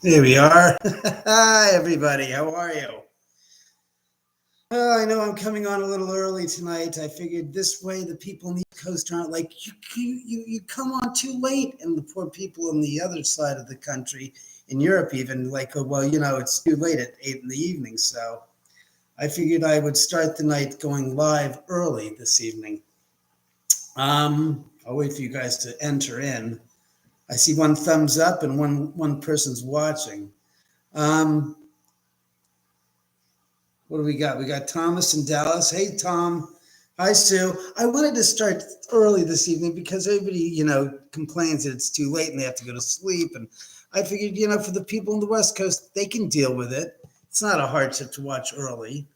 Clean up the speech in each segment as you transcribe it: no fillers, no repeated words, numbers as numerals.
Here we are. Hi, everybody. How are you? I know I'm coming on a little early tonight. I figured this way the people on the East Coast aren't like, you come on too late. And the poor people on the other side of the country, in Europe even, like, oh, well, it's too late at 8 in the evening. So I figured I would start the night going live early this evening. I'll wait for you guys to enter in. I see one thumbs up and one person's watching. Um, What do we got? We got Thomas in Dallas. Hey, Tom. Hi, Sue. I wanted to start early this evening because everybody, complains that it's too late and they have to go to sleep. And I figured, for the people on the West Coast, they can deal with it. It's not a hardship to watch early.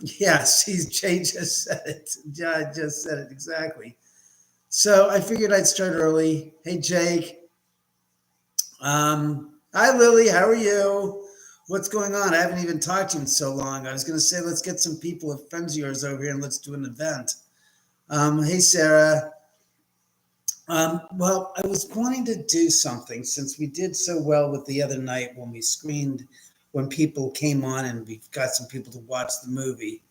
Yes, Jay just said it. Jay just said it exactly. So I figured I'd start early. Hey, Jake. Hi, Lily. How are you? What's going on? I haven't even talked to you in so long. I was going to say, let's get some people, friends of yours over here, and let's do an event. Hey, Sarah. Well, I was wanting to do something since we did so well with the other night when we screened, when people came on and we got some people to watch the movie.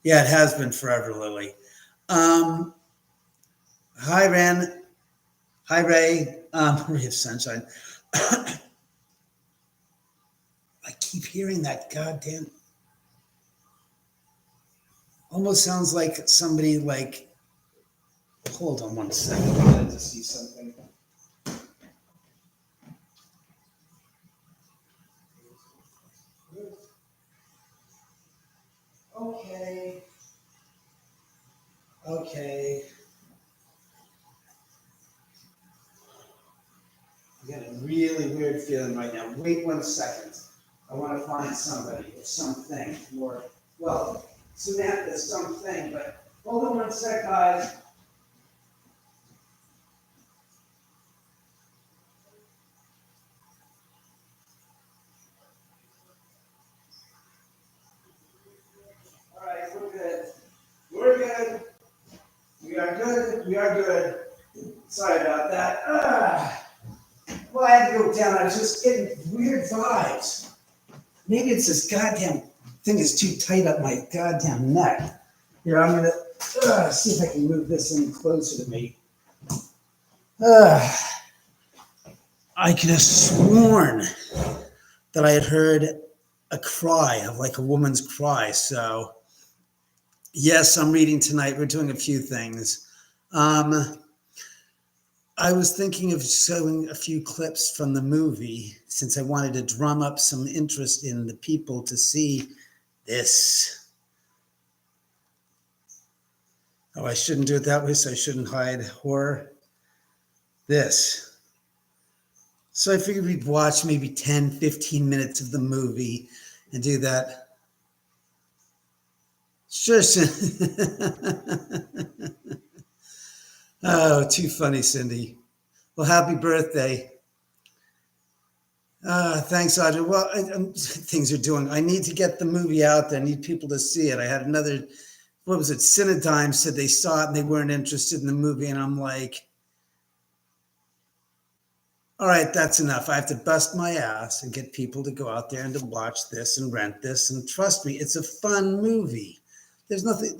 Yeah, it has been forever, Lily. Hi, Ren. Hi, Ray. Ray of Sunshine. I keep hearing that goddamn. Almost sounds like somebody like. Hold on one second. I wanted to see something. Okay. Okay. I got a really weird feeling right now. Wait 1 second. I want to find somebody or something. Or, well, Samantha, something, but hold on 1 sec, guys. All right, we're good. We're good. We are good. We are good. Sorry about that. Well, I had to go down. I was just getting weird vibes. Maybe it's this goddamn thing is too tight up my goddamn neck. Here, I'm gonna see if I can move this in closer to me. I could have sworn that I had heard a cry of like a woman's cry. So, yes, I'm reading tonight. We're doing a few things. I was thinking of showing a few clips from the movie since I wanted to drum up some interest in the people to see this. Oh, I shouldn't do it that way, so I shouldn't hide horror. This. So I figured we'd watch maybe 10, 15 minutes of the movie and do that. Sure. Oh, too funny, Cindy. Well, happy birthday. Thanks, Audrey. Well, things are doing. I need to get the movie out there. I need people to see it. I had another, what was it? Cinedime said they saw it and they weren't interested in the movie. And I'm like, all right, that's enough. I have to bust my ass and get people to go out there and to watch this and rent this. And trust me, it's a fun movie. There's nothing,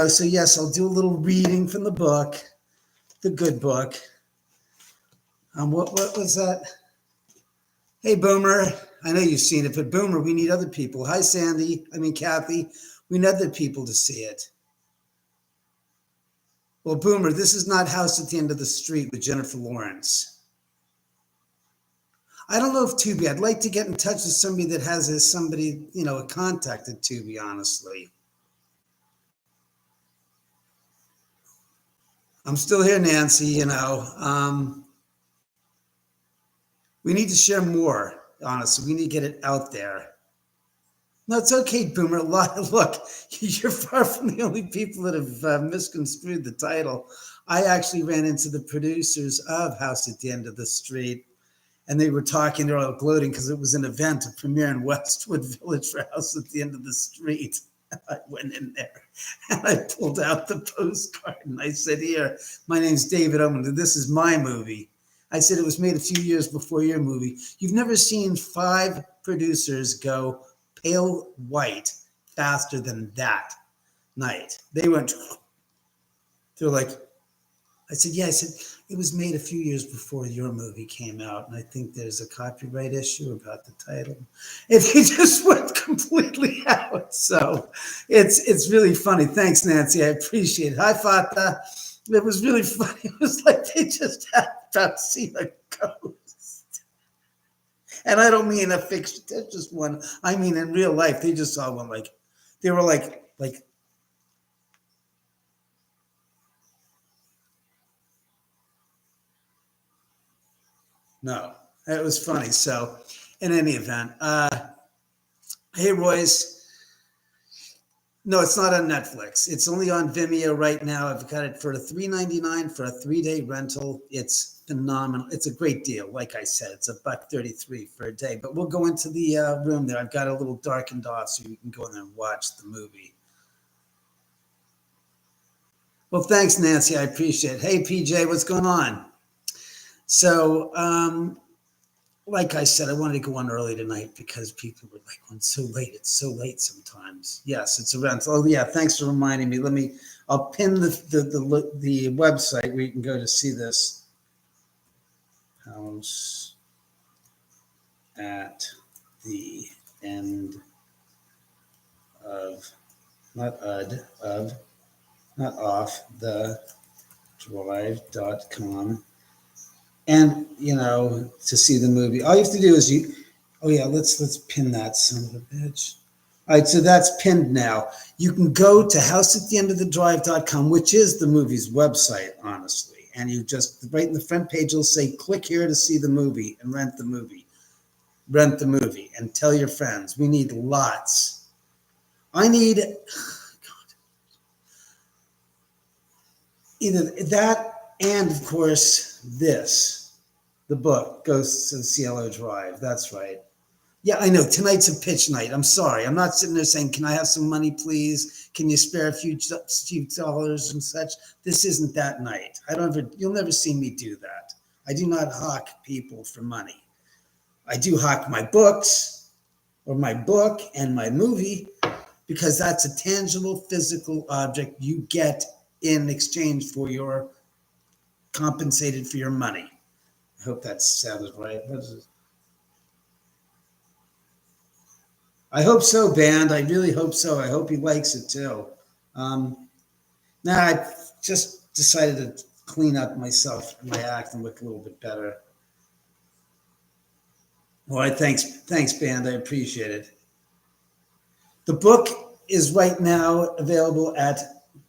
so yes, I'll do a little reading from the book, the good book. What was that? Hey, Boomer. I know you've seen it, but Boomer, we need other people. Hi, Kathy. We need other people to see it. Well, Boomer, this is not House at the End of the Street with Jennifer Lawrence. I don't know if Tubi. I'd like to get in touch with somebody that has a contact at Tubi, honestly. I'm still here, Nancy, we need to share more, honestly. We need to get it out there. No, it's okay, Boomer. Look, you're far from the only people that have misconstrued the title. I actually ran into the producers of House at the End of the Street, and they were talking, they're all gloating because it was an event, a premiere in Westwood Village for House at the End of the Street. I went in there and I pulled out the postcard and I said, here, my name's David Oman. This is my movie. I said it was made a few years before your movie. You've never seen 5 producers go pale white faster than that night. They went, they're like, I said, yeah, I said, it was made a few years before your movie came out. And I think there's a copyright issue about the title. And he just went completely out. So it's really funny. Thanks, Nancy. I appreciate it. Hi, Fata. It was really funny. It was like they just had about to see a ghost. And I don't mean a fiction. That's just one. I mean, in real life, they just saw one. Like, they were like, no, it was funny. So, in any event, hey, Royce. No, it's not on Netflix. It's only on Vimeo right now. I've got it for $3.99 for a 3-day rental. It's phenomenal. It's a great deal. Like I said, it's $1.33 for a day. But we'll go into the room there. I've got a little darkened off so you can go in there and watch the movie. Well, thanks, Nancy. I appreciate it. Hey, PJ, what's going on? So, like I said, I wanted to go on early tonight because people were like, "Oh, it's so late. It's so late sometimes." Yes, it's around. Oh yeah, thanks for reminding me. I'll pin the website where you can go to see this. House at the end of not off the drive.com. And to see the movie, all you have to do is let's pin that son of a bitch. All right, so that's pinned now. You can go to houseattheendofthedrive.com, which is the movie's website, honestly. And you just right in the front page will say, click here to see the movie and rent the movie. Rent the movie and tell your friends. We need lots. I need either that and, of course, the book, Ghosts of Cielo Drive. That's right. Yeah, I know. Tonight's a pitch night. I'm sorry. I'm not sitting there saying, can I have some money, please? Can you spare a few dollars and such? This isn't that night. You'll never see me do that. I do not hawk people for money. I do hawk my books or my book and my movie because that's a tangible physical object you get in exchange for your compensated for your money. I hope that sounded right. What is it? I hope so, band. I really hope so. I hope he likes it too. I just decided to clean up myself, my act, and look a little bit better. All right, thanks, band. I appreciate it. The book is right now available at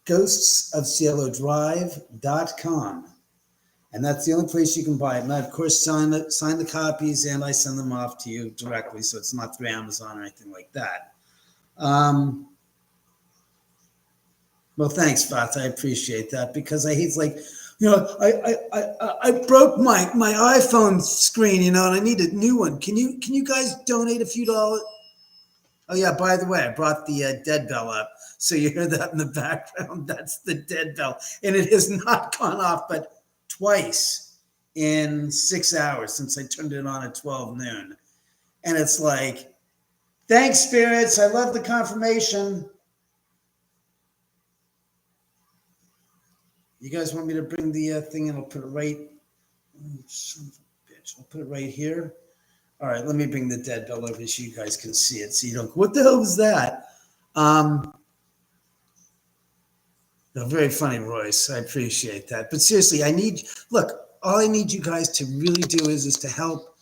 ghostsofcielodrive.com. And that's the only place you can buy it. And I, of course, sign the copies, and I send them off to you directly, so it's not through Amazon or anything like that. Well, thanks, Fat. I appreciate that because I hate I broke my iPhone screen, and I need a new one. Can you guys donate a few dollars? Oh yeah, by the way, I brought the dead bell up, so you hear that in the background. That's the dead bell, and it has not gone off, but twice in 6 hours since I turned it on at 12 noon. And it's like, thanks, spirits. I love the confirmation. You guys want me to bring the thing in? I'll put it right. Son of a bitch. I'll put it right here. All right, let me bring the dead bell over so you guys can see it. So you don't, what the hell was that? Very funny, Royce. I appreciate that. But seriously, all I need you guys to really do is to help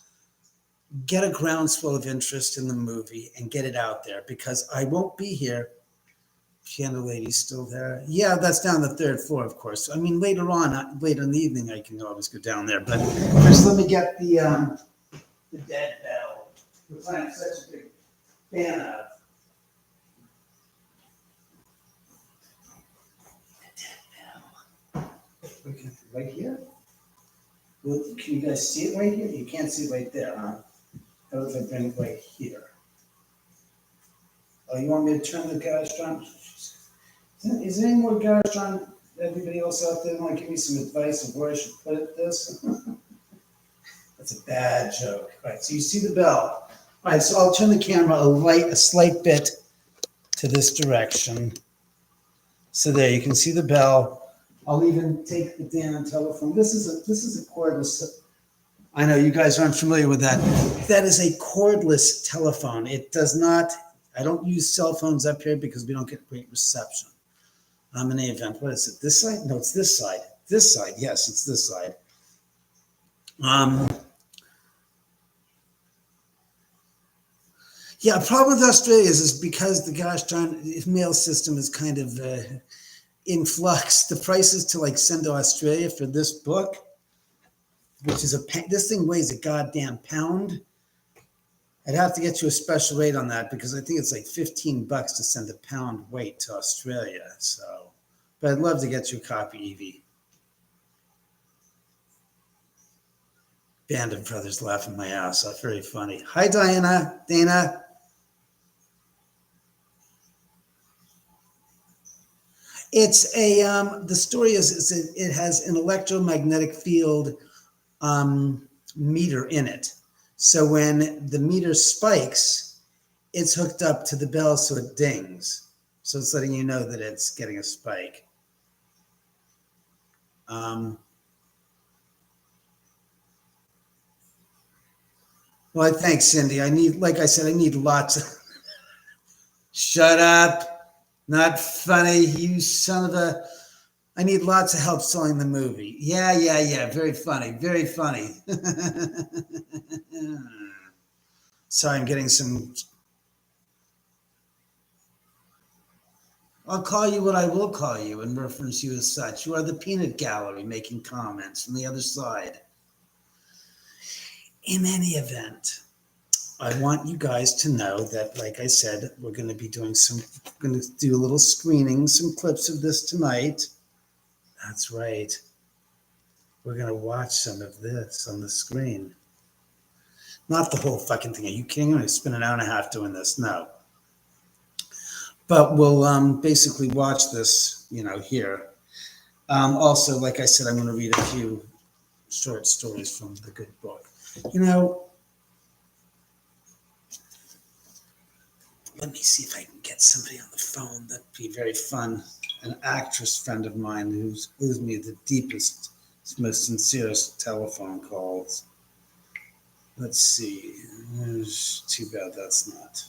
get a groundswell of interest in the movie and get it out there because I won't be here. Piano lady's still there. Yeah, that's down the 3rd floor, of course. I mean, later in the evening, I can always go down there. But first, let me get the dead bell, which I'm such a big fan of. Right here? Well, can you guys see it right here? You can't see it right there, huh? How if I bring it right here? Oh, you want me to turn the garage on? Is there any more garage on? Everybody else out there want to give me some advice of where I should put this? It's a bad joke. All right, so you see the bell. All right, so I'll turn the camera a slight bit to this direction. So there, you can see the bell. I'll even take the damn telephone. This is a cordless. I know you guys aren't familiar with that. That is a cordless telephone. It does not. I don't use cell phones up here because we don't get great reception. In any event, what is it? This side? No, it's this side. This side. Yes, it's this side. Yeah, problem with Australia is because the gosh darn mail system is kind of in flux. The prices to like send to Australia for this book, which is this thing weighs a goddamn pound. I'd have to get you a special rate on that because I think it's like $15 to send a pound weight to Australia. So, but I'd love to get you a copy, Evie. Band of brothers laughing my ass off. Very funny. Hi, Diana. Dana. It's a the story is it has an electromagnetic field meter in it. So when the meter spikes, it's hooked up to the bell so it dings. So it's letting you know that it's getting a spike. Well, thanks, Cindy. Like I said, I need lots of. Shut up. Not funny, you son of a. I need lots of help selling the movie. Yeah. Very funny. Very funny. Sorry, I'm getting some. I'll call you what I will call you and reference you as such. You are the peanut gallery making comments from the other side. In any event, I want you guys to know that, like I said, we're going to do a little screening, some clips of this tonight. That's right. We're going to watch some of this on the screen. Not the whole fucking thing. Are you kidding me? I spent an hour and a half doing this. No. But we'll basically watch this, here. Also, like I said, I'm going to read a few short stories from the good book. Let me see if I can get somebody on the phone. That'd be very fun. An actress friend of mine who owes me the deepest, most sincerest telephone calls. Let's see. Too bad that's not.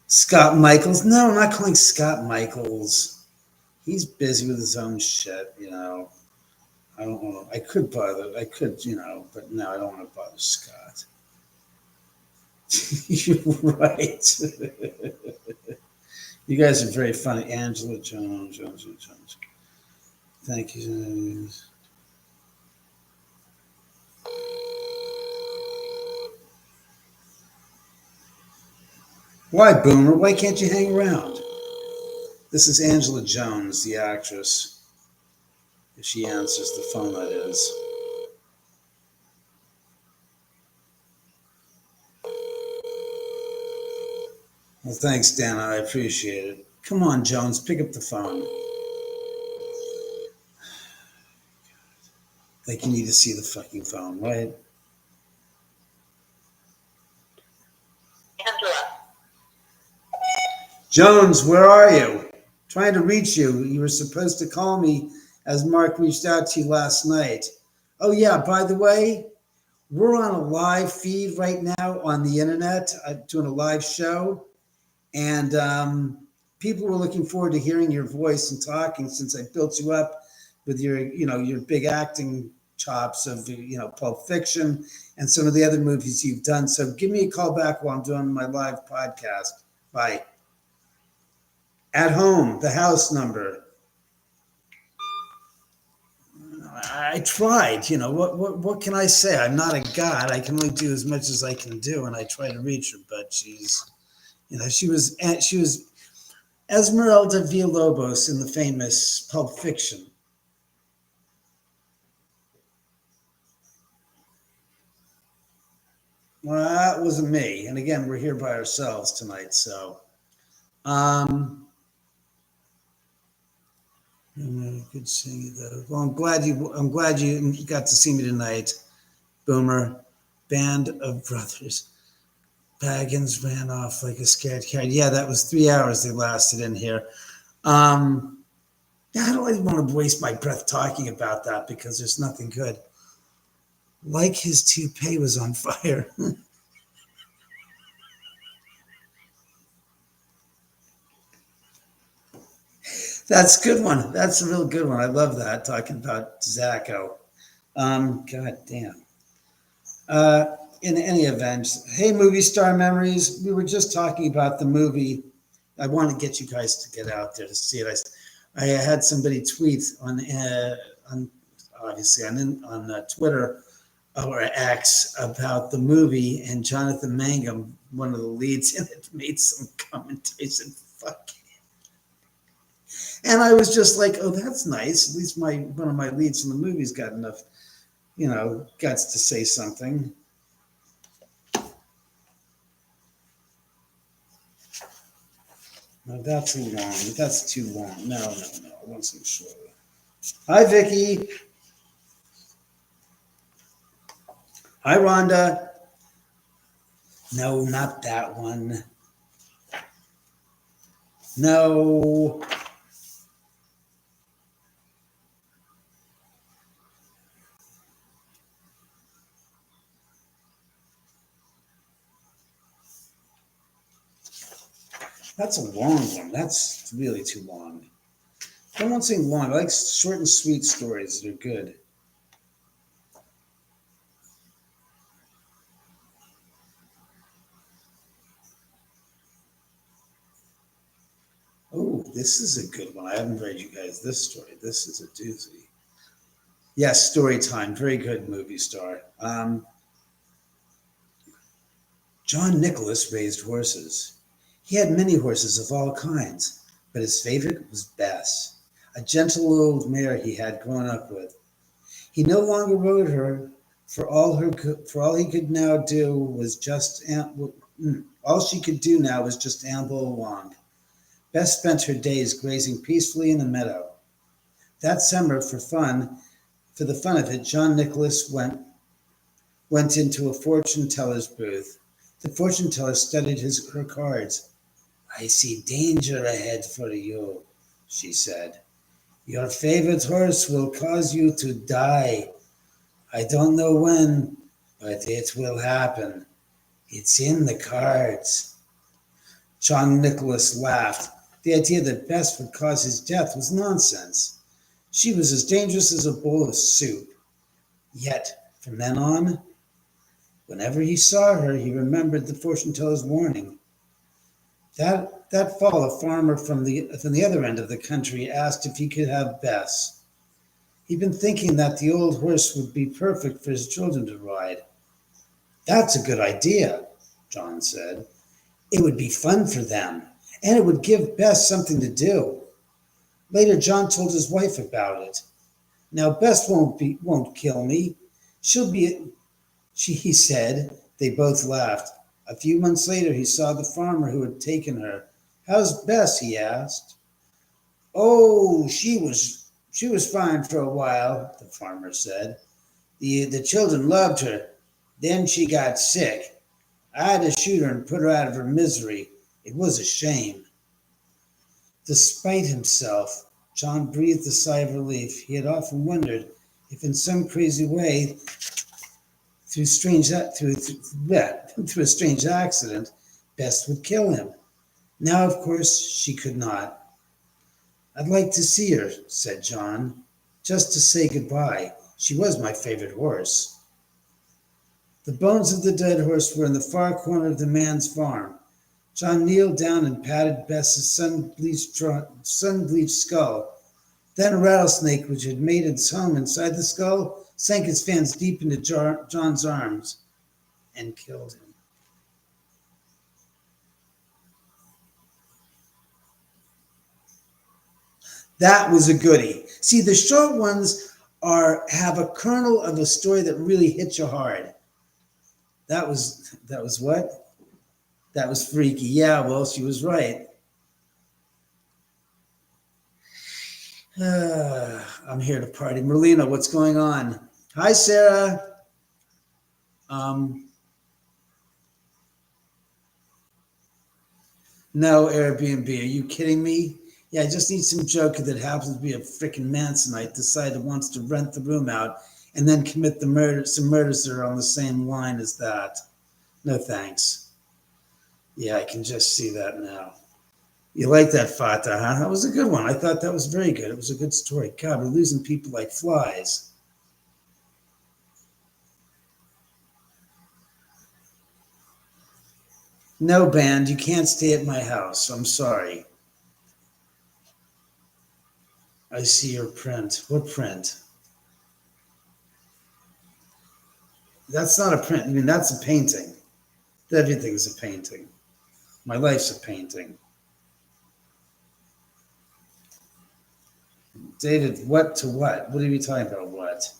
Scott Michaels. No, I'm not calling Scott Michaels. He's busy with his own shit, I don't want to. I could, but no, I don't want to bother Scott. You're right. You guys are very funny. Angela Jones. Thank you. Why, Boomer? Why can't you hang around? This is Angela Jones, the actress. If she answers the phone, that is. Well, thanks, Dana. I appreciate it. Come on, Jones, pick up the phone. Like you need to see the fucking phone, right? Angela. Jones, where are you? Trying to reach you. You were supposed to call me as Mark reached out to you last night. Oh, yeah, by the way, we're on a live feed right now on the internet, doing a live show. And people were looking forward to hearing your voice and talking since I built you up with your big acting chops of, Pulp Fiction and some of the other movies you've done. So give me a call back while I'm doing my live podcast. Bye. At home, the house number. I tried, what can I say? I'm not a god. I can only do as much as I can do. And I try to reach her, but she's, she was Esmerelda Via Lobos in the famous Pulp Fiction. Well, that wasn't me. And again, we're here by ourselves tonight. So, Good seeing you though. Well, I'm glad you got to see me tonight, Boomer. Band of brothers. Baggins ran off like a scared cat. Yeah, that was 3 hours they lasted in here. Yeah, I don't even want to waste my breath talking about that because there's nothing good. Like his toupee was on fire. That's a good one. That's a real good one. I love that, talking about Zacco. God damn. In any event, hey, movie star memories. We were just talking about the movie. I want to get you guys to get out there to see it. I had somebody tweet on obviously on Twitter or X about the movie, and Jonathan Mangum, one of the leads in it, made some commentary. Said, "Fuck." And I was just like, "Oh, that's nice. At least one of my leads in the movie's got enough, guts to say something." No, that's too long. That's too long. No. I want some shorter. Hi, Vicky. Hi, Rhonda. No, not that one. No. That's a long one. That's really too long. I won't say long. I like short and sweet stories. They're good. Oh, this is a good one. I haven't read you guys this story. This is a doozy. Yes, story time. Very good movie star. John Nicholas raised horses. He had many horses of all kinds, but his favorite was Bess, a gentle old mare he had grown up with. He no longer rode her, for all he could now do was all she could do now was just amble along. Bess spent her days grazing peacefully in the meadow. That summer, for the fun of it, John Nicholas went into a fortune teller's booth. The fortune teller studied her cards. "I see danger ahead for you," she said. "Your favorite horse will cause you to die. I don't know when, but it will happen. It's in the cards." John Nicholas laughed. The idea that Bess would cause his death was nonsense. She was as dangerous as a bowl of soup. Yet, from then on, whenever he saw her, he remembered the fortune teller's warning. That fall, a farmer from the other end of the country asked if he could have Bess. He'd been thinking that the old horse would be perfect for his children to ride. "That's a good idea," John said. "It would be fun for them, and it would give Bess something to do." Later, John told his wife about it. "Now, Bess won't kill me. He said. They both laughed. A few months later, he saw the farmer who had taken her. "How's Bess?" he asked. "Oh, she was fine for a while," the farmer said. The children loved her. Then she got sick. I had to shoot her and put her out of her misery. It was a shame." Despite himself, John breathed a sigh of relief. He had often wondered if in some crazy way, through a strange accident, Bess would kill him. Now, of course, she could not. "I'd like to see her," said John, "just to say goodbye. She was my favorite horse." The bones of the dead horse were in the far corner of the man's farm. John kneeled down and patted Bess's sun-bleached skull. Then a rattlesnake, which had made its home inside the skull, sank its fangs deep into John's arms and killed him. That was a goodie. See, the short ones have a kernel of a story that really hits you hard. That was what? That was freaky. Yeah, well, she was right. I'm here to party. Merlina, what's going on? Hi, Sarah. Um, no Airbnb. Are you kidding me? Yeah, I just need some joker that happens to be a freaking Mansonite decided wants to rent the room out and then commit the murder, some murders that are on the same line as that. No thanks. Yeah, I can just see that now. You like that Fata, huh? That was a good one. I thought that was very good. It was a good story. God, we're losing people like flies. No, band, you can't stay at my house. I'm sorry. I see your print. What print? That's not a print. I mean, that's a painting. Everything's a painting. My life's a painting. Dated what to what? What are we talking about? What?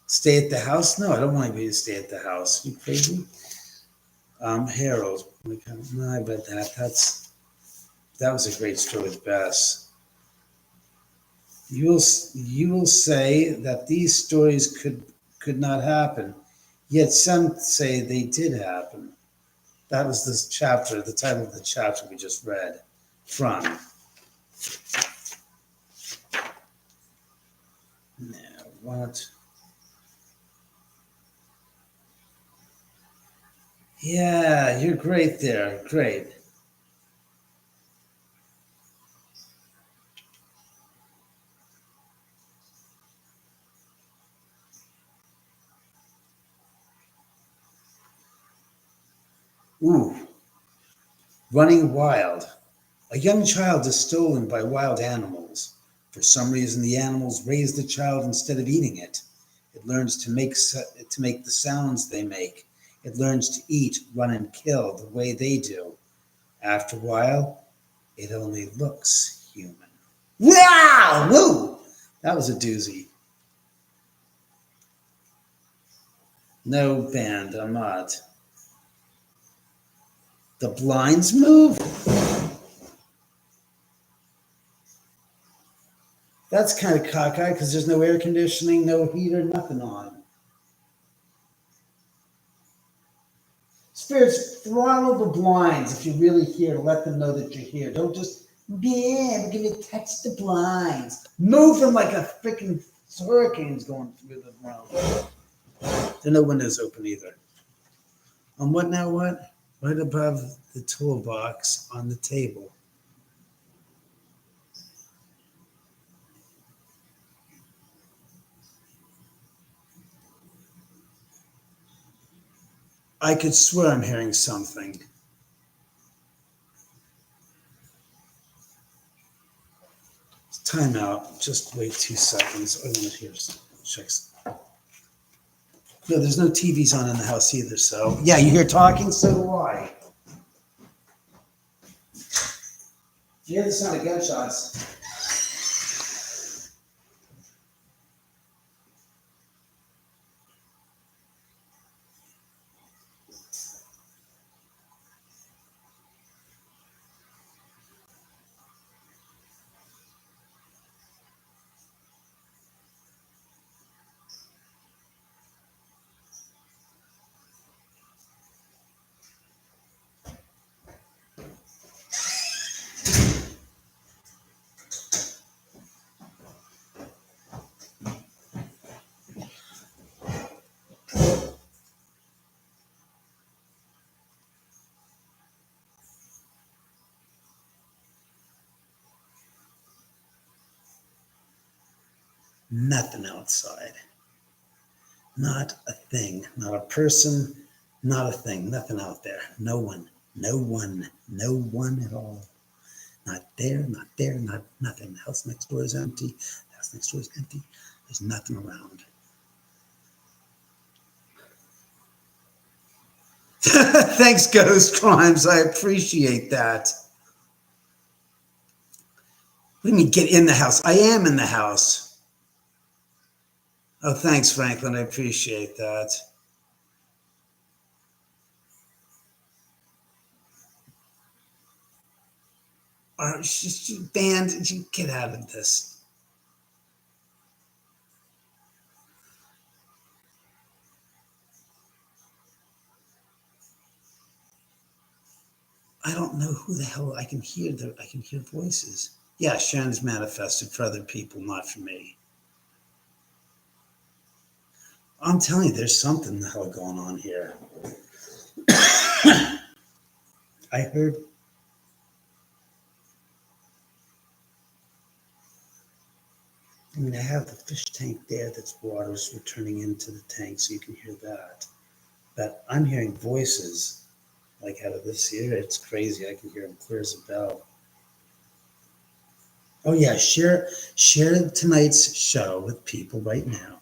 Stay at the house? No, I don't want anybody to stay at the house. You crazy? Harold. No, I read that. That was a great story with Bess. You will say that these stories could not happen, yet some say they did happen. That was this chapter, the title of the chapter we just read from. Now, what? Yeah, you're great there. Great. Ooh, running wild. A young child is stolen by wild animals. For some reason, the animals raise the child instead of eating it. It learns to make the sounds they make. It learns to eat, run, and kill the way they do. After a while, it only looks human. Wow! Woo! That was a doozy. No, band, I'm not. The blinds move? That's kind of cockeyed because there's no air conditioning, no heater, nothing on. Spirits, throttle the blinds if you're really here to let them know that you're here. Don't just, yeah, we're going to touch the blinds. Move them like a freaking hurricane's going through the room. There are no windows open either. On what now, what? Right above the toolbox on the table. I could swear I'm hearing something. Time out. Just wait 2 seconds. I want to hear some checks. No, there's no TVs on in the house either. So yeah, you hear talking. So do I. You hear the sound of gunshots. Nothing outside. Not a thing. Not a person. Not a thing. Nothing out there. No one. No one. No one at all. Not there. Not there. Not nothing. The house next door is empty. The house next door is empty. There's nothing around. Thanks, Ghost Crimes. I appreciate that. What do you mean get in the house? I am in the house. Oh, thanks, Franklin. I appreciate that. Or just band, get out of this. I don't know who the hell I can hear. I can hear voices. Yeah, Sharon's manifested for other people, not for me. I'm telling you, there's something the hell going on here. I heard. I mean, I have the fish tank there that's water's returning into the tank, so you can hear that. But I'm hearing voices like out of this here. It's crazy. I can hear them clear as a bell. Oh yeah, share tonight's show with people right now.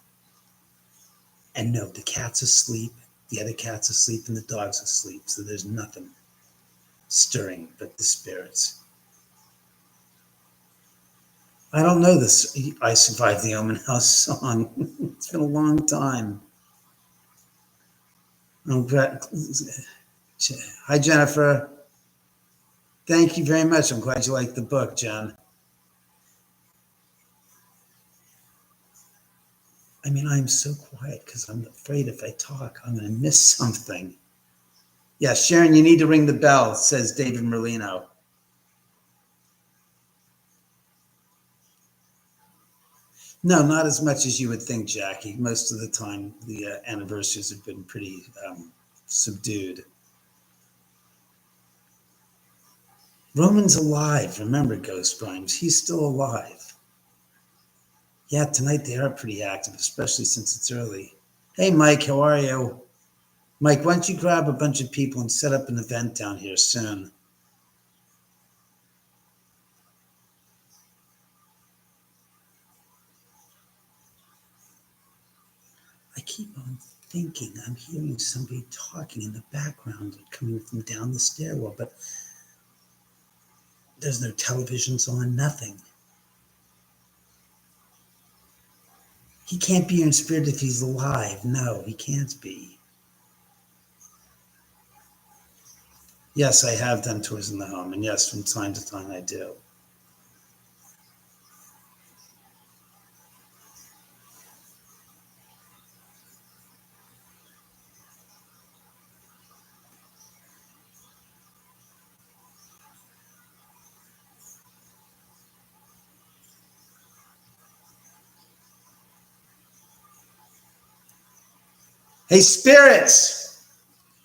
And no, the cat's asleep, the other cat's asleep, and the dog's asleep. So there's nothing stirring but the spirits. I don't know this I Survived the Omen House song. It's been a long time. Hi, Jennifer. Thank you very much. I'm glad you liked the book, Jen. I mean, I'm so quiet because I'm afraid if I talk, I'm going to miss something. Yeah, Sharon, you need to ring the bell, says David Merlino. No, not as much as you would think, Jackie. Most of the time, the anniversaries have been pretty subdued. Roman's alive. Remember, Ghost Rhymes. He's still alive. Yeah, tonight they are pretty active, especially since it's early. Hey, Mike, how are you? Mike, why don't you grab a bunch of people and set up an event down here soon? I keep on thinking I'm hearing somebody talking in the background coming from down the stairwell, but there's no televisions on, nothing. He can't be in spirit if he's alive. No, he can't be. Yes, I have done tours in the home, and yes, from time to time I do. Hey, spirits!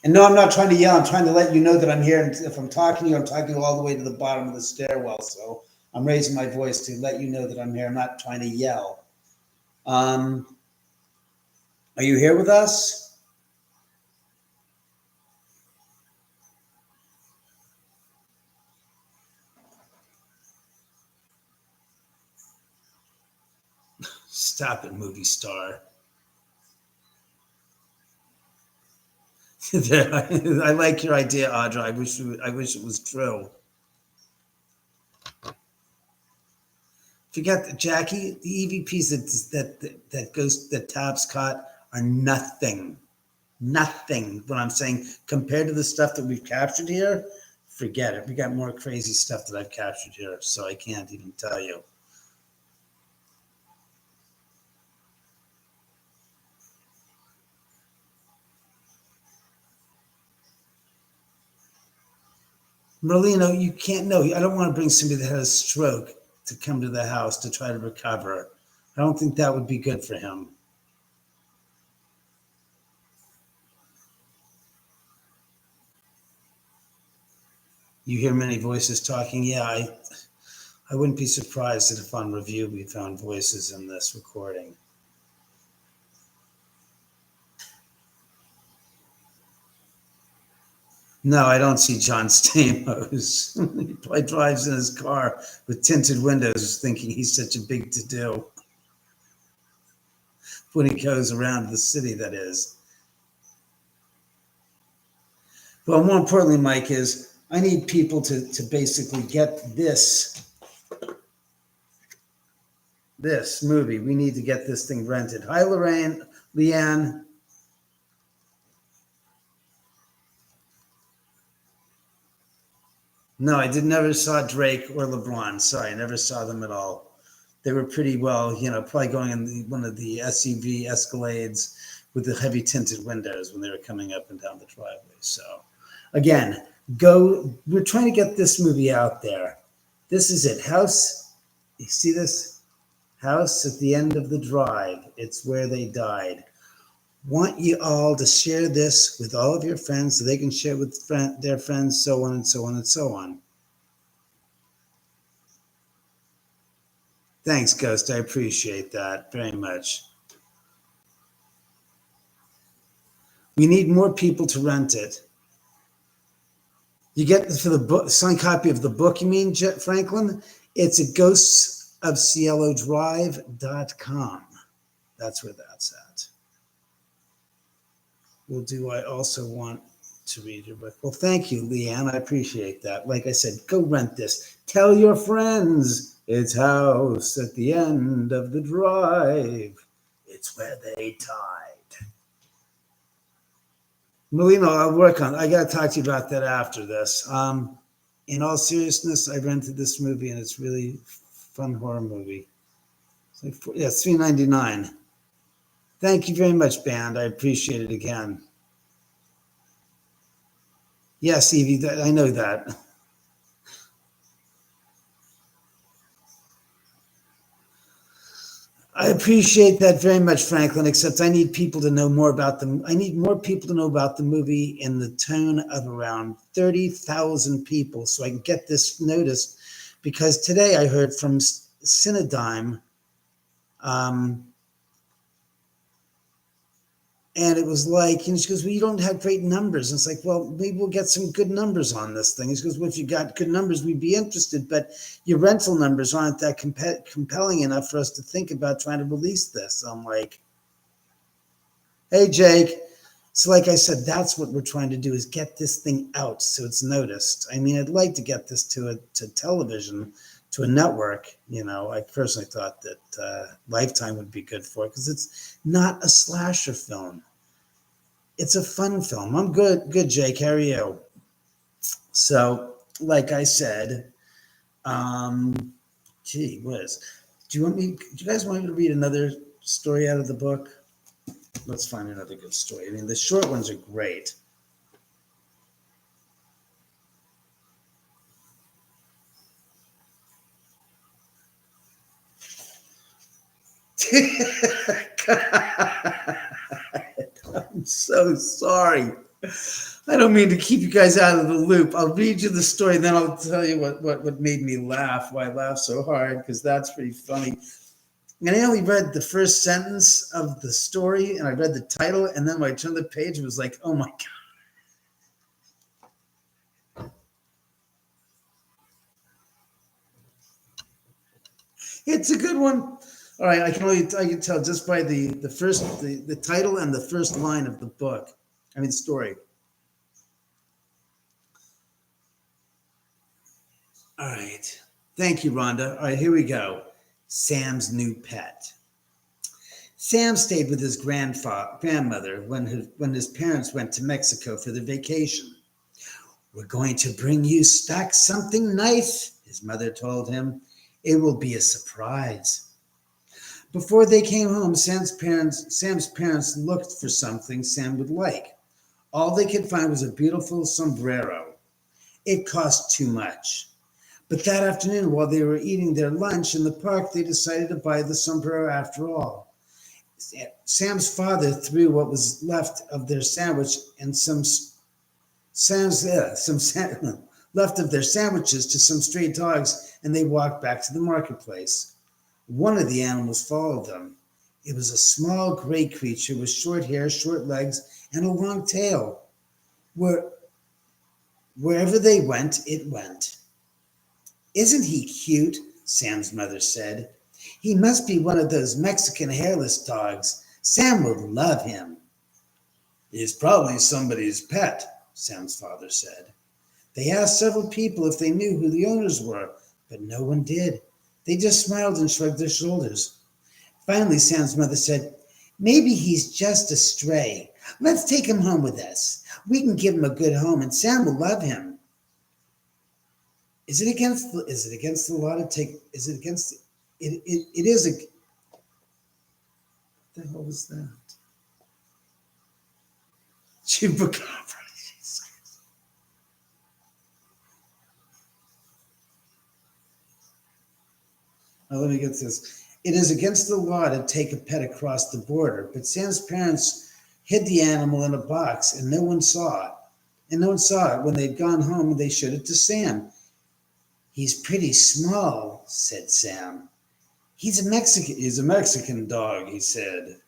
And no, I'm not trying to yell. I'm trying to let you know that I'm here. And if I'm talking to you, I'm talking all the way to the bottom of the stairwell. So I'm raising my voice to let you know that I'm here. I'm not trying to yell. Are you here with us? Stop it, movie star. I like your idea, Audra. I wish it was true. Forget Jackie. The EVPs that Tabs caught are nothing. Nothing. What I'm saying compared to the stuff that we've captured here, forget it. We got more crazy stuff that I've captured here, so I can't even tell you. Merlino, you can't know. I don't want to bring somebody that had a stroke to come to the house to try to recover. I don't think that would be good for him. You hear many voices talking. Yeah, I wouldn't be surprised if on review we found voices in this recording. No, I don't see John Stamos. He probably drives in his car with tinted windows thinking he's such a big to-do when he goes around the city, that is. Well, more importantly, Mike, is I need people to basically get this movie. We need to get this thing rented. Hi, Lorraine, Leanne. No, I never saw Drake or LeBron. Sorry, I never saw them at all. They were pretty well, probably going in one of the SUV Escalades with the heavy tinted windows when they were coming up and down the driveway. So, again, Go. We're trying to get this movie out there. This is it. House. You see this? House at the end of the drive. It's where they died. Want you all to share this with all of your friends so they can share with their friends, so on and so on and so on. Thanks, Ghost. I appreciate that very much. We need more people to rent it. You get for the book, signed copy of the book, you mean, Franklin? It's at ghostsofcielodrive.com. That's where that's at. Well, do I also want to read your book? Well, thank you, Leanne. I appreciate that. Like I said, go rent this. Tell your friends it's House at the End of the Drive. It's where they died. Melina, I'll work on it. I got to talk to you about that after this. In all seriousness, I rented this movie, and it's really fun horror movie. It's like it's $3.99. Thank you very much, band. I appreciate it again. Yes, Evie, I know that. I appreciate that very much, Franklin, except I need people to know more about them. I need more people to know about the movie in the tone of around 30,000 people so I can get this noticed. Because today I heard from Cinedigm, and it was like, she goes, well, you don't have great numbers. And it's like, well, maybe we'll get some good numbers on this thing. She goes, well, if you got good numbers, we'd be interested. But your rental numbers aren't that compelling enough for us to think about trying to release this. So I'm like, hey, Jake. So like I said, that's what we're trying to do is get this thing out so it's noticed. I mean, I'd like to get this to television, to a network. I personally thought that Lifetime would be good for it because it's not a slasher film. It's a fun film. I'm good, Jake. How are you? So, like I said, gee whiz. Do you guys want me to read another story out of the book? Let's find another good story. I mean, the short ones are great. I'm so sorry. I don't mean to keep you guys out of the loop. I'll read you the story, then I'll tell you what made me laugh, why I laughed so hard, because that's pretty funny. And I only read the first sentence of the story, and I read the title, and then when I turned the page, it was like, oh my God. It's a good one. All right, I can tell just by the title and the first line of the book. I mean, the story. All right. Thank you, Rhonda. All right, here we go. Sam's new pet. Sam stayed with his grandmother when his parents went to Mexico for their vacation. We're going to bring you back something nice, his mother told him. It will be a surprise. Before they came home, Sam's parents looked for something Sam would like. All they could find was a beautiful sombrero. It cost too much. But that afternoon, while they were eating their lunch in the park, they decided to buy the sombrero after all. Sam's father threw what was left of their sandwich and left of their sandwiches to some stray dogs, and they walked back to the marketplace. One of the animals followed them. It was a small gray creature with short hair, short legs, and a long tail. Wherever they went, it went. Isn't he cute? Sam's mother said. He must be one of those Mexican hairless dogs. Sam will love him. He's probably somebody's pet, Sam's father said. They asked several people if they knew who the owners were, but no one did. They just smiled and shrugged their shoulders. Finally, Sam's mother said, maybe he's just a stray. Let's take him home with us. We can give him a good home and Sam will love him. Is it against the law to take, is it against, it is a, what the hell was that? Chupacabra. let me get this. It is against the law to take a pet across the border, but Sam's parents hid the animal in a box and no one saw it. And no one saw it. When they'd gone home, they showed it to Sam. He's pretty small, said Sam. He's a Mexican dog, he said.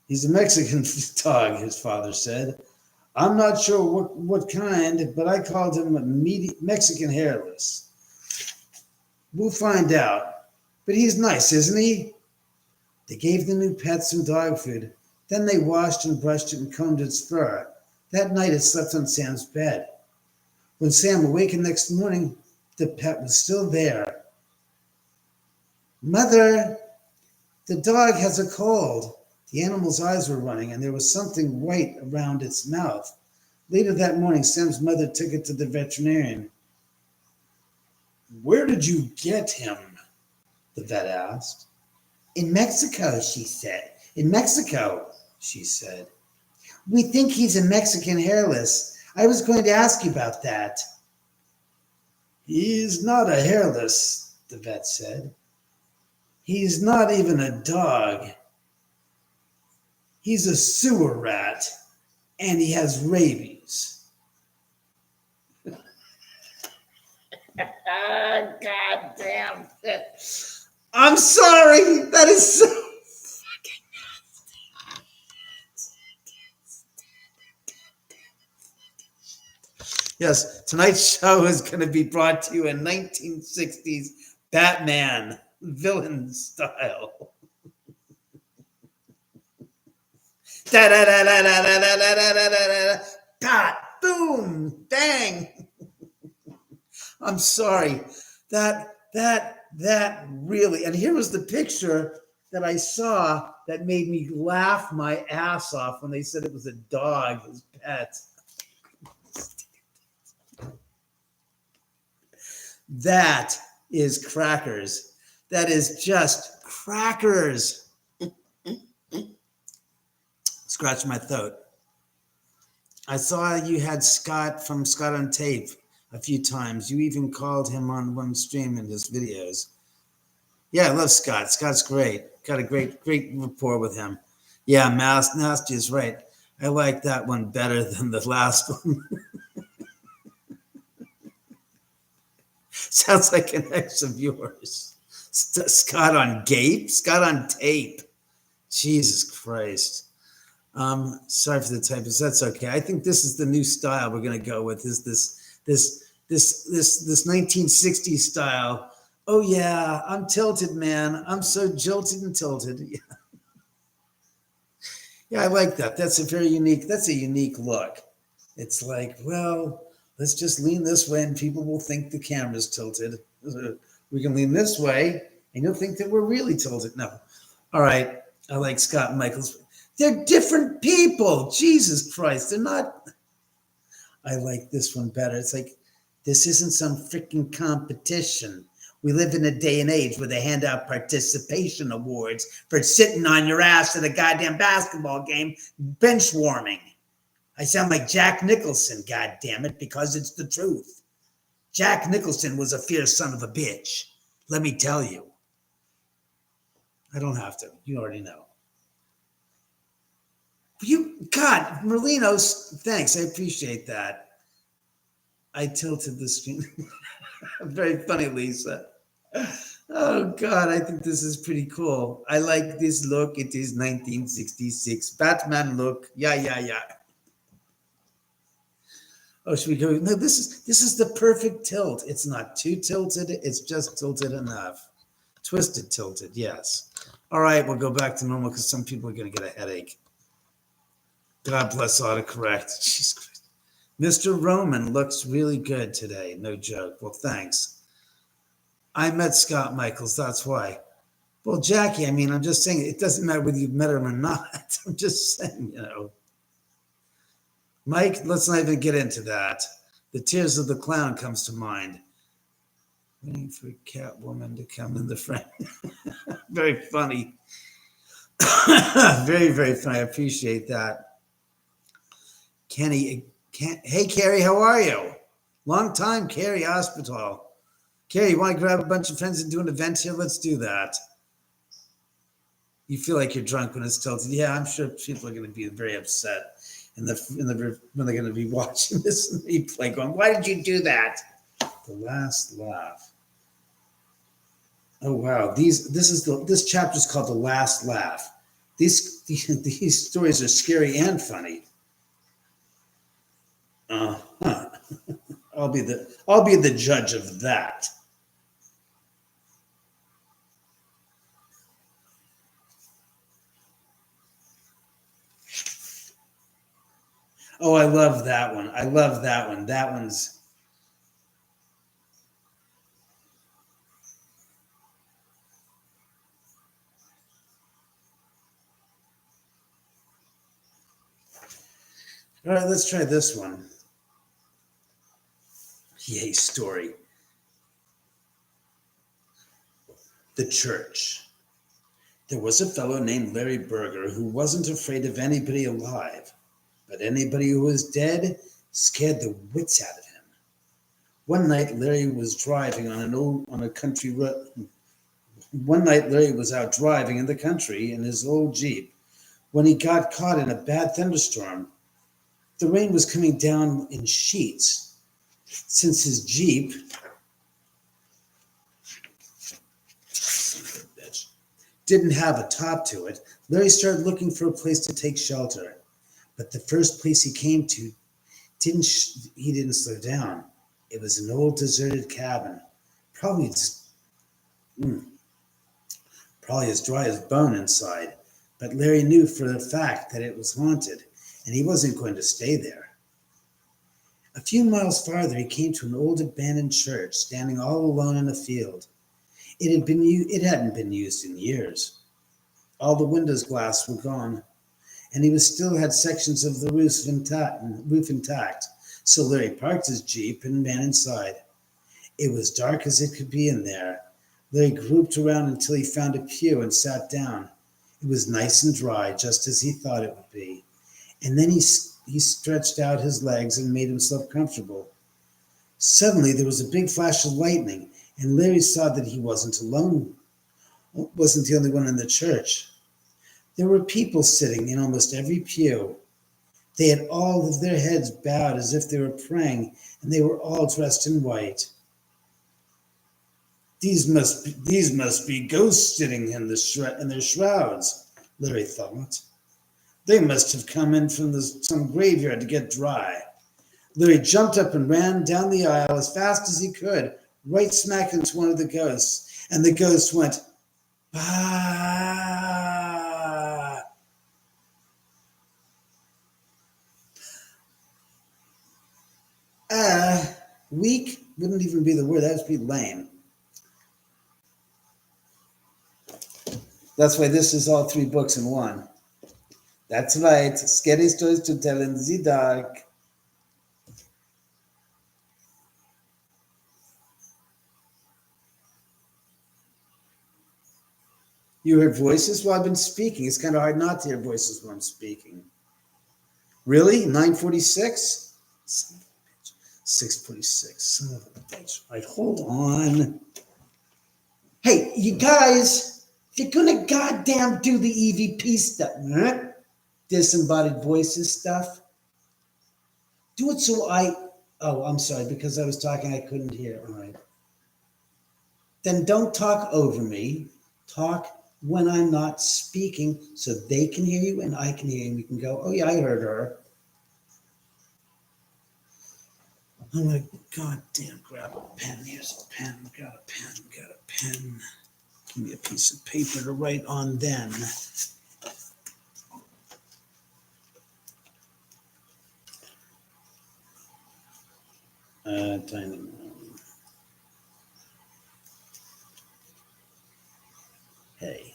He's a Mexican dog, his father said. I'm not sure what kind, but I called him a Mexican hairless. We'll find out. But he's nice, isn't he? They gave the new pet some dog food. Then they washed and brushed it and combed its fur. That night it slept on Sam's bed. When Sam awakened next morning, the pet was still there. Mother, the dog has a cold. The animal's eyes were running, and there was something white around its mouth. Later that morning, Sam's mother took it to the veterinarian. Where did you get him? The vet asked. In Mexico, she said. In Mexico, she said. We think he's a Mexican hairless. I was going to ask you about that. He's not a hairless, the vet said. He's not even a dog. He's a sewer rat, and he has rabies. God damn it. I'm sorry. That is so fucking nasty. Yes, tonight's show is going to be brought to you in 1960s Batman villain style. Da da da da da da da da da da da. Dot, boom, bang. I'm sorry. That really, and here was the picture that I saw that made me laugh my ass off when they said it was a dog, his pet. That is crackers. That is just crackers. Scratch my throat. I saw you had Scott from Scott on Tape a few times. You even called him on one stream in his videos. Yeah, I love Scott. Scott's great. Got a great rapport with him. Yeah, Nasty is right. I like that one better than the last one. Sounds like an ex of yours. Scott on Gape? Scott on Tape. Jesus Christ. Sorry for the typos. That's okay. I think this is the new style we're going to go with. Is this 1960s style? Oh yeah, I'm tilted, man. I'm so jilted and tilted. Yeah, yeah, I like that. That's a unique look. It's like, well, let's just lean this way, and people will think the camera's tilted. We can lean this way, and you'll think that we're really tilted. No, all right. I like Scott Michaels. They're different people. Jesus Christ. They're not. I like this one better. It's like, this isn't some freaking competition. We live in a day and age where they hand out participation awards for sitting on your ass at a goddamn basketball game, bench warming. I sound like Jack Nicholson, God damn it, because it's the truth. Jack Nicholson was a fierce son of a bitch. Let me tell you. I don't have to. You already know. God, Merlinos, thanks. I appreciate that. I tilted the screen. Very funny, Lisa. Oh, God, I think this is pretty cool. I like this look. It is 1966. Batman look. Yeah. Oh, should we go? No, this is the perfect tilt. It's not too tilted. It's just tilted enough. Twisted tilted, yes. All right, we'll go back to normal because some people are going to get a headache. God bless autocorrect. Jeez Christ. Mr. Roman looks really good today. No joke. Well, thanks. I met Scott Michaels. That's why. Well, Jackie, I mean, I'm just saying, it doesn't matter whether you've met him or not. I'm just saying, you know. Mike, let's not even get into that. The Tears of the Clown comes to mind. Waiting for Catwoman to come in the frame. Very funny. Very, very funny. I appreciate that. Hey, Carrie, how are you? Long time, Carrie Hospital. Carrie, you want to grab a bunch of friends and do an event here? Let's do that. You feel like you're drunk when it's tilted. Yeah, I'm sure people are going to be very upset when they're going to be watching this replay going, why did you do that? The last laugh. Oh wow, this chapter is called The Last Laugh. These stories are scary and funny. Uh-huh. I'll be the judge of that. Oh, I love that one. I love that one. That one's all right. Let's try this one. Yay, story. The church. There was a fellow named Larry Berger who wasn't afraid of anybody alive, but anybody who was dead scared the wits out of him. One night, Larry was driving on a country road. One night, Larry was out driving in the country in his old Jeep when he got caught in a bad thunderstorm. The rain was coming down in sheets. Since his Jeep didn't have a top to it, Larry started looking for a place to take shelter. But the first place he came to he didn't slow down. It was an old deserted cabin, probably probably as dry as bone inside. But Larry knew for a fact that it was haunted, and he wasn't going to stay there. A few miles farther, he came to an old abandoned church standing all alone in a field. It hadn't been used in years. All the windows glass were gone, and he still had sections of the roof intact. So Larry parked his Jeep and ran inside. It was dark as it could be in there. Larry groped around until he found a pew and sat down. It was nice and dry, just as he thought it would be. And then he stretched out his legs and made himself comfortable. Suddenly, there was a big flash of lightning, and Larry saw that he wasn't alone, wasn't the only one in the church. There were people sitting in almost every pew. They had all of their heads bowed as if they were praying, and they were all dressed in white. These must be ghosts sitting in their shrouds, Larry thought. They must have come in from some graveyard to get dry. Larry jumped up and ran down the aisle as fast as he could, right smack into one of the ghosts, and the ghost went, bah! Weak wouldn't even be the word. That would be lame. That's why this is all 3 books in one. That's right. Scary stories to tell in the dark. You heard voices while I've been speaking. It's kind of hard not to hear voices while I'm speaking. Really? 9:46? 6:46. Son of a bitch. All right, hold on. Hey, you guys, if you're gonna goddamn do the EVP stuff, disembodied voices stuff, do it so I'm sorry, because I was talking, I couldn't hear. All right. Then don't talk over me. Talk when I'm not speaking so they can hear you and I can hear you. And we can go, oh yeah, I heard her. I'm gonna goddamn grab a pen. Here's a pen. Got a pen. Give me a piece of paper to write on then. Tiny. Hey.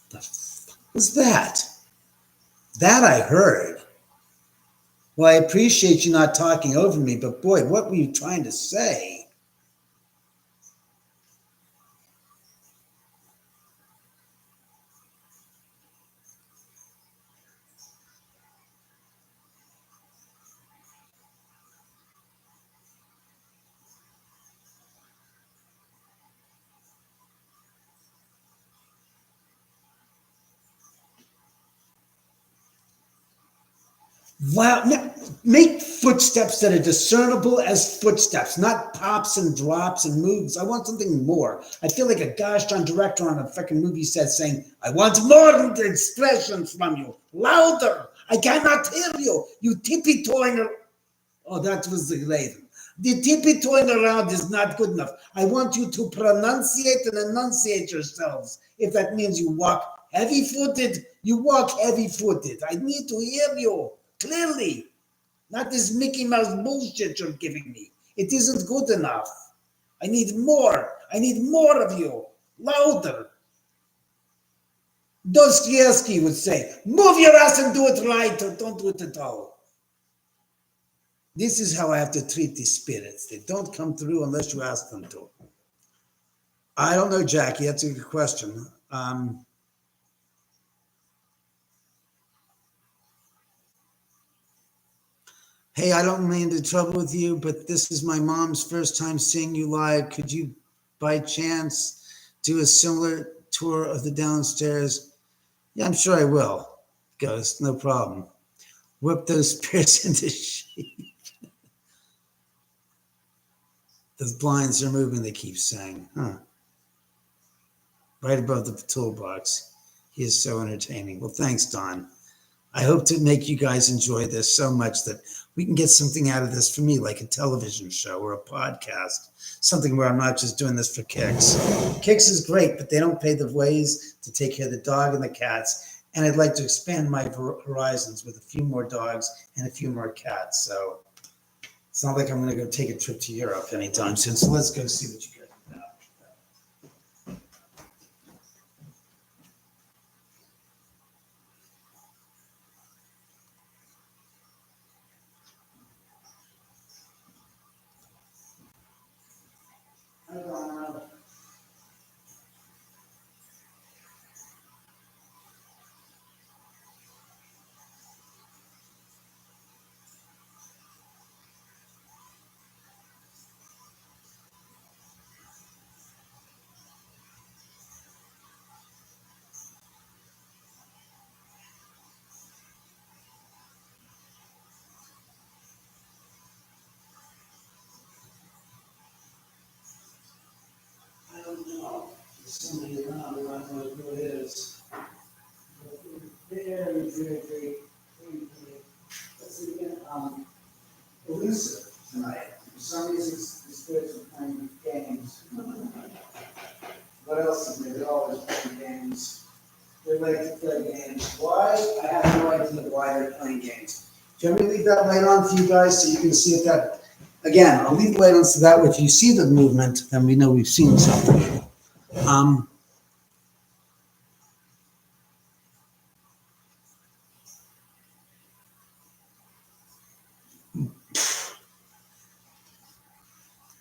The fuck was that? That I heard. Well, I appreciate you not talking over me, but boy, what were you trying to say? Wow. Make footsteps that are discernible as footsteps, not pops and drops and moves. I want something more. I feel like a gosh darn director on a freaking movie set saying, I want more expression from you. Louder. I cannot hear you. You tippy-toeing. Oh, that was the lady. The tippy-toeing around is not good enough. I want you to pronunciate and enunciate yourselves. If that means you walk heavy-footed, you walk heavy-footed. I need to hear you clearly. Not this Mickey Mouse bullshit you're giving me. It isn't good enough. I need more. I need more of you. Louder. Dostoevsky would say, move your ass and do it right or don't do it at all. This is how I have to treat these spirits. They don't come through unless you ask them to. I don't know, Jackie. That's a good question. Hey, I don't mean to trouble with you, but this is my mom's first time seeing you live. Could you, by chance, do a similar tour of the downstairs? Yeah, I'm sure I will. Ghost, no problem. Whip those spirits into shape. The blinds are moving, they keep saying. Huh. Right above the toolbox. He is so entertaining. Well, thanks, Don. I hope to make you guys enjoy this so much that we can get something out of this for me, like a television show or a podcast, something where I'm not just doing this for kicks. Kicks is great, but they don't pay the ways to take care of the dog and the cats. And I'd like to expand my horizons with a few more dogs and a few more cats. So it's not like I'm going to go take a trip to Europe anytime soon. So let's go see what you guys have. I don't know. There's somebody around. I don't know who it is. Very, very, very, let's see again, elusive tonight. For some reason, the spirits are playing games. What else is there? They're always playing games. They like to play games. Why? I have no idea why they're playing games. Do you want me to leave that light on for you guys so you can see if that, again, I'll leave the light on so that way if you see the movement, then we know we've seen something.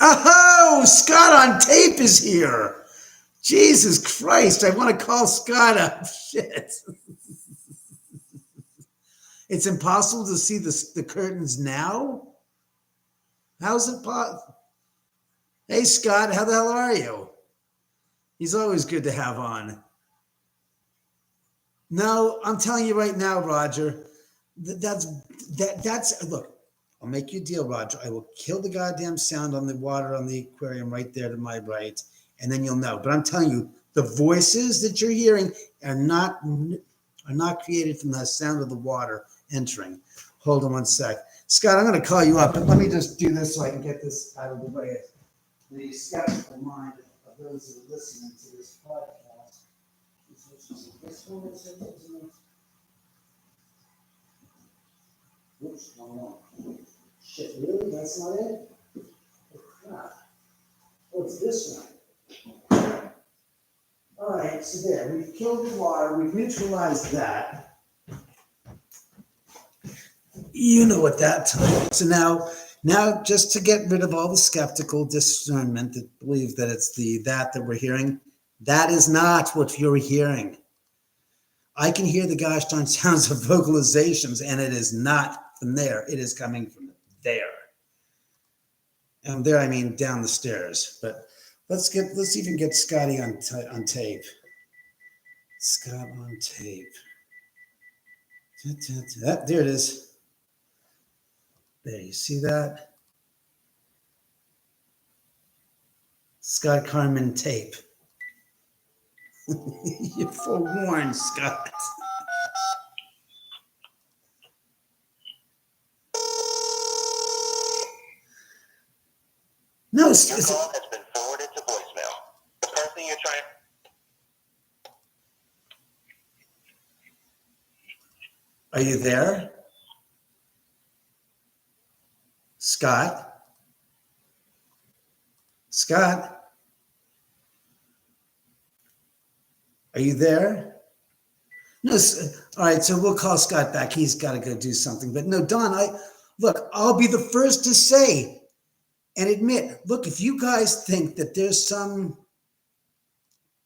Oh, Scott on tape is here. Jesus Christ, I want to call Scott up. Shit. It's impossible to see the curtains now? How's it possible? Hey, Scott, how the hell are you? He's always good to have on. No, I'm telling you right now, Roger, that's look, I'll make you a deal, Roger. I will kill the goddamn sound on the water on the aquarium right there to my right, and then you'll know. But I'm telling you, the voices that you're hearing are not created from the sound of the water entering. Hold on one sec. Scott, I'm going to call you up, but let me just do this so I can get this out of the way. The skeptical mind of those who are listening to this podcast. This one is it, isn't it? Oops, one more. Shit, really? That's not it? Oh, crap. Oh, it's this one. All right, so there, we've killed the water, we've neutralized that. You know what that time. So now just to get rid of all the skeptical discernment that believe that it's that we're hearing, that is not what you're hearing. I can hear the gosh darn sounds of vocalizations, and it is not from there. It is coming from there. And there, I mean down the stairs. But let's even get Scotty on tape. Scott on tape. There it is. There, you see that? Scott Carmen tape. You're forewarned, Scott. No, Your call has been forwarded to voicemail. The person you're trying. Are you there? Scott? Scott? Are you there? No, all right, so we'll call Scott back. He's got to go do something. But no, Don, I'll be the first to say and admit, look, if you guys think that there's some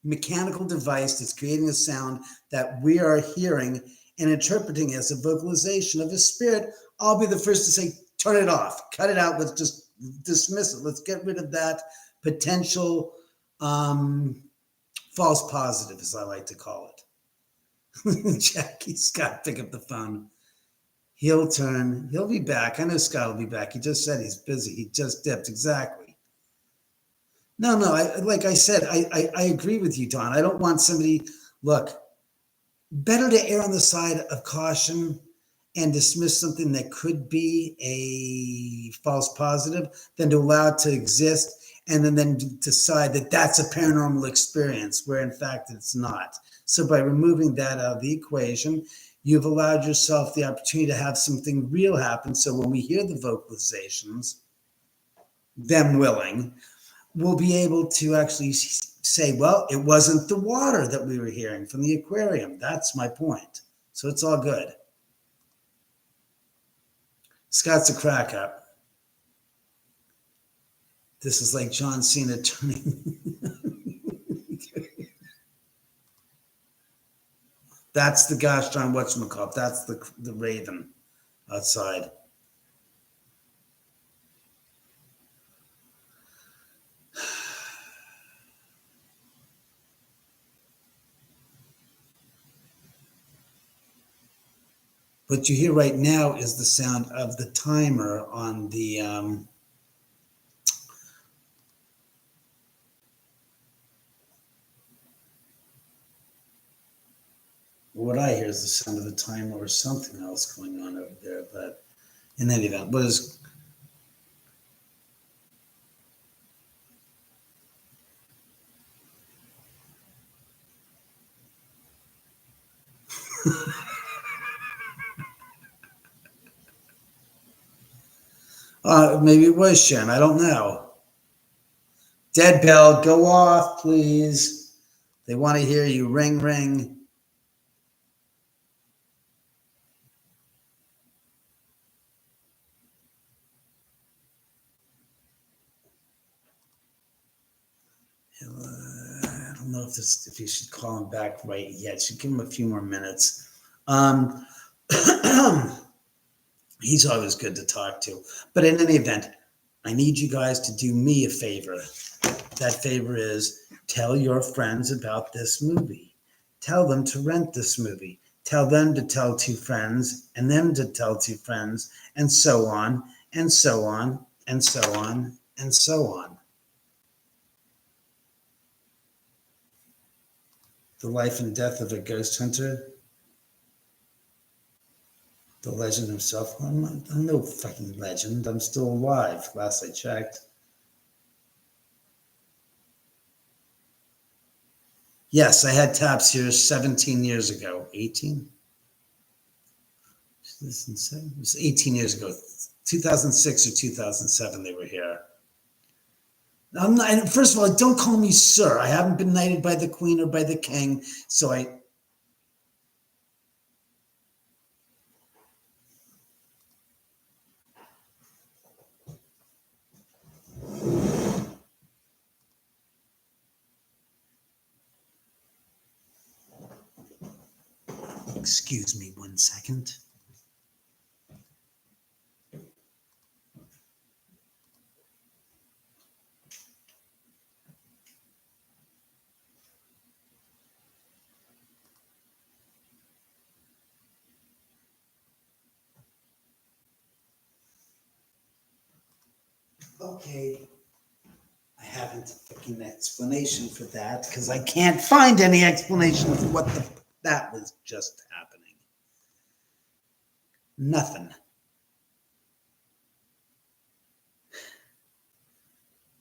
mechanical device that's creating a sound that we are hearing and interpreting as a vocalization of a spirit, I'll be the first to say, turn it off, cut it out, let's just dismiss it. Let's get rid of that potential false positive, as I like to call it. Jackie's got to pick up the phone. He'll be back. I know Scott will be back. He just said he's busy. He just dipped. Exactly. No, like I said, I agree with you, Don. I don't want somebody, look, better to err on the side of caution and dismiss something that could be a false positive than to allow it to exist and then decide that that's a paranormal experience where in fact it's not. So by removing that out of the equation, you've allowed yourself the opportunity to have something real happen. So when we hear the vocalizations, them willing, we'll be able to actually say, well, it wasn't the water that we were hearing from the aquarium. That's my point. So it's all good. Scott's a crack up. This is like John Cena turning. That's the gosh darn whatchamacallit. That's the raven outside. What you hear right now is the sound of the timer on the what I hear is the sound of the timer or something else going on over there. But in any event, what is maybe it was Shen. I don't know. Dead bell, go off, please. They want to hear you. Ring, ring. I don't know if you should call him back right yet. Should give him a few more minutes. He's always good to talk to. But in any event, I need you guys to do me a favor. That favor is tell your friends about this movie. Tell them to rent this movie. Tell them to tell two friends, and them to tell two friends, and so on, and so on, and so on, and so on. The life and death of a ghost hunter. The legend himself. I'm no fucking legend. I'm still alive, last I checked. Yes, I had taps here 17 years ago. 18? It was 18 years ago. 2006 or 2007 they were here. I'm not, first of all, don't call me sir. I haven't been knighted by the queen or by the king, so I... Excuse me 1 second. Okay. I haven't fucking explanation for that because I can't find any explanation for what that was just happening. Nothing.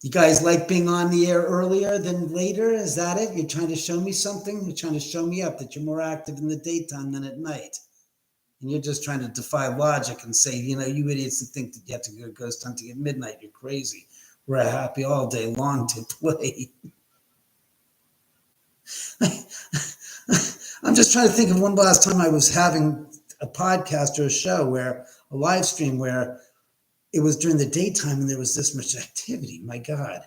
You guys like being on the air earlier than later? Is that it? You're trying to show me something? You're trying to show me up that you're more active in the daytime than at night. And you're just trying to defy logic and say, you idiots that think that you have to go ghost hunting at midnight. You're crazy. We're happy all day long to play. I'm just trying to think of one last time I was having a podcast or a show where a live stream where it was during the daytime and there was this much activity. My God.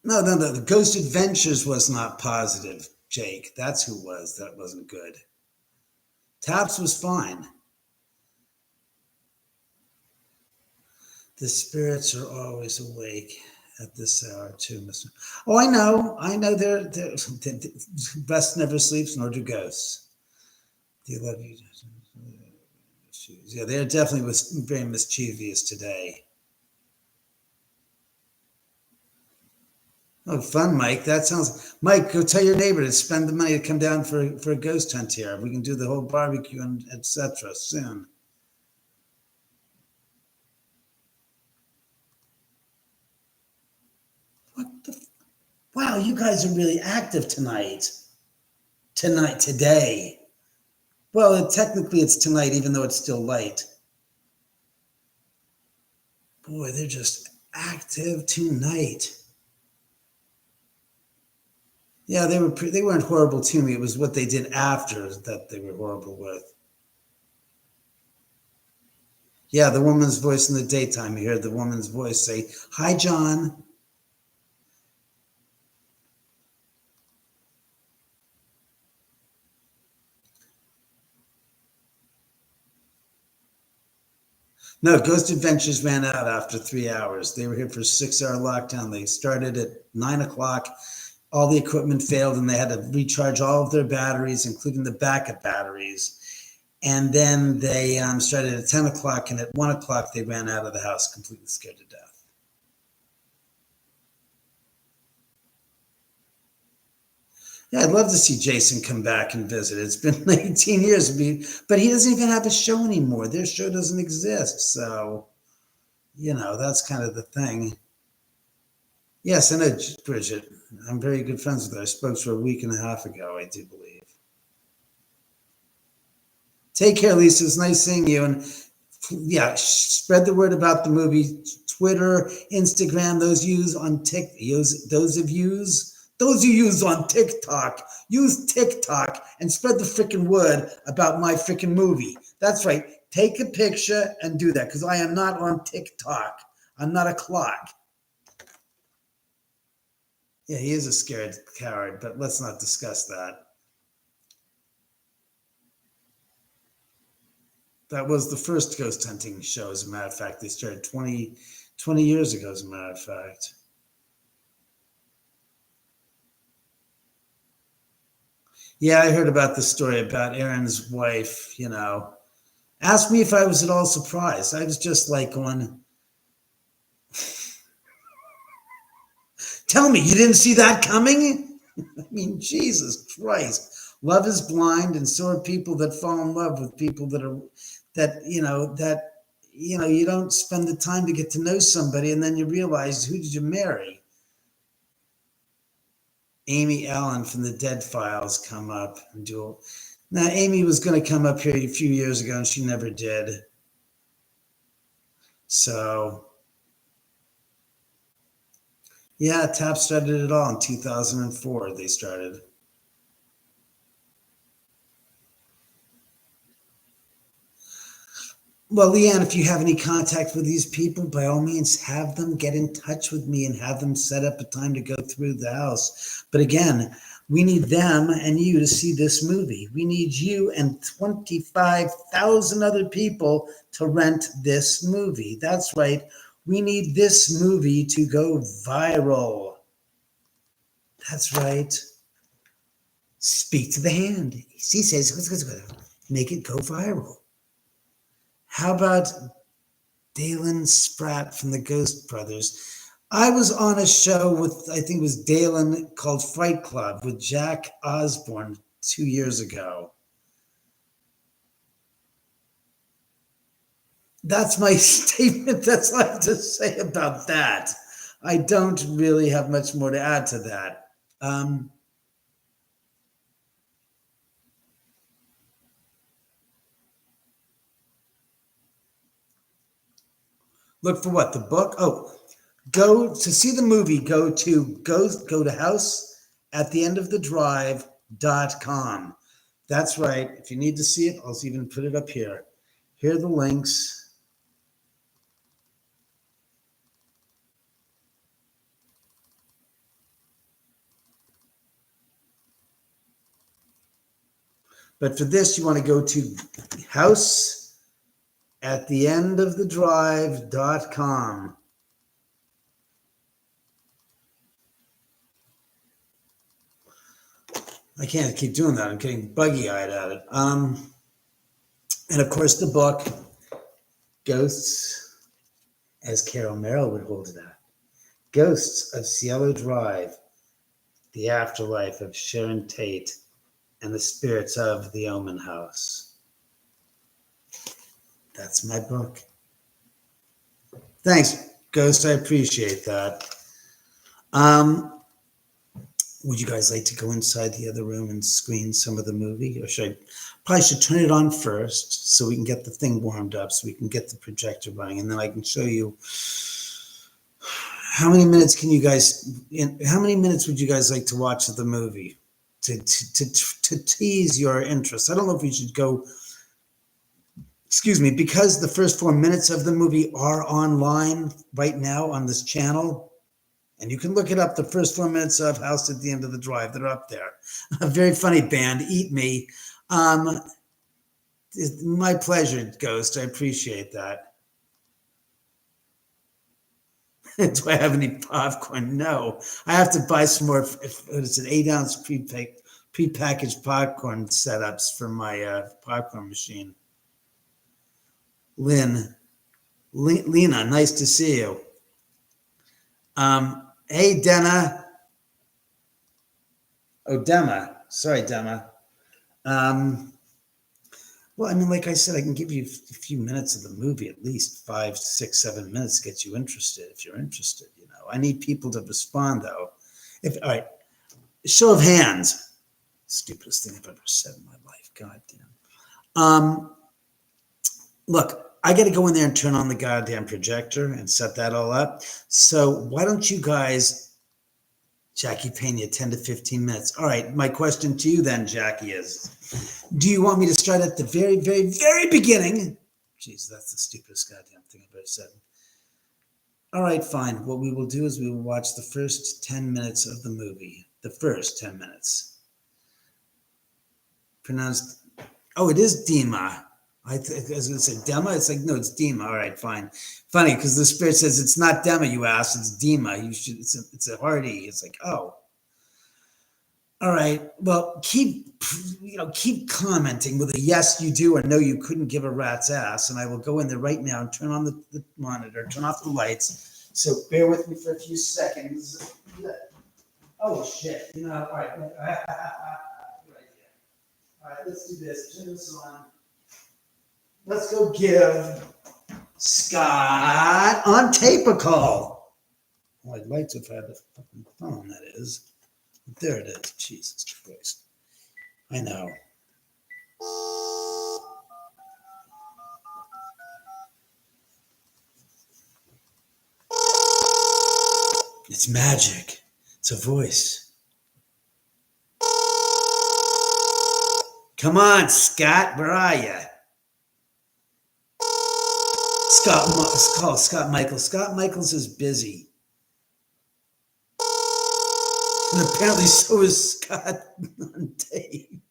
No, the Ghost Adventures was not positive, Jake. That's who was. That wasn't good. Taps was fine. The spirits are always awake at this hour too, Mr. Oh, I know. They're best never sleeps, nor do ghosts. They love you. Yeah, they're definitely very mischievous today. Oh, fun, Mike. That sounds. Mike, go tell your neighbor to spend the money to come down for a ghost hunt here. We can do the whole barbecue and etc. soon. What the? Wow, you guys are really active tonight. Today. Well, technically it's tonight, even though it's still light. Boy, they're just active tonight. Yeah, they weren't horrible to me. It was what they did after that they were horrible with. Yeah, the woman's voice in the daytime. You heard the woman's voice say, "Hi, John." No, Ghost Adventures ran out after 3 hours. They were here for a 6-hour lockdown. They started at 9 o'clock. All the equipment failed and they had to recharge all of their batteries, including the backup batteries. And then they started at 10 o'clock, and at 1 o'clock, they ran out of the house completely scared to death. Yeah, I'd love to see Jason come back and visit. It's been 19 years, but he doesn't even have a show anymore. Their show doesn't exist. So, that's kind of the thing. Yes, I know, Bridget. I'm very good friends with her. I spoke to her a week and a half ago, I do believe. Take care, Lisa. It's nice seeing you. And yeah, spread the word about the movie. Twitter, Instagram, those who use on TikTok, use TikTok and spread the freaking word about my freaking movie. That's right. Take a picture and do that because I am not on TikTok. I'm not a clock. Yeah, he is a scared coward, but let's not discuss that. That was the first ghost hunting show, as a matter of fact. They started 20 years ago, as a matter of fact. Yeah, I heard about the story about Aaron's wife, Asked me if I was at all surprised. I was just like going, tell me, you didn't see that coming? I mean, Jesus Christ. Love is blind, and so are people that fall in love with people you don't spend the time to get to know somebody, and then you realize, who did you marry? Amy Allen from the Dead Files come up and do. Now, Amy was going to come up here a few years ago, and she never did. So, yeah, TAP started it all in 2004. They started. Well, Leanne, if you have any contact with these people, by all means, have them get in touch with me and have them set up a time to go through the house. But again, we need them and you to see this movie. We need you and 25,000 other people to rent this movie. That's right. We need this movie to go viral. That's right. Speak to the hand. He says, make it go viral. How about Dalen Spratt from the Ghost Brothers? I was on a show with, I think it was Dalen, called Fight Club with Jack Osborne 2 years ago. That's my statement. That's all I have to say about that. I don't really have much more to add to that. Look for what? The book? Oh, go to see the movie. Go to house at the end of the drive.com. That's right. If you need to see it, I'll even put it up here. Here are the links. But for this, you want to go to house at the end of the drive.com. I can't keep doing that. I'm getting buggy-eyed at it. And of course, the book, Ghosts, as Carol Merrill would hold it at. Ghosts of Cielo Drive, the Afterlife of Sharon Tate, and the Spirits of the Oman House. That's my book. Thanks, Ghost. I appreciate that. Would you guys like to go inside the other room and screen some of the movie? Or probably should turn it on first so we can get the thing warmed up, so we can get the projector running, and then I can show you how many minutes would you guys like to watch the movie to tease your interest? I don't know if we should go, because the first 4 minutes of the movie are online right now on this channel. And you can look it up, the first 4 minutes of House at the End of the Drive. They're up there. A very funny band, Eat Me. It's my pleasure, Ghost. I appreciate that. Do I have any popcorn? No. I have to buy some more. It's an 8-ounce prepackaged popcorn setups for my popcorn machine. Lena, nice to see you. Hey, Dema. Oh, Dema. Sorry, Dema. Well, I mean, like I said, I can give you a few minutes of the movie, at least 5, 6, 7 minutes to get you interested, if you're interested. I need people to respond, though. All right, show of hands. Stupidest thing I've ever said in my life. God damn. Look, I got to go in there and turn on the goddamn projector and set that all up. So why don't you guys, Jackie Pena, 10 to 15 minutes. All right, my question to you then, Jackie, is, do you want me to start at the very, very, very beginning? Jeez, that's the stupidest goddamn thing I've ever said. All right, fine. What we will do is we will watch the first 10 minutes of the movie. The first 10 minutes. Pronounced, oh, it is Dema. I was going to say Dema. It's like, no, it's Dema. All right, fine. Funny, because the spirit says it's not Dema, you asked, it's Dema. It's a Hardy. It's like, oh. All right. Well, keep commenting with a yes, you do, or no, you couldn't give a rat's ass. And I will go in there right now and turn on the monitor, turn off the lights. So bear with me for a few seconds. Oh, shit. All right. Good idea. All right, let's do this. Turn this on. Let's go give Scott on tape a call. Well, I'd like to have had a fucking phone, that is. There it is. Jesus Christ. I know. It's magic. It's a voice. Come on, Scott. Where are you? Scott Michaels. Scott Michaels is busy. And apparently so is Scott on tape.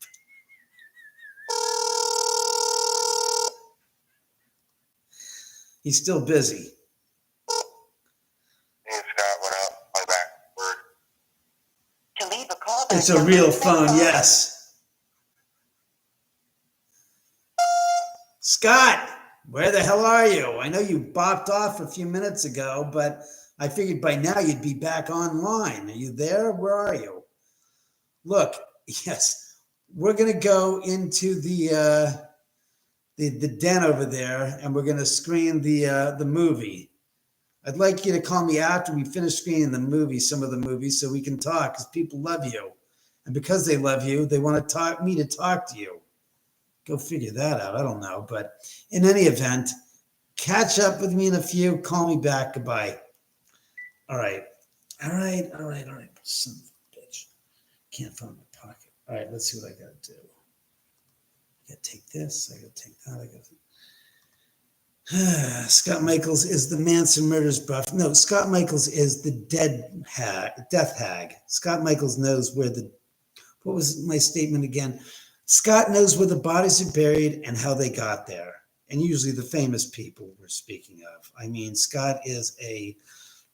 He's still busy. Hey, Scott, what up? I'm back. Word. To leave a call. It's a real phone, yes. Scott, where the hell are you? I know you bopped off a few minutes ago, but I figured by now you'd be back online. Are you there? Where are you? Look, yes, we're gonna go into the den over there, and we're gonna screen the movie. I'd like you to call me after we finish screening the movie, some of the movies, so we can talk, because people love you, and because they love you, they want to talk to you. Go figure that out. I don't know, but in any event, catch up with me in a few. Call me back. Goodbye. All right. Son of a bitch. Can't find my pocket. All right, let's see what I got to do. I got to take this. I got to take that. I got to. Scott Michaels is the Manson murders buff. No, Scott Michaels is the death hag. Scott Michaels knows where what was my statement again? Scott knows where the bodies are buried and how they got there. And usually the famous people we're speaking of. I mean, Scott is a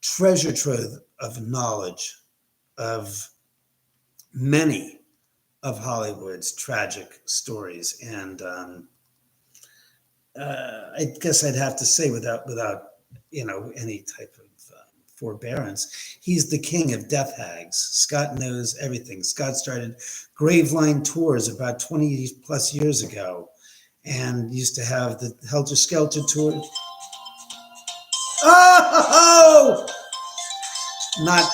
treasure trove of knowledge of many of Hollywood's tragic stories. And I guess I'd have to say without any type of forbearance, he's the king of death hags. Scott knows everything. Scott started Graveline Tours about 20 plus years ago and used to have the Helter Skelter tour. Oh! Not.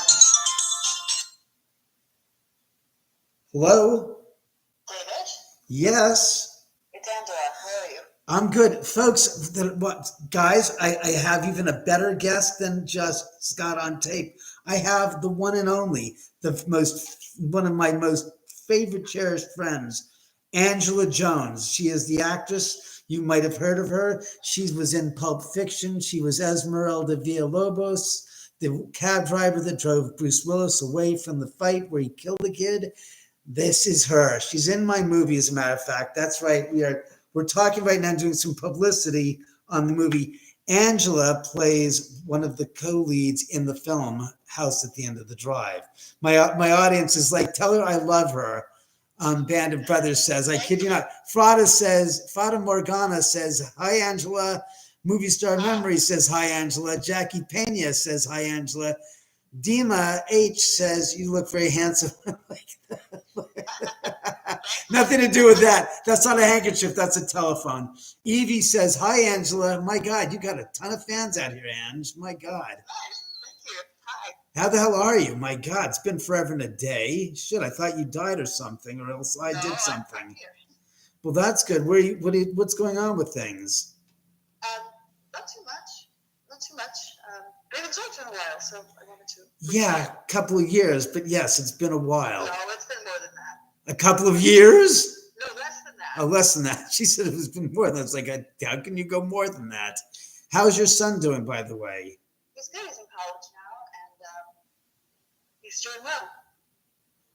Hello? David? Yes. It's Angela. How are you? I'm good. Folks, guys, I have even a better guest than just Scott on tape. I have the one and only, one of my most favorite, cherished friends, Angela Jones. She is the actress. You might have heard of her. She was in Pulp Fiction. She was Esmerelda Via Lobos, the cab driver that drove Bruce Willis away from the fight where he killed a kid. This is her. She's in my movie, as a matter of fact. That's right. We're talking right now, doing some publicity on the movie. Angela plays one of the co-leads in the film House at the End of the Drive. My audience is like, tell her I love her. Band of Brothers says, I kid you not. Fata Morgana says, hi, Angela. Movie Star Memory says, hi, Angela. Jackie Pena says, hi, Angela. Dima H says, you look very handsome. Nothing to do with that. That's not a handkerchief. That's a telephone. Evie says, hi, Angela. My God, you got a ton of fans out here, Ange. My God. Thank you. Hi. How the hell are you? My God, it's been forever and a day. Shit, I thought you died or something, or else I did something. I'm here. Well, that's good. What's going on with things? Not too much. Not too much. We haven't talked in a while, so I wanted to. Yeah, a couple of years, but yes, it's been a while. No, it's been more than that. A couple of years? No, less than that. Oh, less than that. She said it's been more than that. It's like, how can you go more than that? How's your son doing, by the way? He's good. He's in college now, and he's doing well.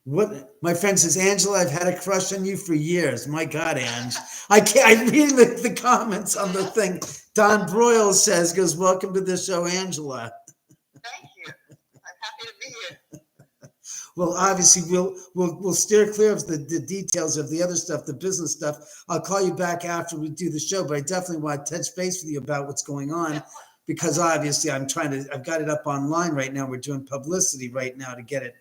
What my friend says, Angela, I've had a crush on you for years. My God, Ange. I read the comments on the thing. Don Broyle goes, welcome to the show, Angela. Thank you. I'm happy to be here. Well, obviously, we'll steer clear of the details of the other stuff, the business stuff. I'll call you back after we do the show, but I definitely want to touch base with you about what's going on, because obviously I've got it up online right now. We're doing publicity right now to get it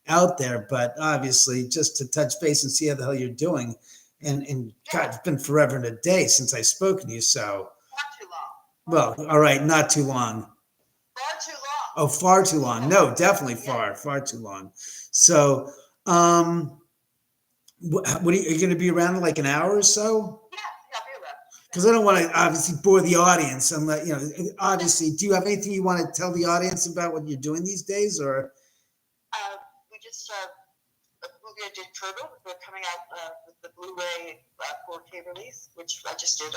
out there, but obviously just to touch base and see how the hell you're doing. And God, it's been forever and a day since I've spoken to you, so. Not too long. Well, all right, not too long. Far too long. Oh, far too long. No, definitely far too long. So, what are you going to be around in like an hour or so? Yeah, I'll be around. Because I don't want to obviously bore the audience. And obviously, do you have anything you want to tell the audience about what you're doing these days, or? We just a movie I did Turbo. We're coming out with the Blu-ray 4K release, which I just did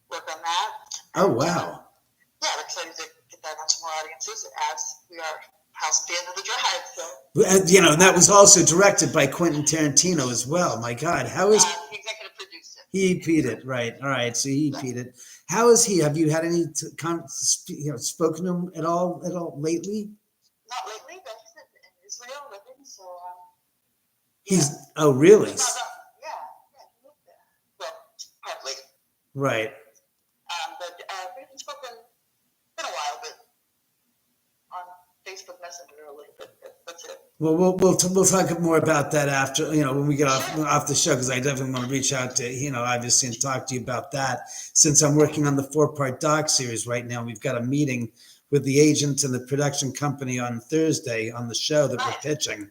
work on that. Oh wow! Yeah, I'm excited to get that onto more audiences as we are House at the End of the Drive. So. And that was also directed by Quentin Tarantino as well. My God, how is he executive produced it? He EP'd it, right? All right, so he EP'd it. How is he? Have you had any spoken to him at all lately? Not lately, but he's in Israel living, so He's, oh, really? Yeah, he moved there. Well, partly. Right. But we haven't spoken, been a while, but on Facebook Messenger a little bit, that's it. Well, we'll talk more about that after, when we get off the show, because I definitely want to reach out to, obviously, and talk to you about that. Since I'm working on the 4-part doc series right now, we've got a meeting with the agent and the production company on Thursday on the show that we're pitching.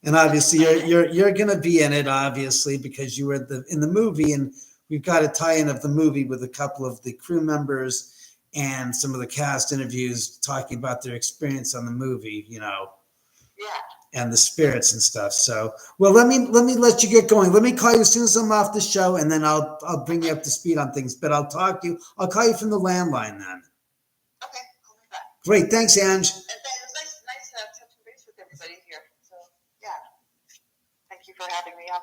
And obviously, you're going to be in it, obviously, because you were in the movie, and we've got a tie-in of the movie with a couple of the crew members and some of the cast interviews talking about their experience on the movie, Yeah. and the spirits and stuff. So, well, let me let you get going. Let me call you as soon as I'm off the show, and then I'll bring you up to speed on things. But I'll call you from the landline then. Okay, I'll be back. Great, thanks, Ange. And it's nice touching base with everybody here. So yeah, thank you for having me on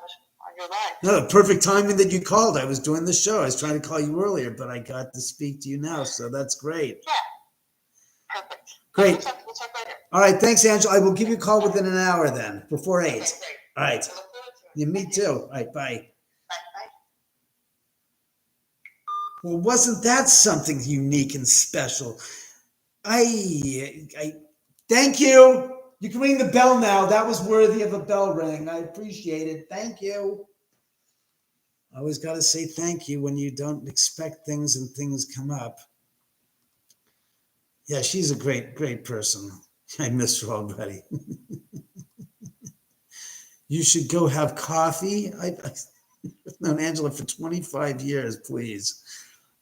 your live. No, perfect timing that you called. I was doing the show. I was trying to call you earlier, but I got to speak to you now, so that's great. Yeah, perfect. Great. We'll talk later. All right, thanks, Angela. I will give you a call within an hour then, before 8. Okay, great. All right. I look forward to it. Yeah, me Thank too. you. All right, bye. Bye. Well, wasn't that something unique and special? I thank you. You can ring the bell now. That was worthy of a bell ring. I appreciate it. Thank you. I always got to say thank you when you don't expect things and things come up. Yeah, she's a great person. I miss her already. You should go have coffee. I've known Angela for 25 years, please.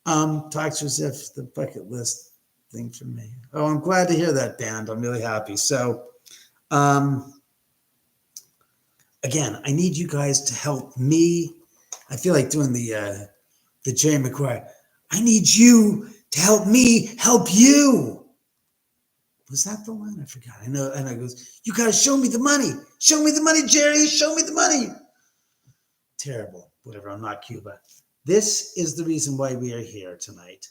Talk to her as if the bucket list thing for me. Oh, I'm glad to hear that, band. I'm really happy. So, again, I need you guys to help me. I feel like doing the Jerry Maguire. I need you to help me help you. Was that the line? I forgot. I know. And I goes, you got to show me the money. Show me the money, Jerry. Show me the money. Terrible. Whatever. I'm not Cuba. This is the reason why we are here tonight.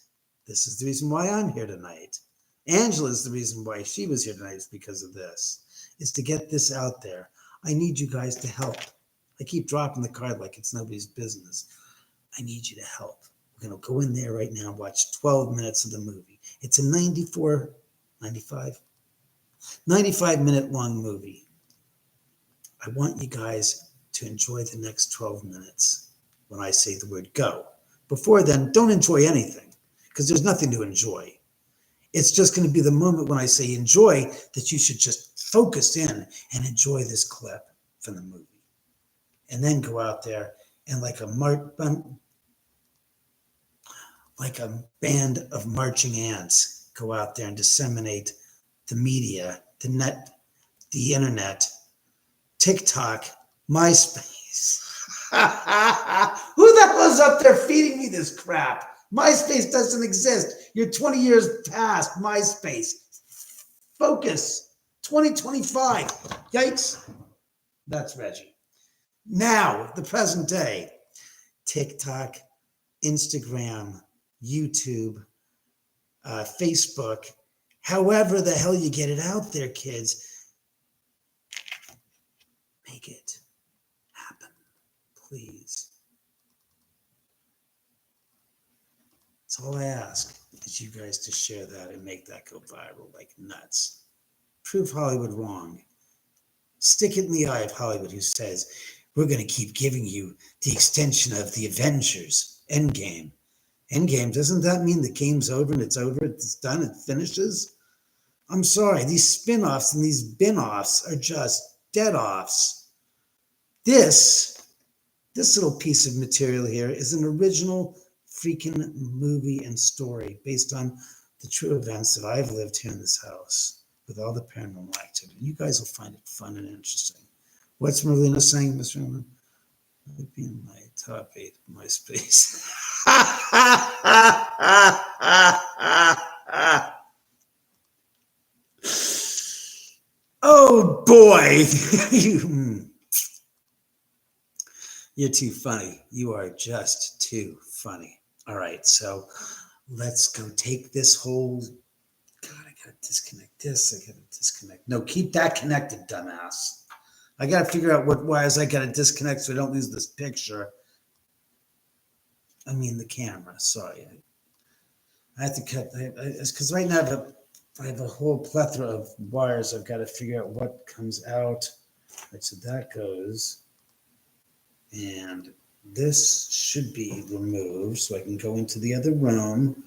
This is the reason why I'm here tonight. Angela is the reason why she was here tonight, is because of this. Is to get this out there. I need you guys to help. I keep dropping the card like it's nobody's business. I need you to help. We're going to go in there right now and watch 12 minutes of the movie. It's a 95-minute long movie. I want you guys to enjoy the next 12 minutes when I say the word go. Before then, don't enjoy anything, because there's nothing to enjoy. It's just going to be the moment when I say enjoy that you should just focus in and enjoy this clip from the movie. And then go out there and like a band of marching ants, go out there and disseminate the media, the net, the internet, TikTok, MySpace. Who the hell is up there feeding me this crap? MySpace doesn't exist. You're 20 years past MySpace. Focus. 2025. Yikes. That's Reggie. Now, the present day. TikTok, Instagram, YouTube, Facebook, however the hell you get it out there, kids, make it happen, please. That's all I ask, is you guys to share that and make that go viral like nuts. Prove Hollywood wrong. Stick it in the eye of Hollywood, who says, we're going to keep giving you the extension of the Avengers Endgame. Endgame, doesn't that mean the game's over and it's over, it's done, it finishes? I'm sorry, these spin-offs and these bin-offs are just dead-offs. This little piece of material here is an original freaking movie and story based on the true events that I've lived here in this house with all the paranormal activity. You guys will find it fun and interesting. What's Merlina saying, Mr. Oman? I'd be in my top 8 of MySpace. Oh boy. You're too funny. You are just too funny. All right, so let's go take this whole. God, I gotta disconnect this. I gotta disconnect. No, keep that connected, dumbass. I got to figure out what wires I got to disconnect so I don't lose this picture. I mean the camera. Sorry, I have to cut. It's because right now I have a whole plethora of wires. I've got to figure out what comes out. Right, so that goes, and this should be removed so I can go into the other room,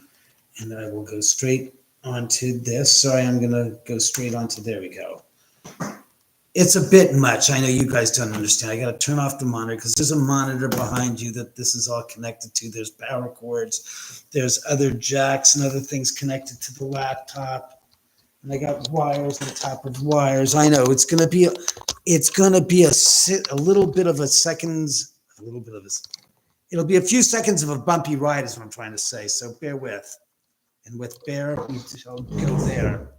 and I will go straight onto this. Sorry, I'm gonna go straight onto. There we go. It's a bit much. I know you guys don't understand. I got to turn off the monitor because there's a monitor behind you that this is all connected to. There's power cords. There's other jacks and other things connected to the laptop. And I got wires on top of wires. I know it's going to be a little bit of a seconds, a little bit of a, it'll be a few seconds of a bumpy ride is what I'm trying to say. So bear with. And with bear, we shall go there.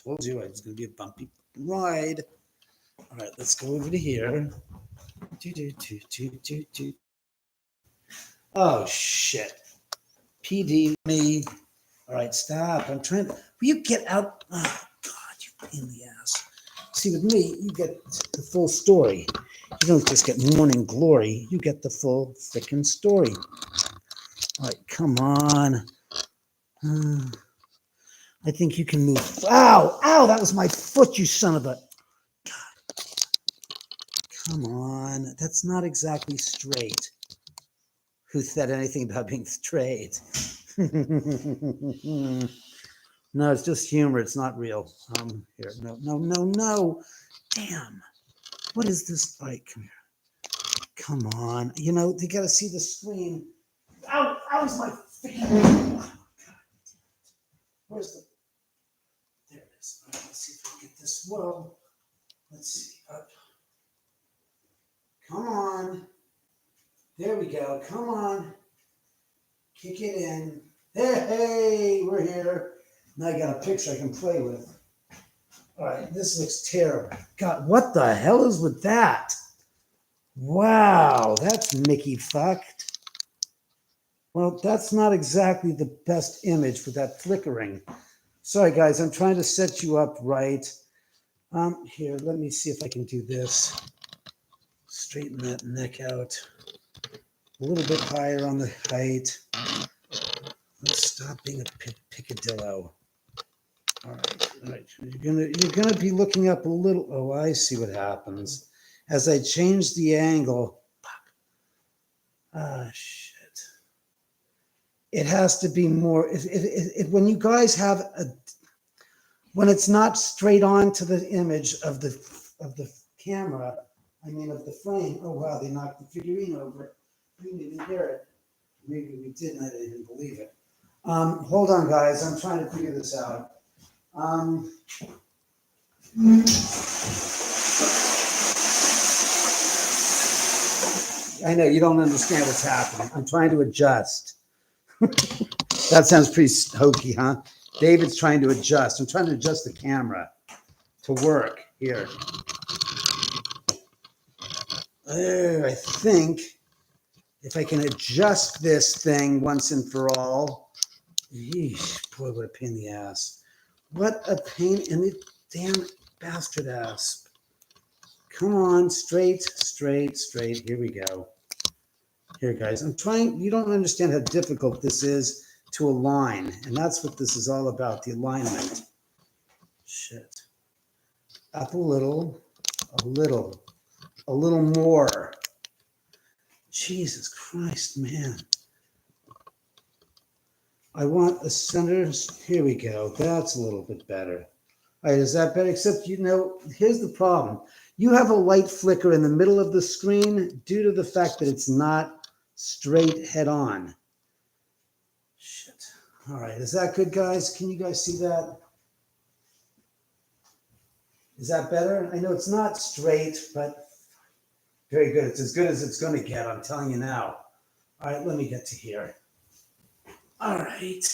Told you it's going to be a bumpy ride. All right, let's go over to here. Oh, shit. PD me. All right, stop. I'm trying to. Will you get out? Oh, God, you pain in the ass. See, with me, you get the full story. You don't just get morning glory. You get the full freaking story. All right, come on. I think you can move. Ow! Ow! That was my foot, you son of a. Come on. That's not exactly straight. Who said anything about being straight? No, it's just humor. It's not real. Here. No. Damn. What is this? All right, come here. Come on. You know, you got to see the screen. Ow! How's my finger? Where's the. There it is. All right, let's see if we can get this. Whoa. Let's see. Up. Come on. There we go. Come on. Kick it in. Hey, we're here. Now I got a picture I can play with. All right, this looks terrible. God, what the hell is with that? Wow, that's Mickey fucked. Well, that's not exactly the best image for that flickering. Sorry, guys, I'm trying to set you up right. Here, let me see if I can do this. Straighten that neck out. A little bit higher on the height. Let's stop being a picadillo. All right. You're gonna be looking up a little. Oh, I see what happens as I change the angle. Ah, shit. It has to be more. When you guys have when it's not straight on to the image of the camera. I mean, of the frame. Oh wow, they knocked the figurine over. We didn't even hear it. Maybe we did, and I didn't even believe it. Hold on, guys. I'm trying to figure this out. I know you don't understand what's happening. I'm trying to adjust. That sounds pretty hokey, huh? David's trying to adjust. I'm trying to adjust the camera to work here. I think if I can adjust this thing once and for all. Yeesh, boy, what a pain in the ass. What a pain in the damn bastard ass. Come on, straight. Here we go. Here, guys, I'm trying. You don't understand how difficult this is to align. And that's what this is all about, the alignment. Shit. Up a little more. Jesus Christ, man. I want a center. Here we go. That's a little bit better. All right, is that better? Except, you know, here's the problem. You have a light flicker in the middle of the screen due to the fact that it's not straight head on. Shit. All right, is that good, guys? Can you guys see that? Is that better? I know it's not straight, but very good. It's as good as it's going to get, I'm telling you now. All right, let me get to here. All right.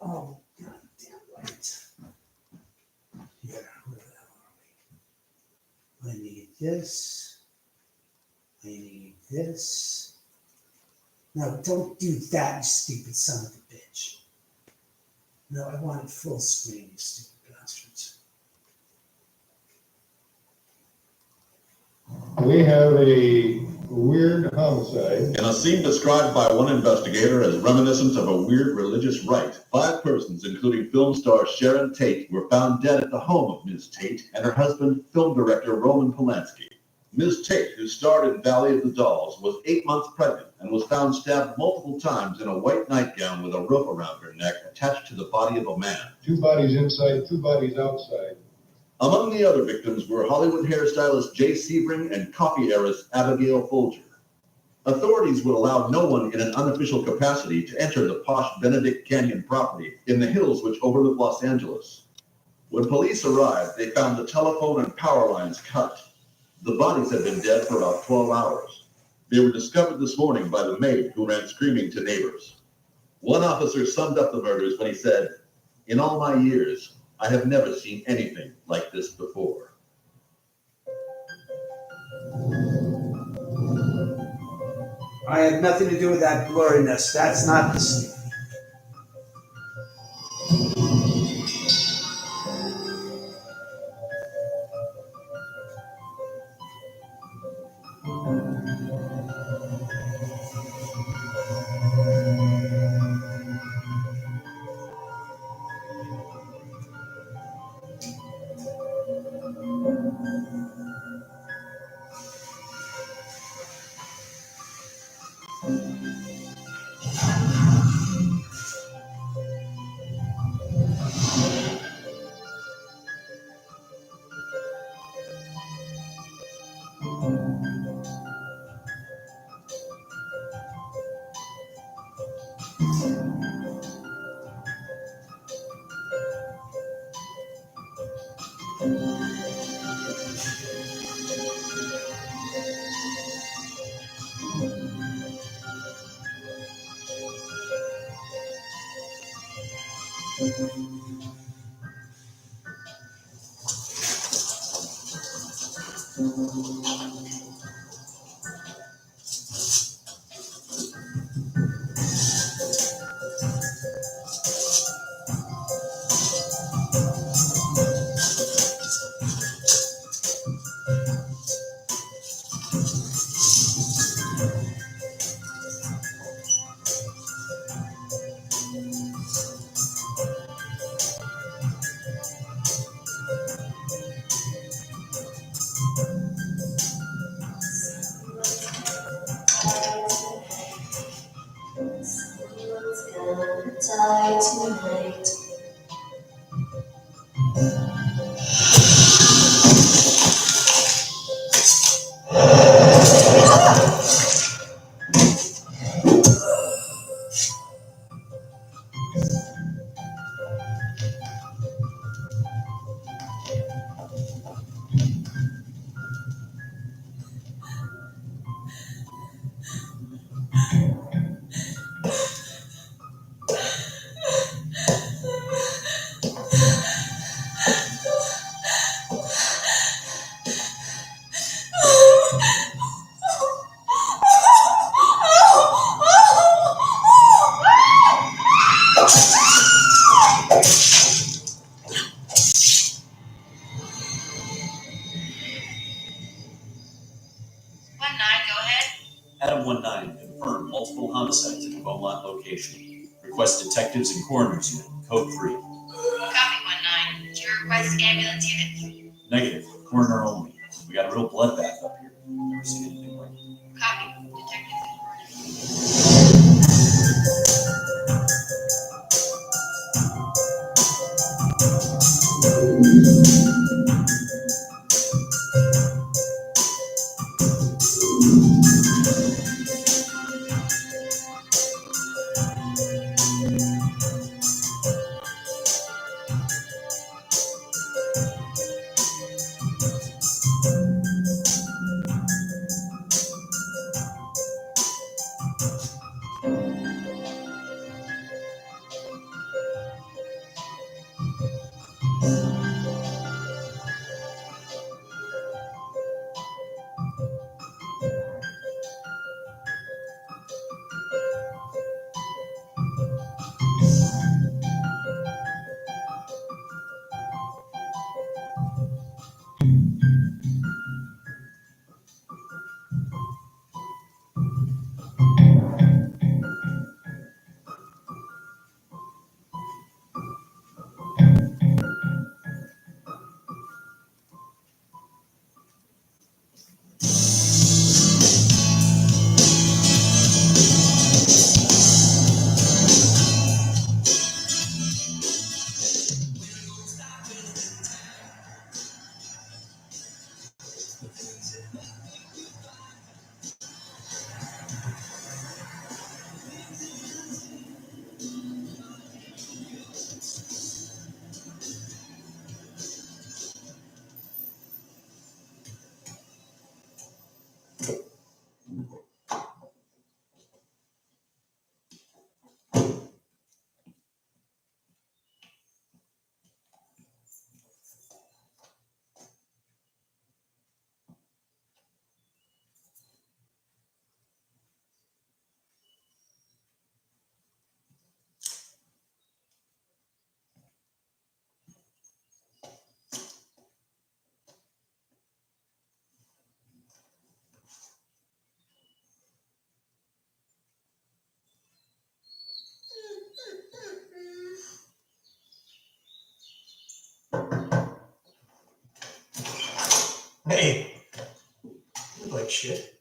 Oh, God damn right. Here, where the hell are we? I need this. I need this. No, don't do that, you stupid son of a bitch. No, I want it full screen, you stupid bastards. We have a weird homicide. In a scene described by one investigator as reminiscent of a weird religious rite, 5 persons, including film star Sharon Tate, were found dead at the home of Ms. Tate and her husband, film director Roman Polanski. Ms. Tate, who starred in Valley of the Dolls, was 8 months pregnant and was found stabbed multiple times in a white nightgown with a rope around her neck attached to the body of a man. 2 bodies inside, 2 bodies outside. Among the other victims were Hollywood hairstylist Jay Sebring and coffee heiress Abigail Folger. Authorities would allow no one in an unofficial capacity to enter the posh Benedict Canyon property in the hills which overlook Los Angeles. When police arrived, they found the telephone and power lines cut. The bodies had been dead for about 12 hours. They were discovered this morning by the maid who ran screaming to neighbors. One officer summed up the murders when he said, "In all my years, I have never seen anything like this before." I had nothing to do with that blurriness. That's not the. Die tonight. Adam 19, confirmed multiple homicides at the Beaumont location. Request detectives and coroner's unit, code 3. Copy 19. Did you request ambulance unit? Negative, coroner only. We got a real bloodbath up here. Never seen anything like it. Copy. Detectives and coroners. like shit.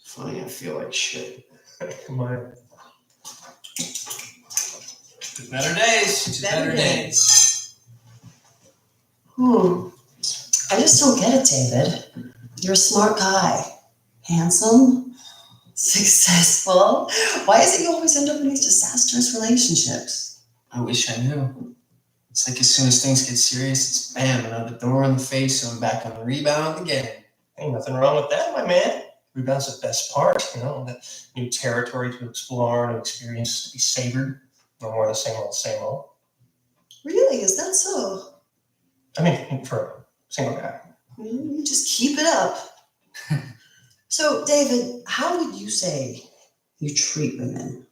Funny, I feel like shit. Come on. To better days. To Better better days. I just don't get it, David. You're a smart guy. Handsome. Successful. Why is it you always end up in these disastrous relationships? I wish I knew. It's like as soon as things get serious, it's bam, another door in the face, and I'm back on the rebound again. Ain't nothing wrong with that, my man. Rebound's the best part, that new territory to explore, new experience to be savored. No more of the same old, same old. Really? Is that so? I mean, for a single guy. You just keep it up. So, David, how would you say you treat women?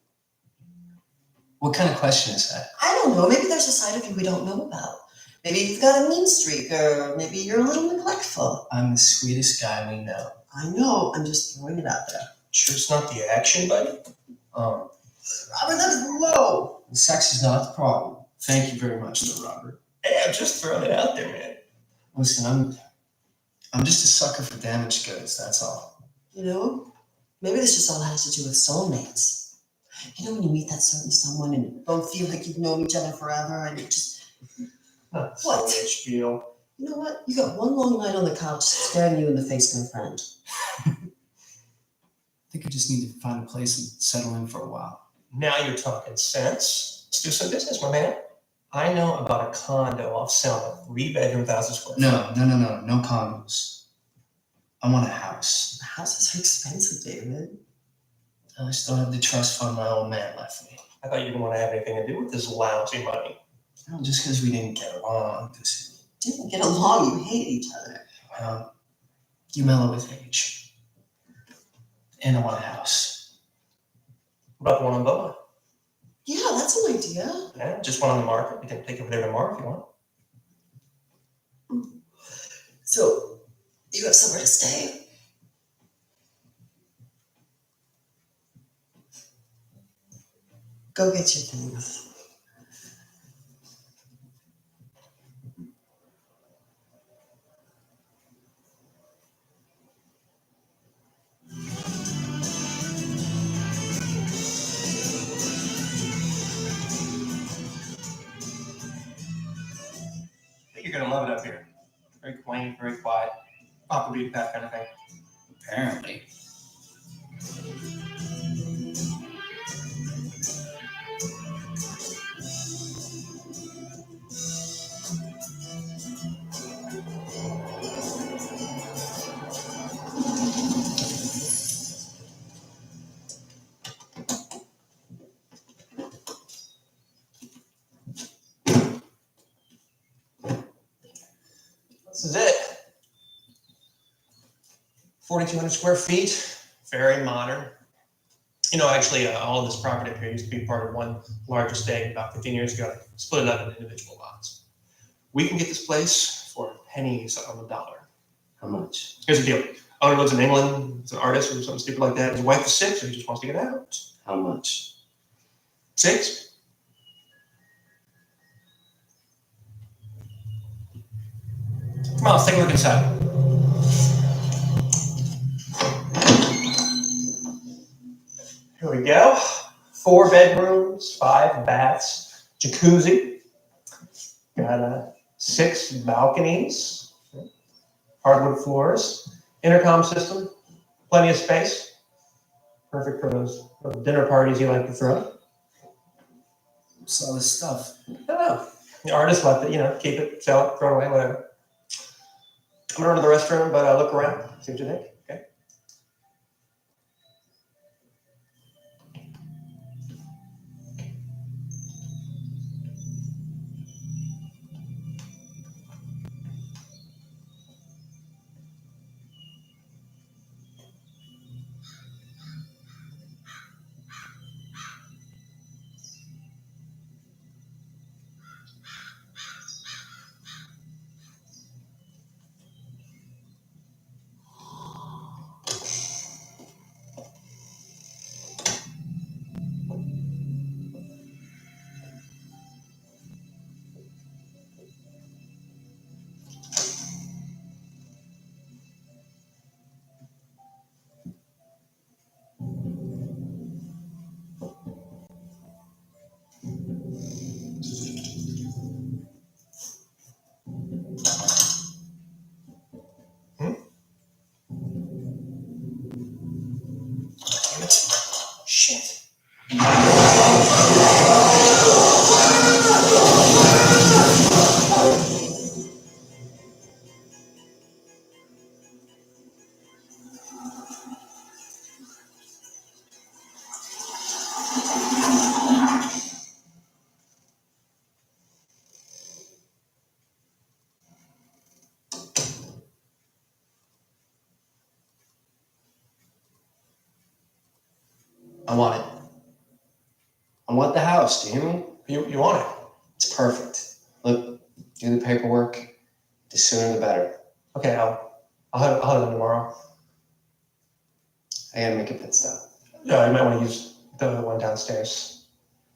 What kind of question is that? I don't know. Maybe there's a side of you we don't know about. Maybe you've got a mean streak, or maybe you're a little neglectful. I'm the sweetest guy we know. I know. I'm just throwing it out there. Sure it's not the action, buddy? Robert, that is low. Sex is not the problem. Thank you very much, though, Robert. Hey, I'm just throwing it out there, man. Listen, I'm just a sucker for damaged goods, that's all. Maybe this just all has to do with soulmates. When you meet that certain someone and you both feel like you've known each other forever and you just... What? What? Spiel. You know what? You got one long night on the couch staring you in the face, my friend. I think I just need to find a place and settle in for a while. Now you're talking sense. Let's do some business, my man. I know about a condo off Selma, 3-bedroom, 1,000 square feet. No condos. I want a house. Houses are expensive, David. I still have the trust fund my old man left me. I thought you didn't want to have anything to do with this lousy money. Well, just because we didn't get along, Didn't get along, you hate each other. Well, you mellow with age. And I want a house. What about the one on Boa? Yeah, that's an idea. Yeah, just one on the market. We can take it over there tomorrow if you want. So, you have somewhere to stay? Go get your things. I think you're going to love it up here. Very quaint, very quiet. Off the beaten path kind of thing. Apparently. This is it. 4,200 square feet, very modern. Actually, all of this property up here used to be part of one large estate about 15 years ago. They split it up into individual lots. We can get this place for pennies on the dollar. How much? Here's the deal. Owner lives in England. He's an artist or something stupid like that. His wife is sick, so he just wants to get out. How much? 6? Come on, let's take a look inside. Here we go. 4 bedrooms, 5 baths, jacuzzi. Got 6 balconies, hardwood floors, intercom system, plenty of space. Perfect for those dinner parties you like to throw. What's all this stuff? I don't know. The artist left it, keep it, sell it, throw it away, whatever. I'm gonna run to the restroom, but look around, see what you think, okay? I want it. I want the house, do you hear me? You want it? It's perfect. Look, do the paperwork. The sooner the better. Okay, I'll have it done tomorrow. I gotta make a pit stop. Yeah, you might want to use the one downstairs.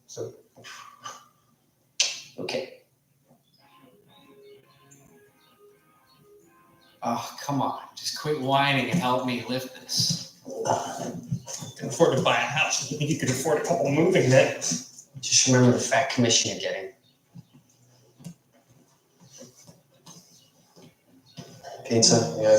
So Okay. Oh, come on. Just quit whining and help me lift this. can afford to buy a house. You think you could afford a couple moving nets? Just remember the fat commission you're getting. Pizza? Yeah.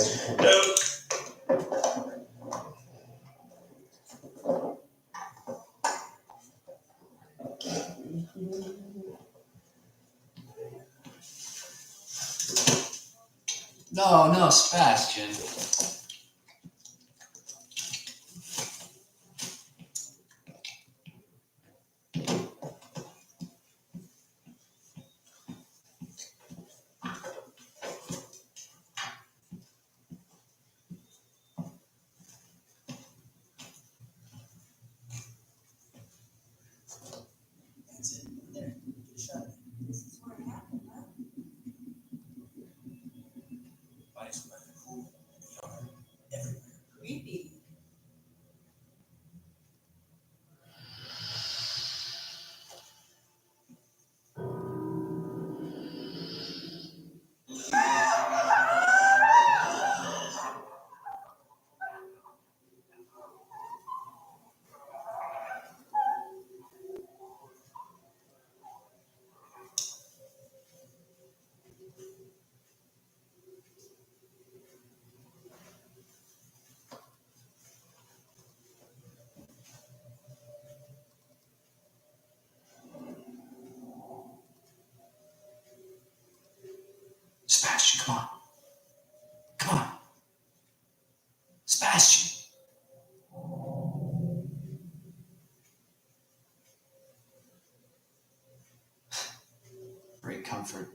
No. No, Sebastian. Sebastian, come on. Come on. Sebastian. Great comfort.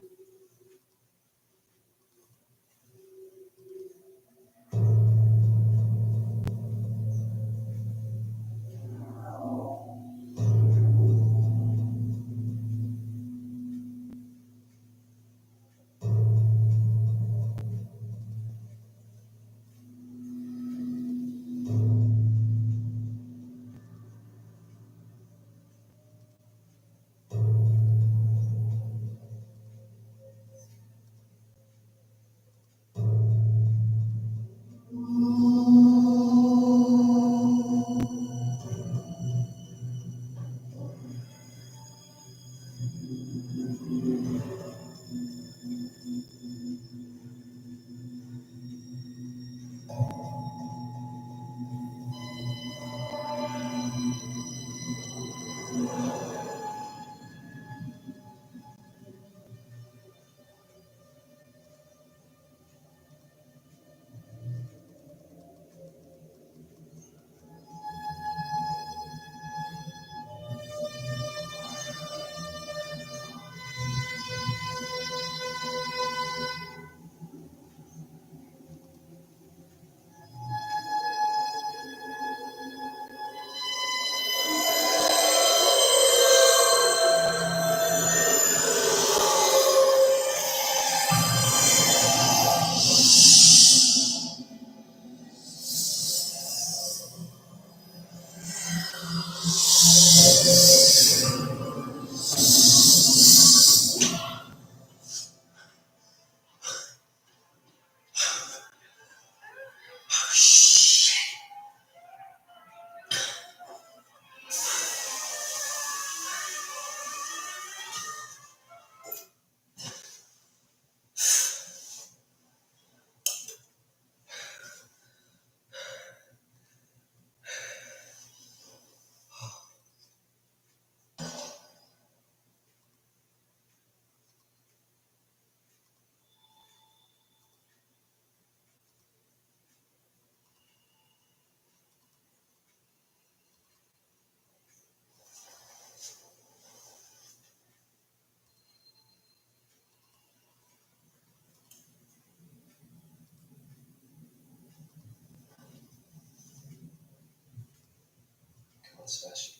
Sebastian.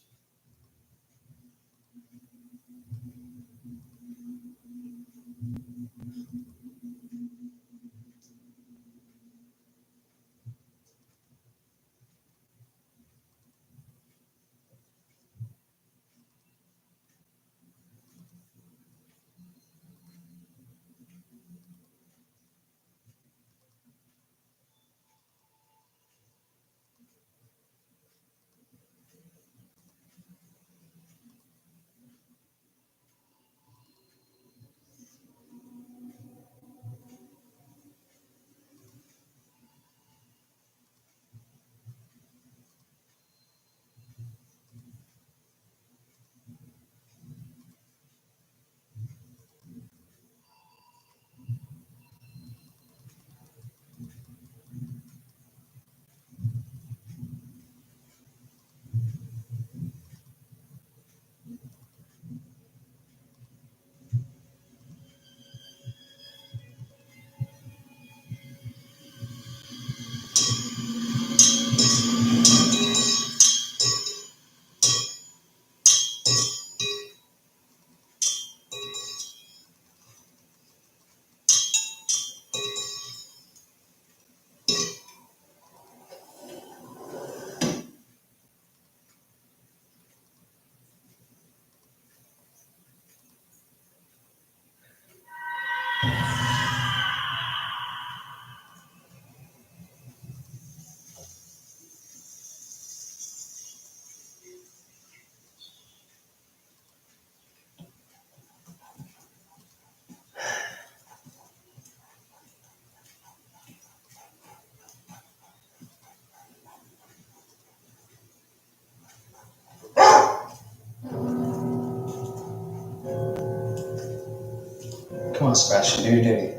Come on, Sebastian, do your duty.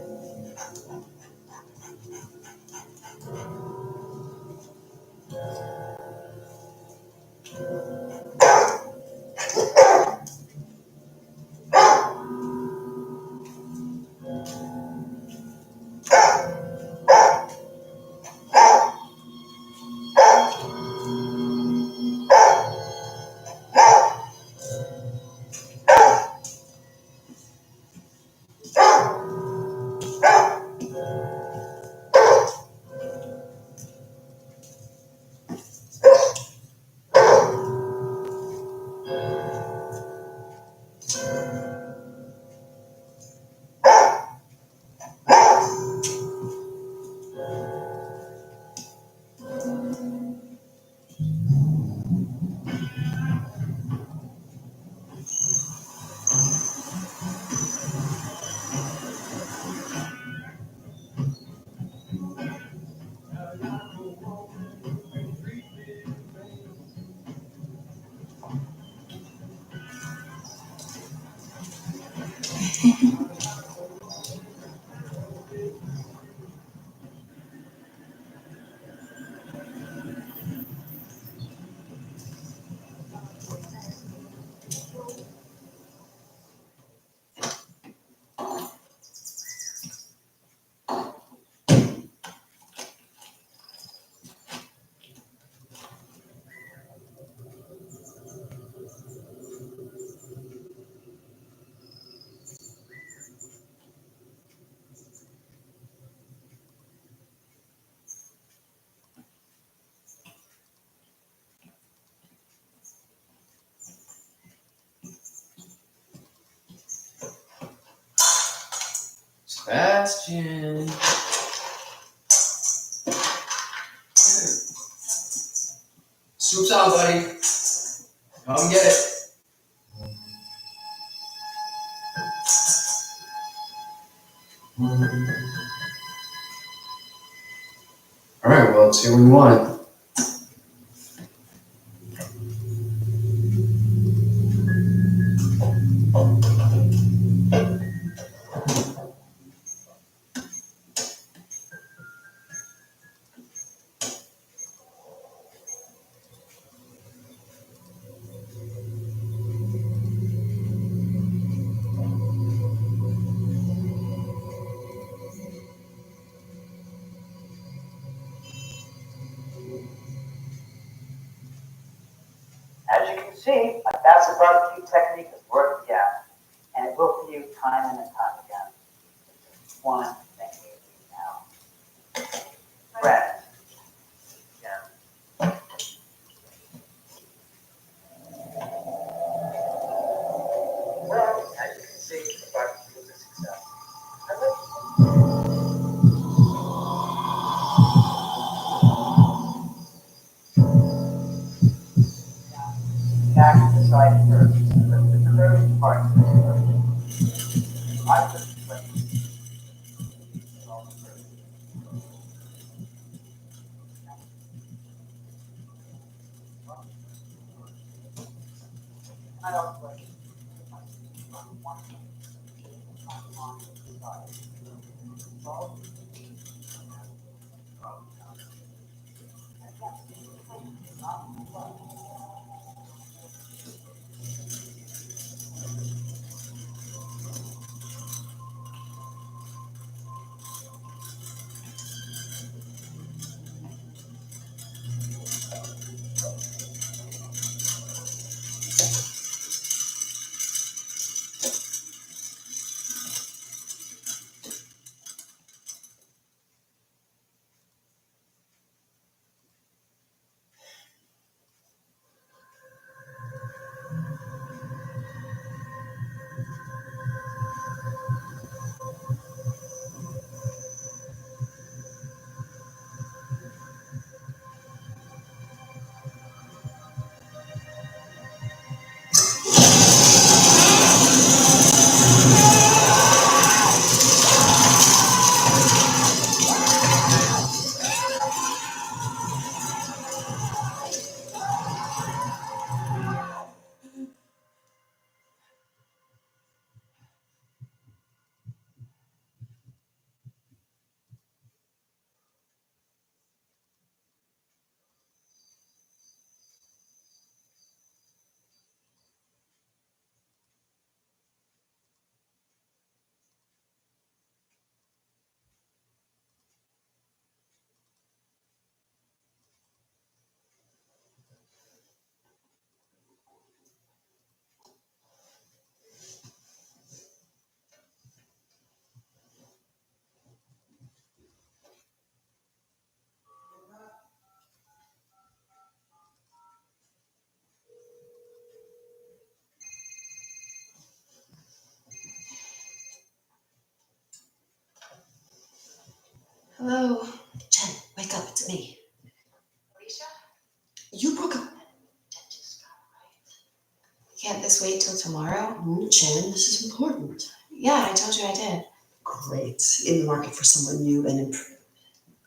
Sebastian. Soup's on, buddy. Come get it. All right, well, let's hear what you want. see, my passive barbecue technique has worked again, and it will for you time and time again. One thing you need now. Bread. Yeah. Well, as you can see, the barbecue is a success. Back to the side first, the curved part of the curve. I put the plate. I don't like it. Hello. Jen, wake up, it's me. Alicia? You broke up. Dentist got it Can't this wait till tomorrow? Jen, this is important. Yeah, I told you I did. Great. In the market for someone new and improved.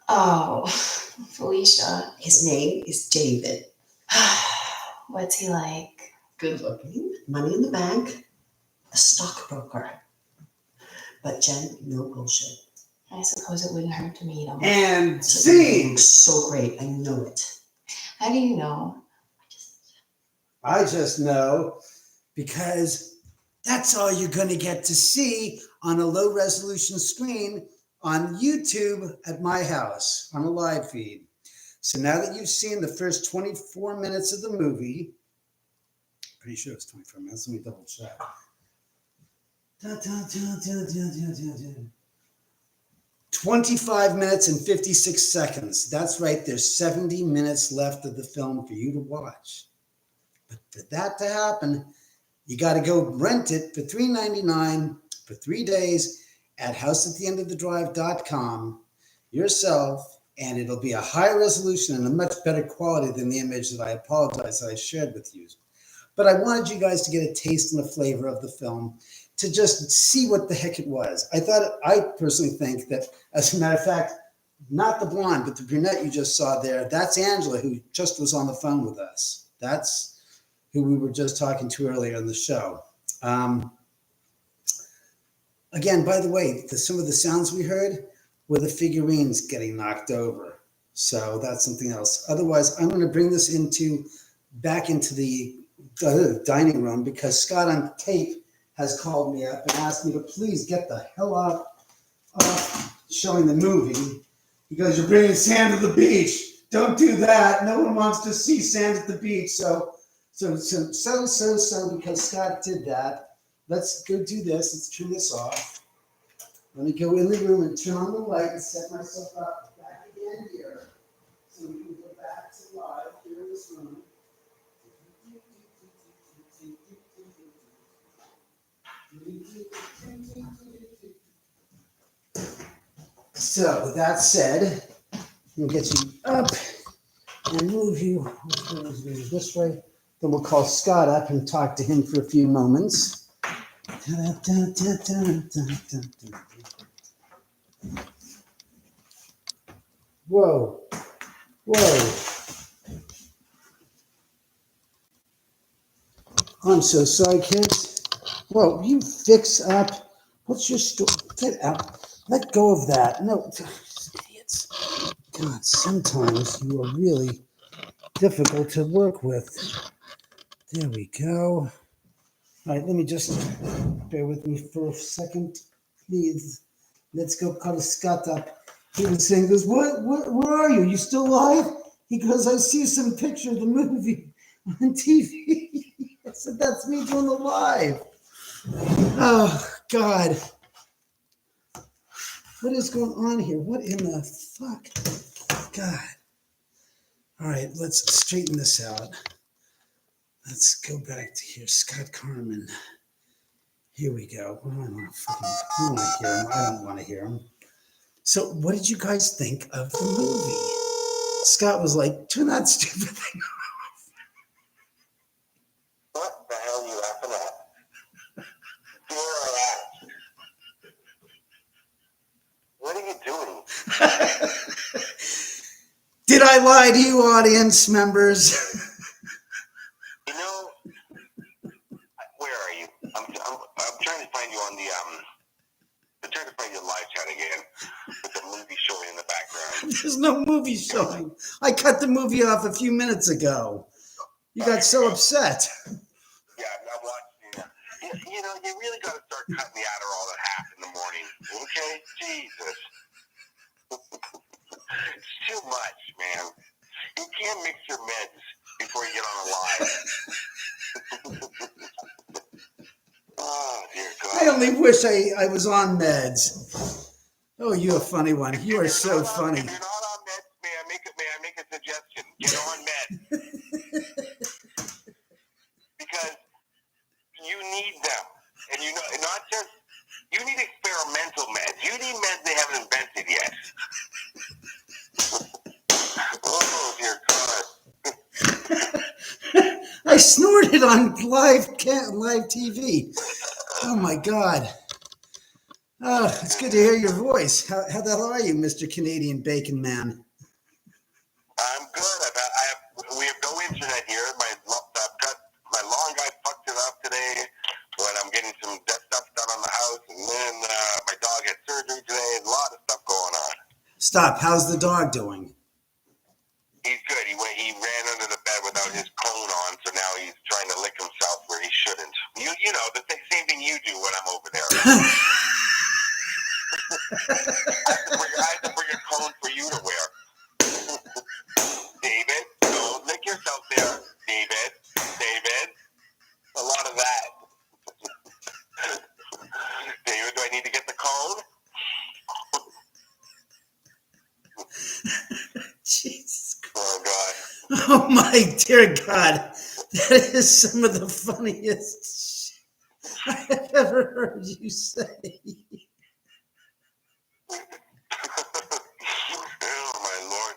Oh, Felicia. His name is David. What's he like? Good looking, money in the bank, a stockbroker. But Jen, no bullshit. I suppose it wouldn't hurt to meet him. And He scene. looks so great, I know it. How do you know? I just know because that's all you're going to get to see on a low resolution screen on YouTube at my house on a live feed. So now that you've seen the first 24 minutes of the movie, pretty sure it's 24 minutes. Let me double check. 25 minutes and 56 seconds. That's right. There's 70 minutes left of the film for you to watch. But for that to happen, you got to go rent it for $3.99 for 3 days at houseattheendofthedrive.com yourself, and it'll be a high resolution and a much better quality than the image that I apologize that I shared with you. But I wanted you guys to get a taste and a flavor of the film, to just see what the heck it was. I personally think that, as a matter of fact, not the blonde, but the brunette you just saw there, that's Angela, who just was on the phone with us. That's who we were just talking to earlier in the show. Again, by the way, some of the sounds we heard were the figurines getting knocked over. So that's something else. Otherwise, I'm going to bring this back into the dining room, because Scott on tape has called me up and asked me to please get the hell out of showing the movie. He goes, "You're bringing sand to the beach. Don't do that. No one wants to see sand at the beach." So So, because Scott did that, let's go do this. Let's turn this off. Let me go in the room and turn on the light and set myself up back again here. So we can go back to live here in this room. So, with that said, we'll get you up and move you this way. Then we'll call Scott up and talk to him for a few moments. Whoa. Whoa. I'm so sorry, kids. Whoa, you fix up. What's your story? Get out. Let go of that. No, idiots. God, sometimes you are really difficult to work with. There we go. All right, let me just bear with me for a second, please. Let's go call Scott up. He was saying, goes, where are you? You still alive? He goes, I see some picture of the movie on TV. I said, that's me doing the live. Oh, God. What is going on here? What in the fuck? God. All right, let's straighten this out. Let's go back to here. Scott Carmen. Here we go. I don't want to hear him. I don't want to hear him. So, what did you guys think of the movie? Scott was like, turn that stupid thing off. What the hell are you laughing at? Where are you at? What are you doing? Did I lie to you, audience members? You know, where are you? I'm trying to find you on the I'm trying to find your live chat again with the movie showing in the background. There's no movie showing. I cut the movie off a few minutes ago. You got so upset. Yeah, I'm watching. You know, you really got to start cutting the Adderall at half in the morning. Okay, Jesus, it's too much, man. You can't mix your meds before you get on a live. Oh, dear God. I only wish I was on meds. Oh, you're a funny one. You are so funny. If you're not on meds, may I make a suggestion? Get on meds. Because you need them. And you know, not just, you need experimental meds. You need meds they haven't invented yet. Oh, dear God. I snorted on live TV. Oh my God. Oh, it's good to hear your voice. How the hell are you, Mr. Canadian Bacon Man? I'm good. We have no internet here. My lawn guy fucked it up today, but I'm getting some stuff done on the house, and then my dog had surgery today. A lot of stuff going on. Stop. How's the dog doing? He's good. He ran under the bed without his cone on, so now he's trying to lick himself where he shouldn't. You know, the same thing you do when I'm over there. I have to bring a cone for you to wear. David, don't lick yourself there. David. A lot of that. David, do I need to get the cone? Jesus Christ. Oh, God. Oh, my dear God. That is some of the funniest shit I have ever heard you say. Oh, my Lord.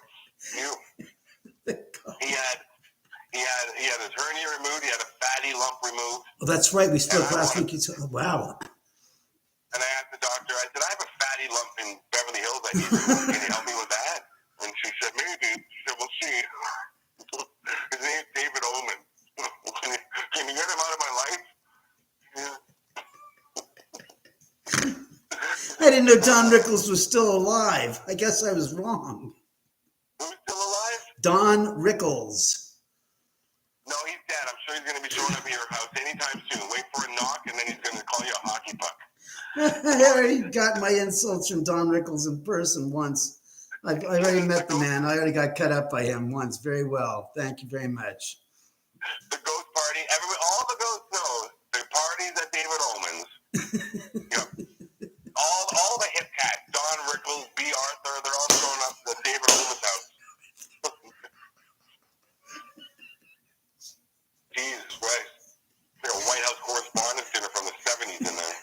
He had his hernia removed. He had a fatty lump removed. Well, that's right. We spoke last week. Wow. And I asked the doctor, I said, I have a fatty lump in Beverly Hills. I need to, can you help me with that? And she said, maybe. She said, we'll see. His name's David Oman. Can you get him out of my life? I didn't know Don Rickles was still alive. I guess I was wrong. Who's still alive? Don Rickles. No, he's dead. I'm sure he's going to be showing up at your house anytime soon. Wait for a knock, and then he's going to call you a hockey puck. I already got my insults from Don Rickles in person once. I already met the man. I already got cut up by him once. Very well. Thank you very much. The ghost Omans. All the hip cats, Don Rickles, B. Arthur, they're all showing up to David Oman's house. Jesus Christ. Like a White House Correspondents' Dinner from the 70s in there.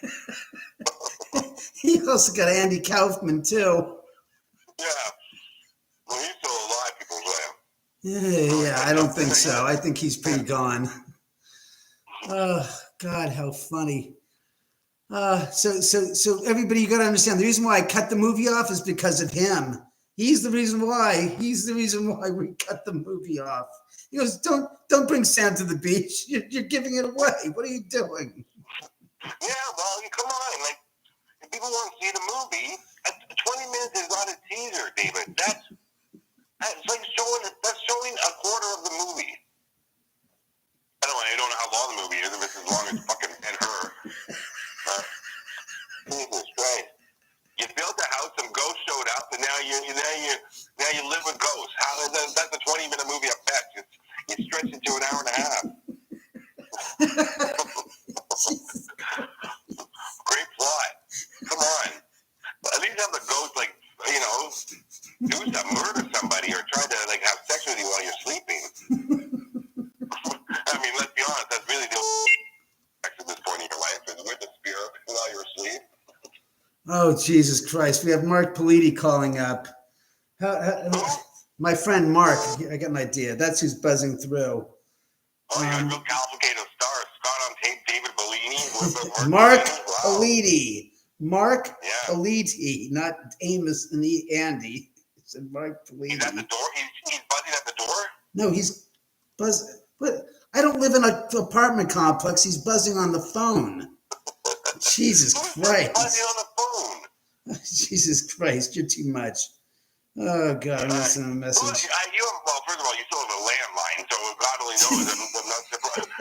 He also got Andy Kaufman too. Yeah. Well, he's still alive, people say. Yeah, I don't think so. I think he's pretty gone. Oh, God, how funny. So everybody, you got to understand, the reason why I cut the movie off is because of him. He's the reason why. He's the reason why we cut the movie off. He goes, don't bring Sam to the beach. You're giving it away. What are you doing? Yeah, well, come on. Like, if people want to see the movie, 20 minutes is not a teaser, David. That's like showing a quarter of the movie. I don't know how long the movie is, if it's as long as fucking and her. Jesus Christ. You built a house, some ghosts showed up, and now you live with ghosts. That's a 20-minute movie at best. You stretch it to an hour and a half. Great plot. Come on. At least have the ghost, like, do something, murder somebody, or try to have sex with you while you're sleeping. I mean, let's be honest, that's really the only sex at this point in your life, is with the spirit while you're asleep. Oh, Jesus Christ. We have Mark Politi calling up. My friend Mark, I got an idea. That's who's buzzing through. Oh, you got a real cavalcade of stars. Scott on tape, David Bellini. Mark Politi. Mark Politi, not Amos and Andy. He said Mark Politi. He's at the door? He's buzzing at the door? No, he's buzzing. What? I don't live in an apartment complex. He's buzzing on the phone. Jesus Christ. Buzzing on the phone? Jesus Christ, you're too much. Oh, God, I'm going to send a message. Well, first of all, you still have a landline, so God only knows. I'm not surprised.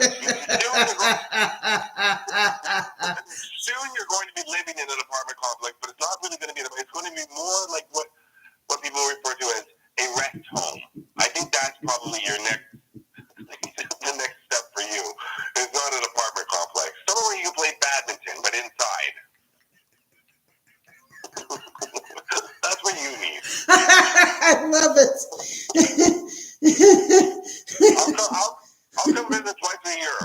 Soon you're going to be living in an apartment complex, but it's not really going to be, it's going to be more like what people refer to as a rest home. I think that's probably your the next step for you. It's not an apartment complex. Somewhere where you can play badminton, but inside. That's what you need. I love it. I'll come visit twice a year.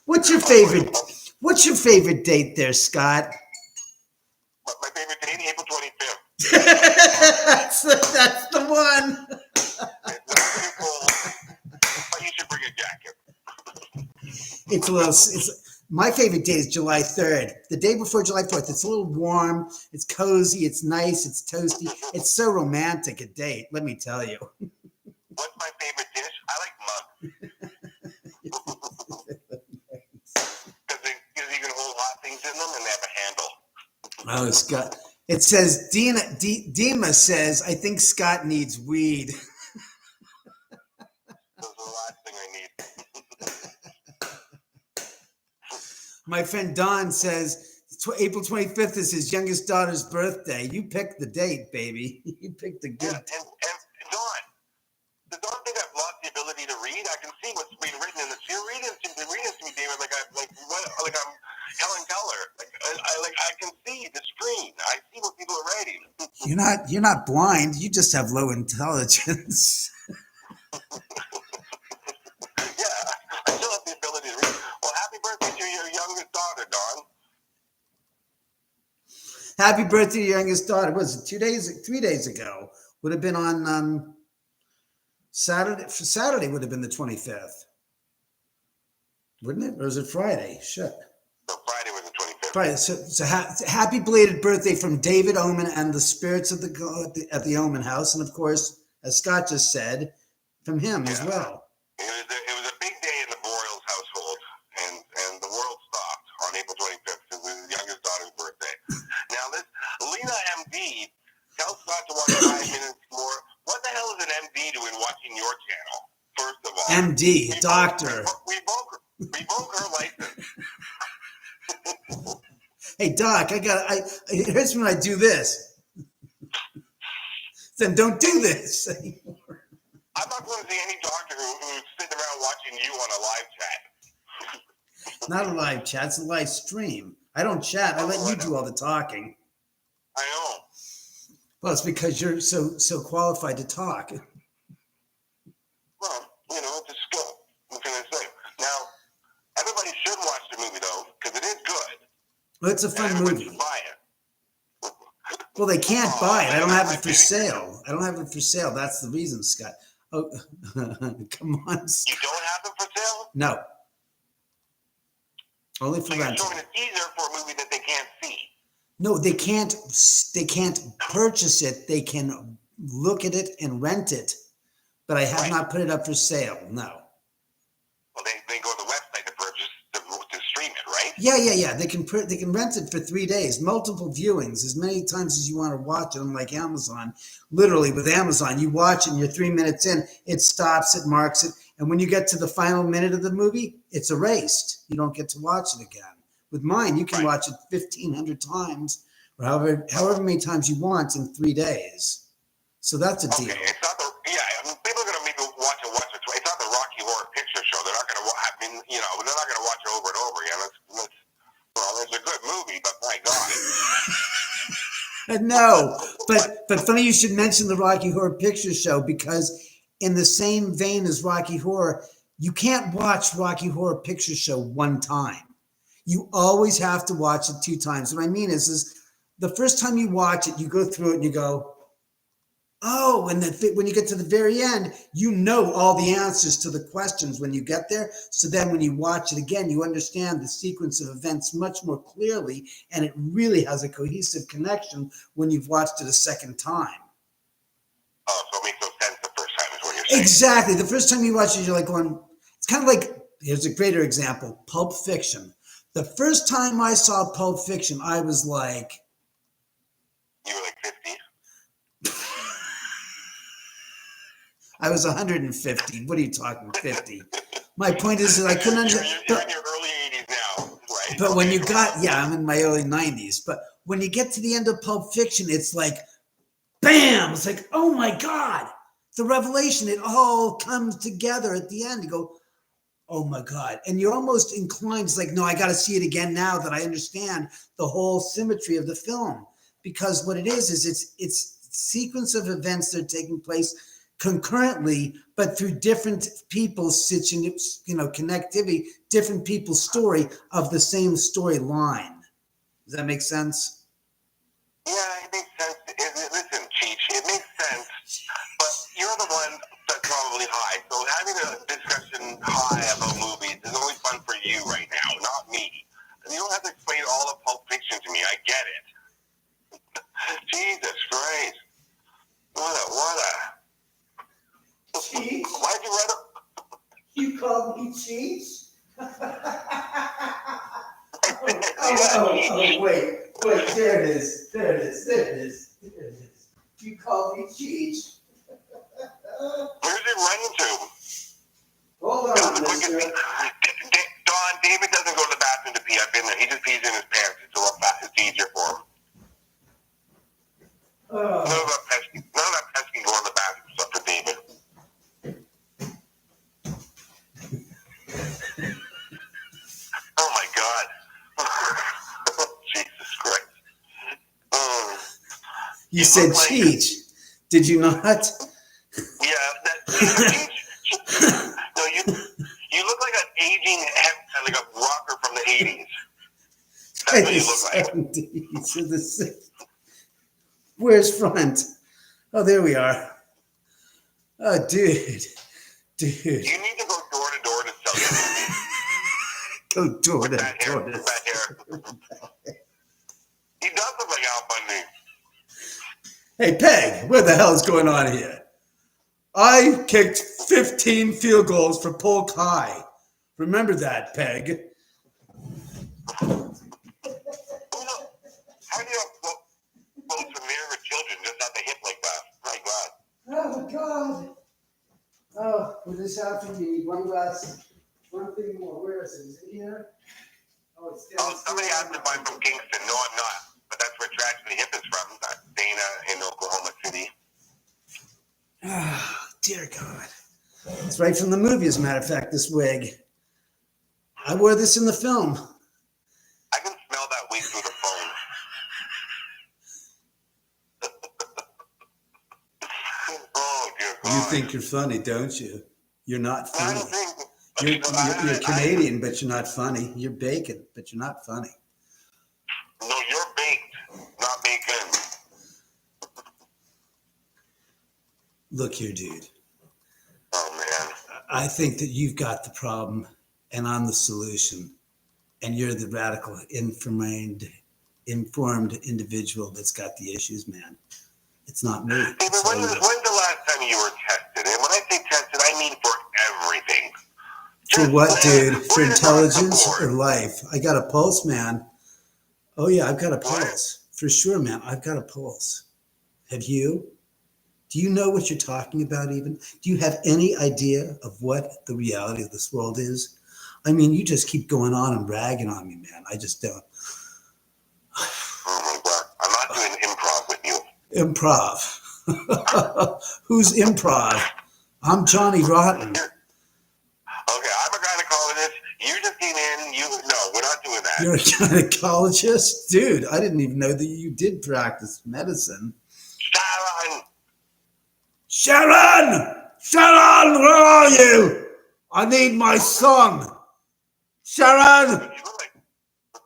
What's your favorite date there, Scott? My favorite date, April 25th. that's the one. It's cold, but you should bring a jacket. It's my favorite day is July 3rd. The day before July 4th. It's a little warm. It's cozy. It's nice. It's toasty. It's so romantic a date, let me tell you. What's my favorite dish? I like mugs. Because you can hold hot things in them and they have a handle. Oh, Scott. It says, Dima says, I think Scott needs weed. That's the last thing I need. My friend Don says April 25th is his youngest daughter's birthday. You picked the date, baby. You picked the good. Yeah, and Don, does Don think I've lost the ability to read? I can see what's being written in this. You're reading to me, David, like I'm Helen Keller. I can see the screen. I see what people are writing. You're not blind. You just have low intelligence. I still have the ability to read. Well, happy birthday to your youngest daughter, Dawn. Happy birthday to your youngest daughter. What was it 3 days ago? Would have been on Saturday. Saturday would have been the 25th. Wouldn't it? Or was it Friday? Shit. No, Friday was the 25th. Friday. So happy belated birthday from David Oman and the spirits of at the Oman house. And of course, as Scott just said, from him as well. It was a big day in the Boreals household, and the world stopped on April 25th because it was his youngest daughter's birthday. Now, Lena MD, tell Scott to watch 5 minutes more. What the hell is an MD doing watching your channel, first of all? MD, doctor. We broke her license. Hey, Doc, it hurts when I do this. Then don't do this anymore. I'm not going to see any doctor who's sitting around watching you on a live chat. Not a live chat, it's a live stream. I don't chat. I let you do all the talking. I know. Well, it's because you're so qualified to talk. Well, you know, it's a skill. What can I say? Now, everybody should watch the movie, though, because it is good. Well, it's a fun and everybody movie. should buy it. Well, they can't buy it. I don't have it for sale. I don't have it for sale. That's the reason, Scott. Oh, come on, Scott. You don't have them for sale? No. Only for So you're rental. showing a teaser for a movie that they can't see. No, they can't purchase it. They can look at it and rent it. But I have not put it up for sale. No. Well, they go to the website to purchase to stream it, right? Yeah. They can rent it for 3 days, multiple viewings, as many times as you want to watch it. Unlike Amazon, literally with Amazon, you watch it and you're 3 minutes in, it stops, it marks it, and when you get to the final minute of the movie, it's erased. You don't get to watch it again. With mine, you can watch it 1,500 times, or however many times you want in 3 days. So that's a deal. Okay, it's not the I mean, people are gonna maybe watch it once or twice. It's not the Rocky Horror Picture Show. They're not gonna. I mean, you know, they're not gonna watch it over and over again. Well, it's a good movie, but my God. No, but funny you should mention the Rocky Horror Picture Show, because in the same vein as Rocky Horror, you can't watch Rocky Horror Picture Show one time. You always have to watch it 2 times. What I mean is the first time you watch it, you go through it and you go, oh, and then when you get to the very end, you know all the answers to the questions when you get there. So then when you watch it again, you understand the sequence of events much more clearly, and it really has a cohesive connection when you've watched it a second time. Oh, so it makes no sense the first time is what you're saying. Exactly. The first time you watch it, you're like going, it's kind of like, here's a greater example, Pulp Fiction. The first time I saw Pulp Fiction, I was like... You were like 50? I was 150. What are you talking, 50? My point is that I couldn't understand. You're in your early 80s now, right? But when you got, I'm in my early 90s. But when you get to the end of Pulp Fiction, it's like, bam! It's like, oh my God, the revelation. It all comes together at the end. You go, oh my God. And you're almost inclined, it's like, no, I got to see it again now that I understand the whole symmetry of the film. Because what it is it's sequence of events that are taking place concurrently, but through different people's connectivity, different people's story of the same storyline. Does that make sense? Yeah, it makes sense. Listen, Cheech, it makes sense, but you're the one that's probably high. So having a discussion high about movies is only fun for you right now, not me. And you don't have to explain all of Pulp Fiction to me. I get it. Jesus Christ. What a... Cheech? Why'd you write it? You called me Cheech? Wait, there it is. You called me Cheech. Where's it running to? Hold on, mister. Don, David doesn't go to the bathroom to pee. I've been there. He just pees in his pants. It's a lot fast. It's easier for him. None of that pesky going to the bathroom stuff for David. Oh my God. Jesus Christ. You said Cheech. Did you not? Yeah, Cheech. No, you look like an aging, like a rocker from the 80s. That's what you look like. 70s or the 60s. Where's front? Oh, there we are. Oh, dude. You need to go door to door to sell your movie. Go door to door. That hair. He does look like Al Bundy. Hey, Peg, what the hell is going on here? I kicked 15 field goals for Polk High. Remember that, Peg. How do you have boats for married children just at the hip like that? My God. Oh, God. Oh, what just happened? You need one thing more. Where is it? Is it here? Oh, it's down. Oh, somebody asked if I'm from Kingston. No, I'm not. But that's where Tragedy Hip is from. Dana in Oklahoma City. Oh, dear God. It's right from the movie, as a matter of fact, this wig. I wore this in the film. I can smell that weed through the phone. Oh, dear God. You think you're funny, don't you? You're not I funny. don't think... You're Canadian, but you're not funny. You're bacon, but you're not funny. No, you're baked, not bacon. Look here, dude. Oh, man. I think that you've got the problem, and I'm the solution. And you're the radical, informed individual that's got the issues, man. It's not me. David, when's the last time you were tested? And when I say tested, I mean for everything. For what, dude? For intelligence or life? I got a pulse, man. Oh, yeah, I've got a pulse. For sure, man. I've got a pulse. Have you? Do you know what you're talking about even? Do you have any idea of what the reality of this world is? I mean, you just keep going on and bragging on me, man. I just don't. Oh, my God. I'm not doing improv with you. Improv. Who's improv? I'm Johnny Rotten. Okay, I'm a gynecologist. You just came in. No, we're not doing that. You're a gynecologist? Dude, I didn't even know that you did practice medicine. Sharon! Sharon, where are you? I need my son. Sharon!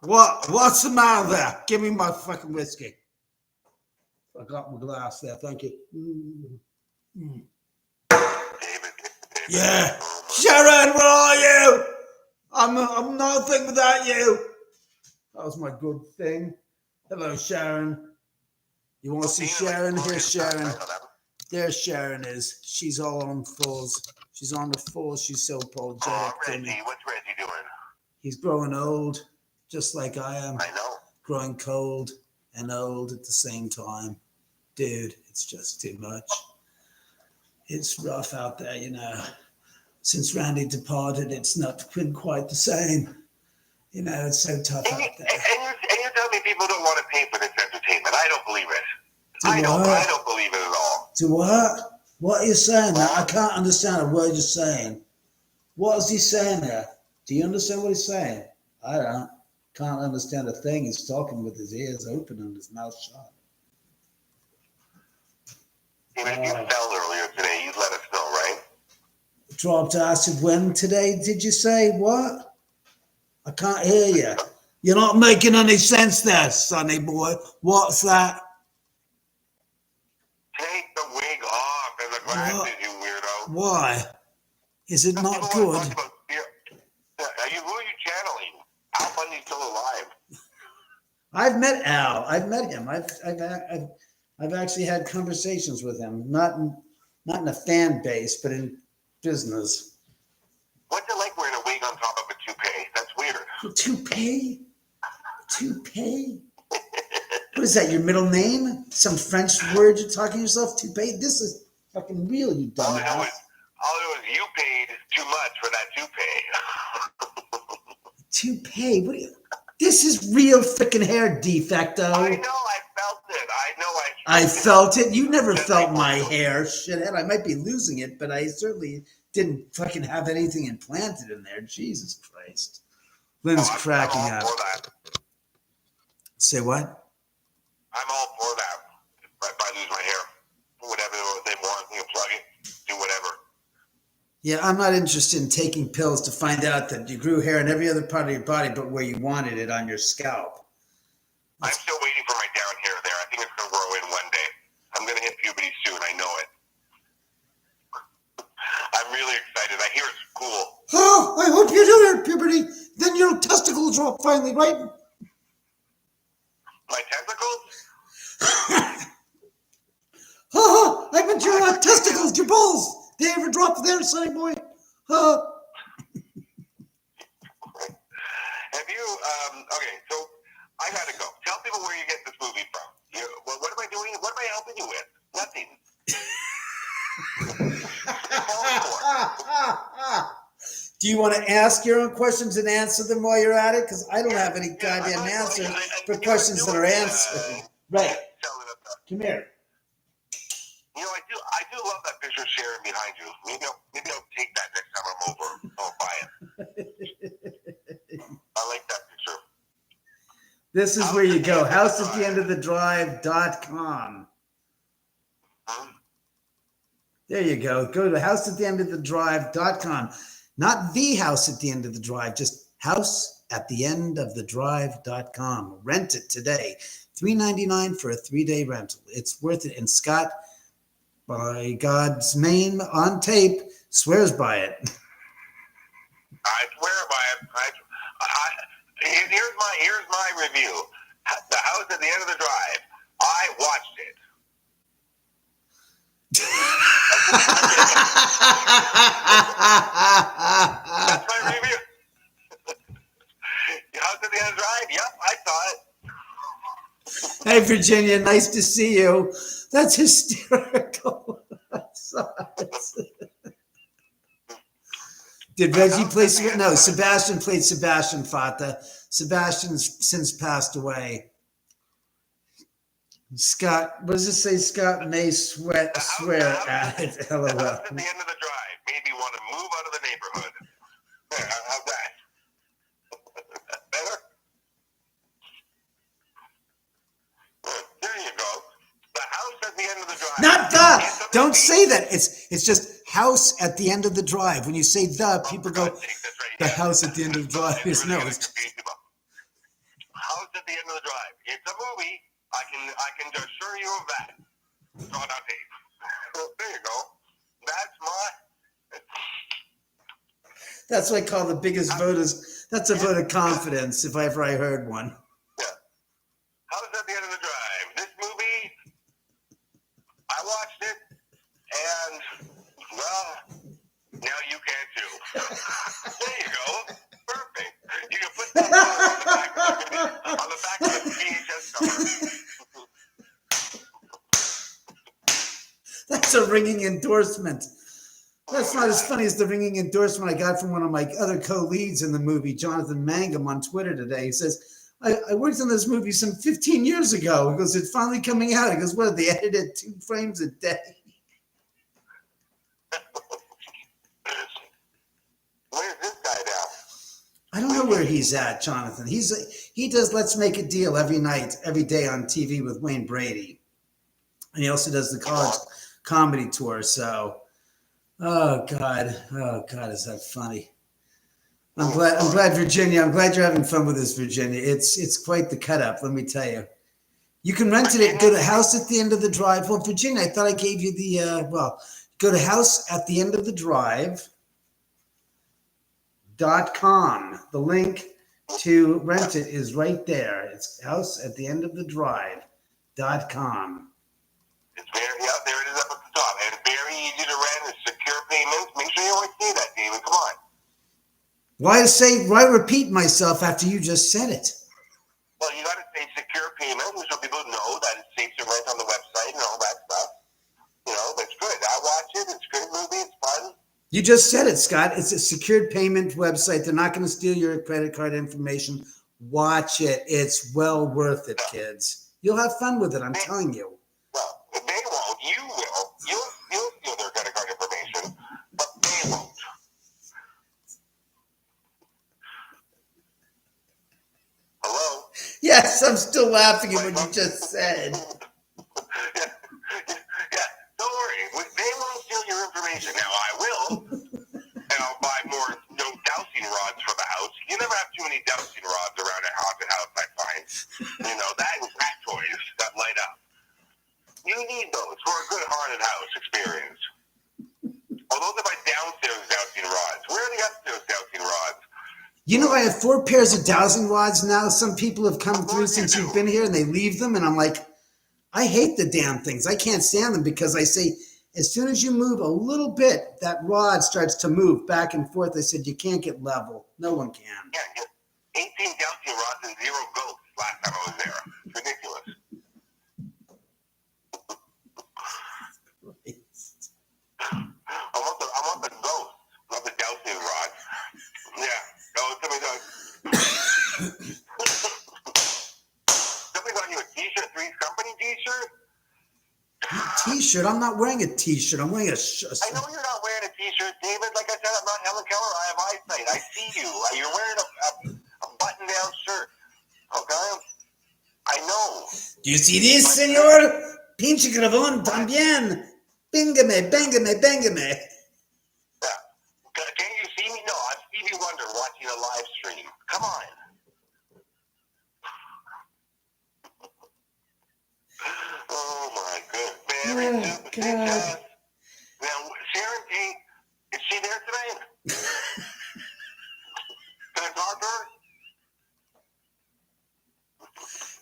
What's the matter there? Give me my fucking whiskey. I got my glass there, thank you. Yeah. Sharon, where are you? I'm nothing without you. That was my good thing. Hello, Sharon. You want to see Sharon? Here's Sharon. There Sharon is. She's all on fours. She's on the fours. She's so apologetic to me. What's Reggie doing? He's growing old, just like I am. I know. Growing cold and old at the same time. Dude, it's just too much. It's rough out there, you know. Since Randy departed, it's not been quite the same. You know, it's so tough out there. And you tell me people don't want to pay for this entertainment. I don't believe it. I don't believe it at all. To what? What are you saying there? I can't understand a word you're saying. What is he saying there? Do you understand what he's saying? I don't. Can't understand a thing. He's talking with his ears open and his mouth shut. Even if you fell earlier today, you'd let us know, right? Dropped acid when today? Did you say what? I can't hear you. You're not making any sense there, sonny boy. What's that? Take the wig off and the glasses, you weirdo. Why? Is it not good? Who are you channeling? Al Bundy's still alive. I've met Al. I've met him. I've actually had conversations with him. Not in a fan base, but in business. What's it like wearing a wig on top of a toupee? That's weird. A toupee? Toupee? What is that, your middle name? Some French word you're talking to yourself? Toupee? This is fucking real, you dumbass. All I know is you paid too much for that toupee. Toupee? What are you... This is real freaking hair, defecto. I know, I felt it. I felt it? You never felt my hair, shithead. I might be losing it, but I certainly didn't fucking have anything implanted in there. Jesus Christ. Lynn's cracking up. Say what? I'm all for that. If I lose my hair, whatever they want, you plug it, do whatever. Yeah, I'm not interested in taking pills to find out that you grew hair in every other part of your body but where you wanted it on your scalp. I'm still waiting for my down hair there. I think it's going to grow in one day. I'm going to hit puberty soon. I know it. I'm really excited. I hear it's cool. Oh, I hope you do hit puberty. Then your testicles drop finally, right? My testicles? I meant your testicles, your balls. They ever drop there, sonny boy? Have you, okay, so I gotta go. Tell people where you get this movie from. What am I doing? What am I helping you with? Nothing. Do you want to ask your own questions and answer them while you're at it? Because I don't have any goddamn answer for questions that are answered. Right. Come here. You know, I do love that picture of Sharon behind you. Maybe I'll take that next time I'm over. I'll buy it. This is where you go. houseattheendofthedrive.com. There you go. Go to houseattheendofthedrive.com. Not the house at the end of the drive, just houseattheendofthedrive.com. Rent it today. $3.99 for a 3-day rental. It's worth it. And Scott, by God's name on tape, swears by it. I swear by it. Here's my review. The House at the End of the Drive. I watched it. That's my review. The House at the End of the Drive. Yep, I saw it. Hey, Virginia, nice to see you. That's hysterical. I saw it. Did Reggie play? No, Sebastian played Sebastian Fata. Sebastian's since passed away. Scott, what does it say? Scott may swear at it. LOL. The House at the End of the Drive made me want to move out of the neighborhood. There, how's that? Better? There you go. The House at the End of the Drive. Not the. Don't say that. It's just house at the end of the drive. When you say the, people go, the house at the end of the drive. It's no. It's House at the End of the Drive. It's a movie. I can assure you of that. It's on tape. There you go. That's what I call the biggest vote. That's a vote of confidence, if ever I heard one. Yeah. House at the End of the Drive. This movie, I watched it, and, well, now you can too. There you go. Perfect. You can put that on the back of the VHS cover. That's a ringing endorsement. That's not as funny as the ringing endorsement I got from one of my other co-leads in the movie, Jonathan Mangum, on Twitter today. He says, I worked on this movie some 15 years ago. He goes, it's finally coming out. He goes, what, they edited 2 frames a day? Where's this guy now? I don't know where he's at, Jonathan. He does Let's Make a Deal every night, every day on TV with Wayne Brady. And he also does the college comedy tour. So, oh God, is that funny? I'm glad, Virginia. I'm glad you're having fun with this, Virginia. It's quite the cut up, let me tell you. You can rent it at, go to House at the End of the Drive. Well, Virginia, I thought I gave you the, go to House at the End of the Drive.com. The link to rent it is right there. It's House at the End of the Drive.com. It's very, yeah, there it is up at the top. And it's very easy to rent. It's secure payments. Make sure you always say that, David. Come on. Why repeat myself after you just said it? Well, you got to say secure payment so people know that it's safe to rent on the website and all that stuff. You know, it's good. I watch it. It's a good movie. It's fun. You just said it, Scott. It's a secured payment website. They're not going to steal your credit card information. Watch it. It's well worth it, kids. You'll have fun with it. I'm telling you. Well, they won't. You will. You'll steal their credit card information, but they won't. Hello? Yes, I'm still laughing at what you just said. Yeah, don't worry. They won't steal your information. Now, I will. And I'll buy more dowsing rods for the house. You never have too many dowsing rods around a haunted house, I find. You know, that and rat toys that light up. You need those for a good haunted house experience. Oh, those are my downstairs dowsing rods. Where are the upstairs dowsing rods? You know, I have 4 pairs of dowsing rods now. Some people have come through since you've been here and they leave them. And I'm like, I hate the damn things. I can't stand them because I say, as soon as you move a little bit, that rod starts to move back and forth. I said, you can't get level. No one can. Yeah, 18 dowsing rods and 0 ghosts last time I was there. It's ridiculous. I want the ghost, not the dowsing rod. Yeah. Oh, somebody got you a t-shirt, Three's Company t-shirt? T-shirt? I'm not wearing a t-shirt. I'm wearing a I know you're not wearing a t-shirt, David. Like I said, I'm not Helen Keller. I have eyesight. I see you. You're wearing a button-down shirt. Okay? Do you see this, senor? Pinche grabón también. Bengame, bengame, bengame. Yeah. Can you see me? No, I'm Stevie Wonder watching a live stream. Come on. Oh my goodness. Very stupid. God. Now, Sharon Tate, is she there tonight? Can I talk to her?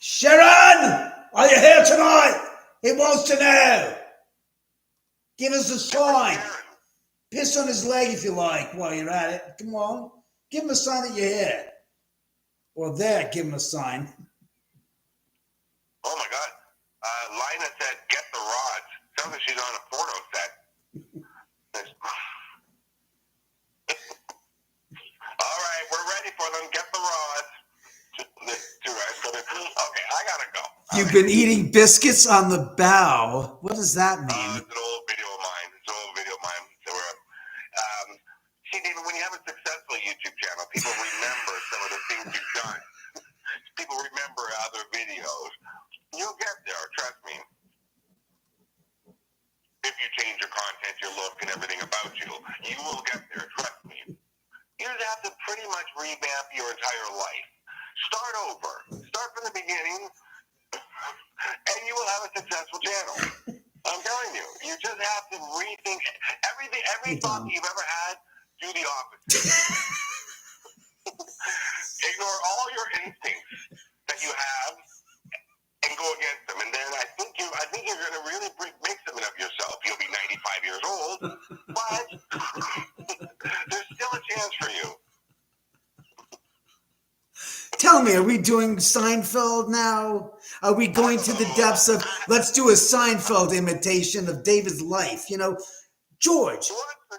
Sharon, are you here tonight? He wants to know. Give us a sign. Piss on his leg if you like while you're at it. Come on. Give him a sign that you're here. Or there, give him a sign. Oh my God. Lina said, get the rods. Sounds like she's on a porno set. All right, we're ready for them. Get the rods. Okay, I gotta go. You've been eating biscuits on the bow. What does that mean? It's an old video of mine. It's an old video of mine. So see, David, when you have a successful YouTube channel, people remember some of the things you've done. People remember other videos. You'll get there, trust me. If you change your content, your look, and everything about you, you will get there, trust me. You just have to pretty much revamp your entire life. Start over. Start from the beginning, and you will have a successful channel. I'm telling you. You just have to rethink everything. Every thought you've ever had, do the opposite. Ignore all your instincts that you have and go against them. And then I think you're going to really make something of yourself. You'll be 95 years old, but there's still a chance for you. Tell me, are we doing Seinfeld now? Are we going to the depths of, let's do a Seinfeld imitation of David's life? You know, George,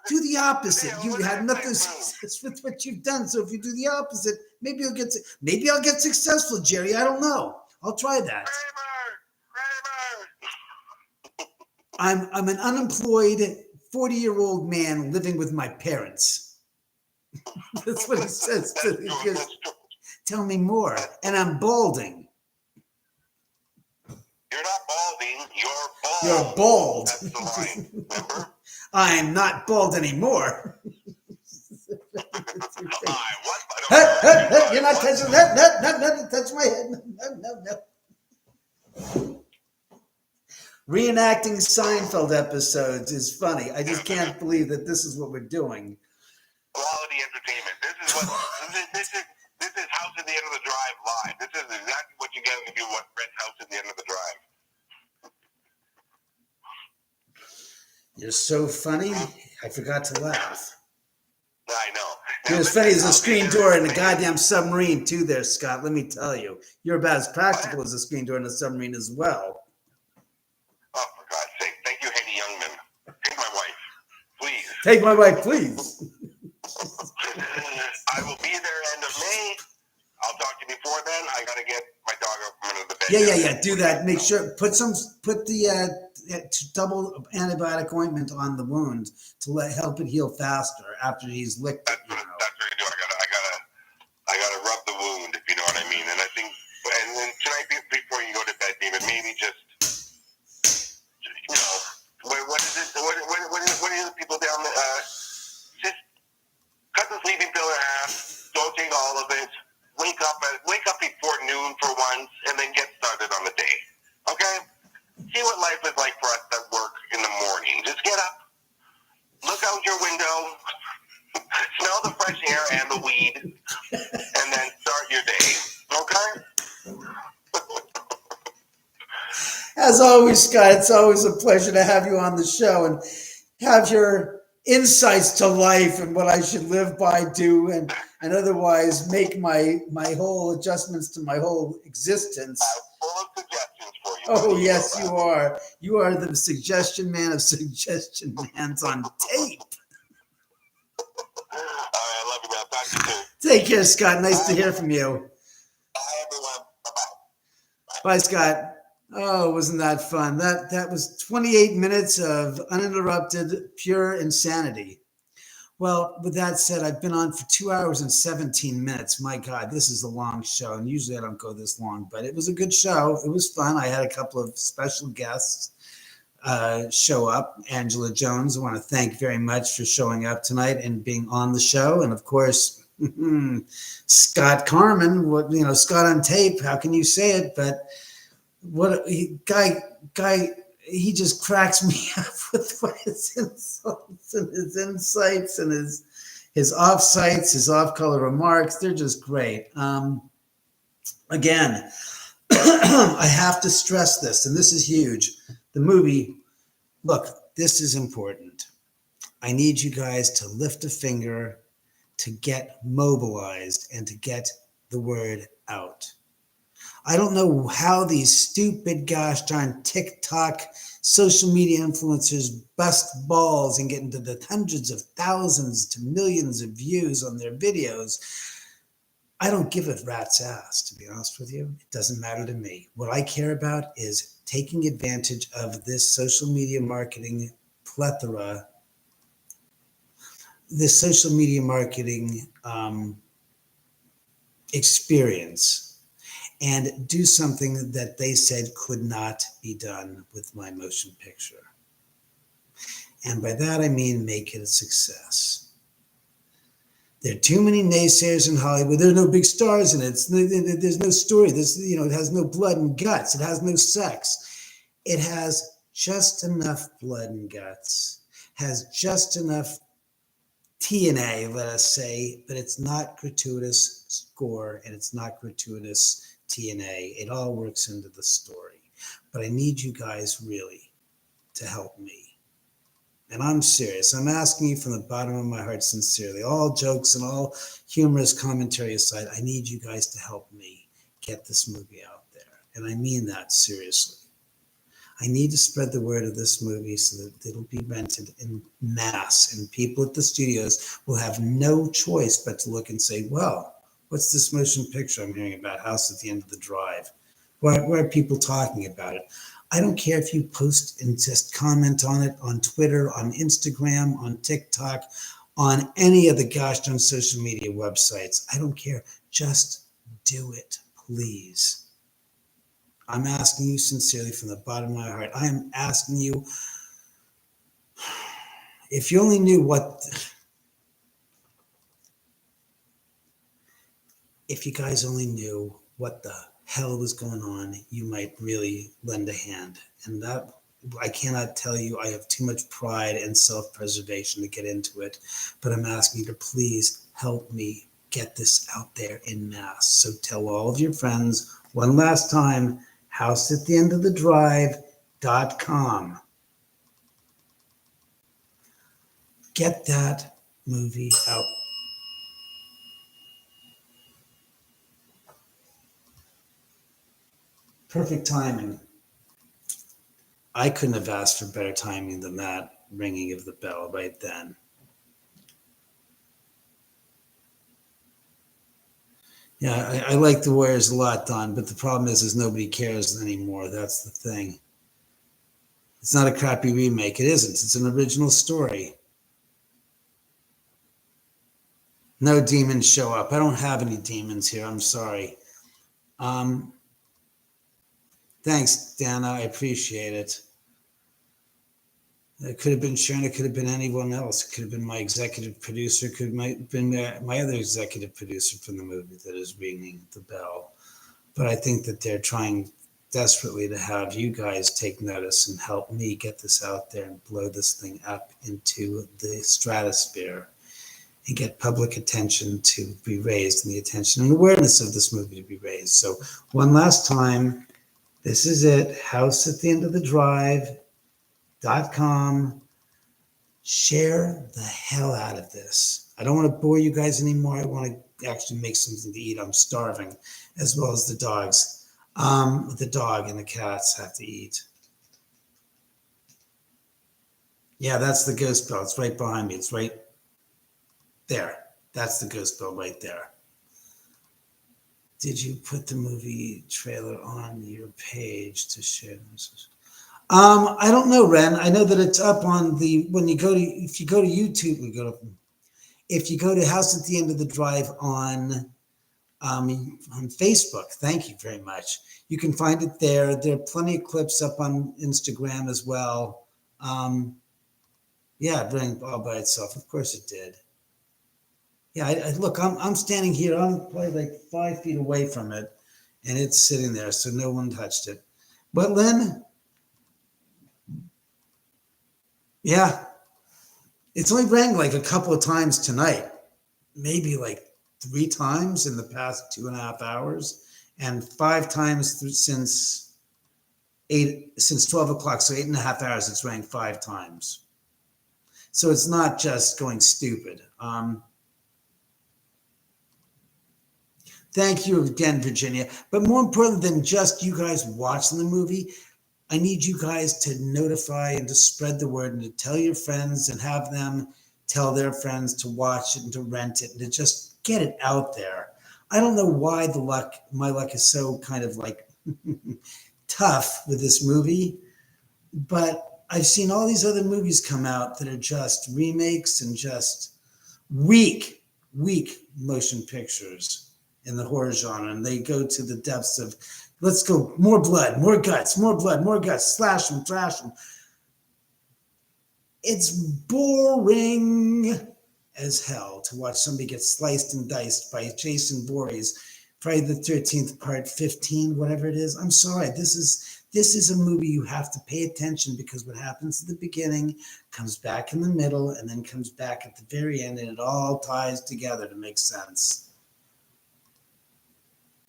do the opposite. You had nothing success with what you've done. So if you do the opposite, maybe I'll get successful, Jerry. I don't know. I'll try that. I'm an unemployed 40-year-old man living with my parents. That's what he says. Tell me more. And I'm balding. You're not balding. You're bald. You're bald. That's the line. Remember? I'm not bald anymore. You're not touching that. No, touch my head. No. Reenacting Seinfeld episodes is funny. I just can't believe that this is what we're doing. Quality entertainment. This is House at the End of the Drive live. This is exactly what you get if you want Fred's House at the End of the Drive. You're so funny. I forgot to laugh. I know. You're as funny as a screen door in a goddamn submarine, too, there, Scott. Let me tell you. You're about as practical as a screen door in a submarine as well. Oh, for God's sake. Thank you, Henny Youngman. Take my wife, please. Take my wife, please. I will be there end of May. I'll talk to you before then. I got to get my dog up from under the bed. Yeah. Do that. Make sure, put the double antibiotic ointment on the wound to help it heal faster after he's licked it. That's what I do. I gotta rub the wound, if you know what I mean. And I think, and then tonight before you go to bed, David, maybe just, you know, what is it? What are the people down there? Just cut the sleeping pill in half. Don't take all of it. Wake up before noon for once, and then get started on the day. Okay? See what life is like for us that work in the morning. Just get up, look out your window, smell the fresh air and the weed, and then start your day. Okay? As always, Scott, it's always a pleasure to have you on the show and have your insights to life and what I should live by, do, and otherwise make my whole adjustments to my whole existence. Full of suggestions for you. Oh, yes, you are. You are the suggestion man of suggestion mans on tape. I love you, man. Talk to you soon. Take care, Scott. Nice to hear from you. Bye, everyone. Bye-bye. Bye, Scott. Oh, wasn't that fun? That was 28 minutes of uninterrupted, pure insanity. Well, with that said, I've been on for 2 hours and 17 minutes. My God, this is a long show. And usually I don't go this long, but it was a good show. It was fun. I had a couple of special guests show up. Angela Jones, I want to thank very much for showing up tonight and being on the show. And of course, Scott Carmen, Scott on tape. How can you say it? But guy, he just cracks me up with his insults and his insights and his off-sites, his off-color remarks. They're just great. Again, I have to stress this, and this is huge. The movie, look, this is important. I need you guys to lift a finger to get mobilized and to get the word out. I don't know how these stupid, gosh darn TikTok social media influencers bust balls and get into the hundreds of thousands to millions of views on their videos. I don't give a rat's ass, to be honest with you. It doesn't matter to me. What I care about is taking advantage of this social media marketing plethora, this social media marketing experience, and do something that they said could not be done with my motion picture. And by that, I mean make it a success. There are too many naysayers in Hollywood. There are no big stars in it. There's no story. It has no blood and guts. It has no sex. It has just enough blood and guts, has just enough TNA, let us say, but it's not gratuitous gore and it's not gratuitous TNA. It all works into the story. But I need you guys really to help me. And I'm serious. I'm asking you from the bottom of my heart sincerely, all jokes and all humorous commentary aside, I need you guys to help me get this movie out there. And I mean that seriously. I need to spread the word of this movie so that it'll be rented in mass and people at the studios will have no choice but to look and say, well, what's this motion picture I'm hearing about, House at the End of the Drive? Why are people talking about it? I don't care if you post and just comment on it on Twitter, on Instagram, on TikTok, on any of the gosh darn social media websites. I don't care. Just do it, please. I'm asking you sincerely from the bottom of my heart. I am asking you, if you only knew if you guys only knew what the hell was going on, you might really lend a hand. And that, I cannot tell you, I have too much pride and self-preservation to get into it, but I'm asking you to please help me get this out there in mass. So tell all of your friends one last time, houseattheendofthedrive.com. Get that movie out. Perfect timing. I couldn't have asked for better timing than that ringing of the bell right then. Yeah, I like The Warriors a lot, Don, but the problem is nobody cares anymore. That's the thing. It's not a crappy remake. It isn't. It's an original story. No demons show up. I don't have any demons here. I'm sorry. Thanks, Dana. I appreciate it. It could have been Sharon. It could have been anyone else. It could have been my executive producer. It could have been my other executive producer from the movie that is ringing the bell. But I think that they're trying desperately to have you guys take notice and help me get this out there and blow this thing up into the stratosphere and get public attention to be raised and the attention and awareness of this movie to be raised. So one last time, this is it, houseattheendofthedrive.com. Share the hell out of this. I don't want to bore you guys anymore. I want to actually make something to eat. I'm starving, as well as the dogs. The dog and the cats have to eat. Yeah, that's the ghost bell. It's right behind me. It's right there. That's the ghost bell right there. Did you put the movie trailer on your page to share this? I don't know, Ren. I know that it's up on the, if you go to YouTube, If you go to House at the End of the Drive on Facebook, thank you very much. You can find it there. There are plenty of clips up on Instagram as well. Yeah, it rang all by itself. Of course it did. Yeah, look, I'm standing here. I'm probably like 5 feet away from it, and it's sitting there, so no one touched it. But Lynn, yeah, it's only rang like a couple of times tonight, maybe like 3 times in the past 2.5 hours, and 5 times since 12 o'clock. So 8.5 hours, it's rang 5 times. So it's not just going stupid. Thank you again, Virginia. But more important than just you guys watching the movie, I need you guys to notify and to spread the word and to tell your friends and have them tell their friends to watch it and to rent it and to just get it out there. I don't know why my luck is so kind of like tough with this movie, but I've seen all these other movies come out that are just remakes and just weak motion pictures in the horror genre, and they go to the depths of, let's go, more blood, more guts, more blood, more guts, slash them, trash them. It's boring as hell to watch somebody get sliced and diced by Jason Voorhees, Friday the 13th, part 15, whatever it is. I'm sorry, this is a movie you have to pay attention, because what happens at the beginning comes back in the middle and then comes back at the very end, and it all ties together to make sense.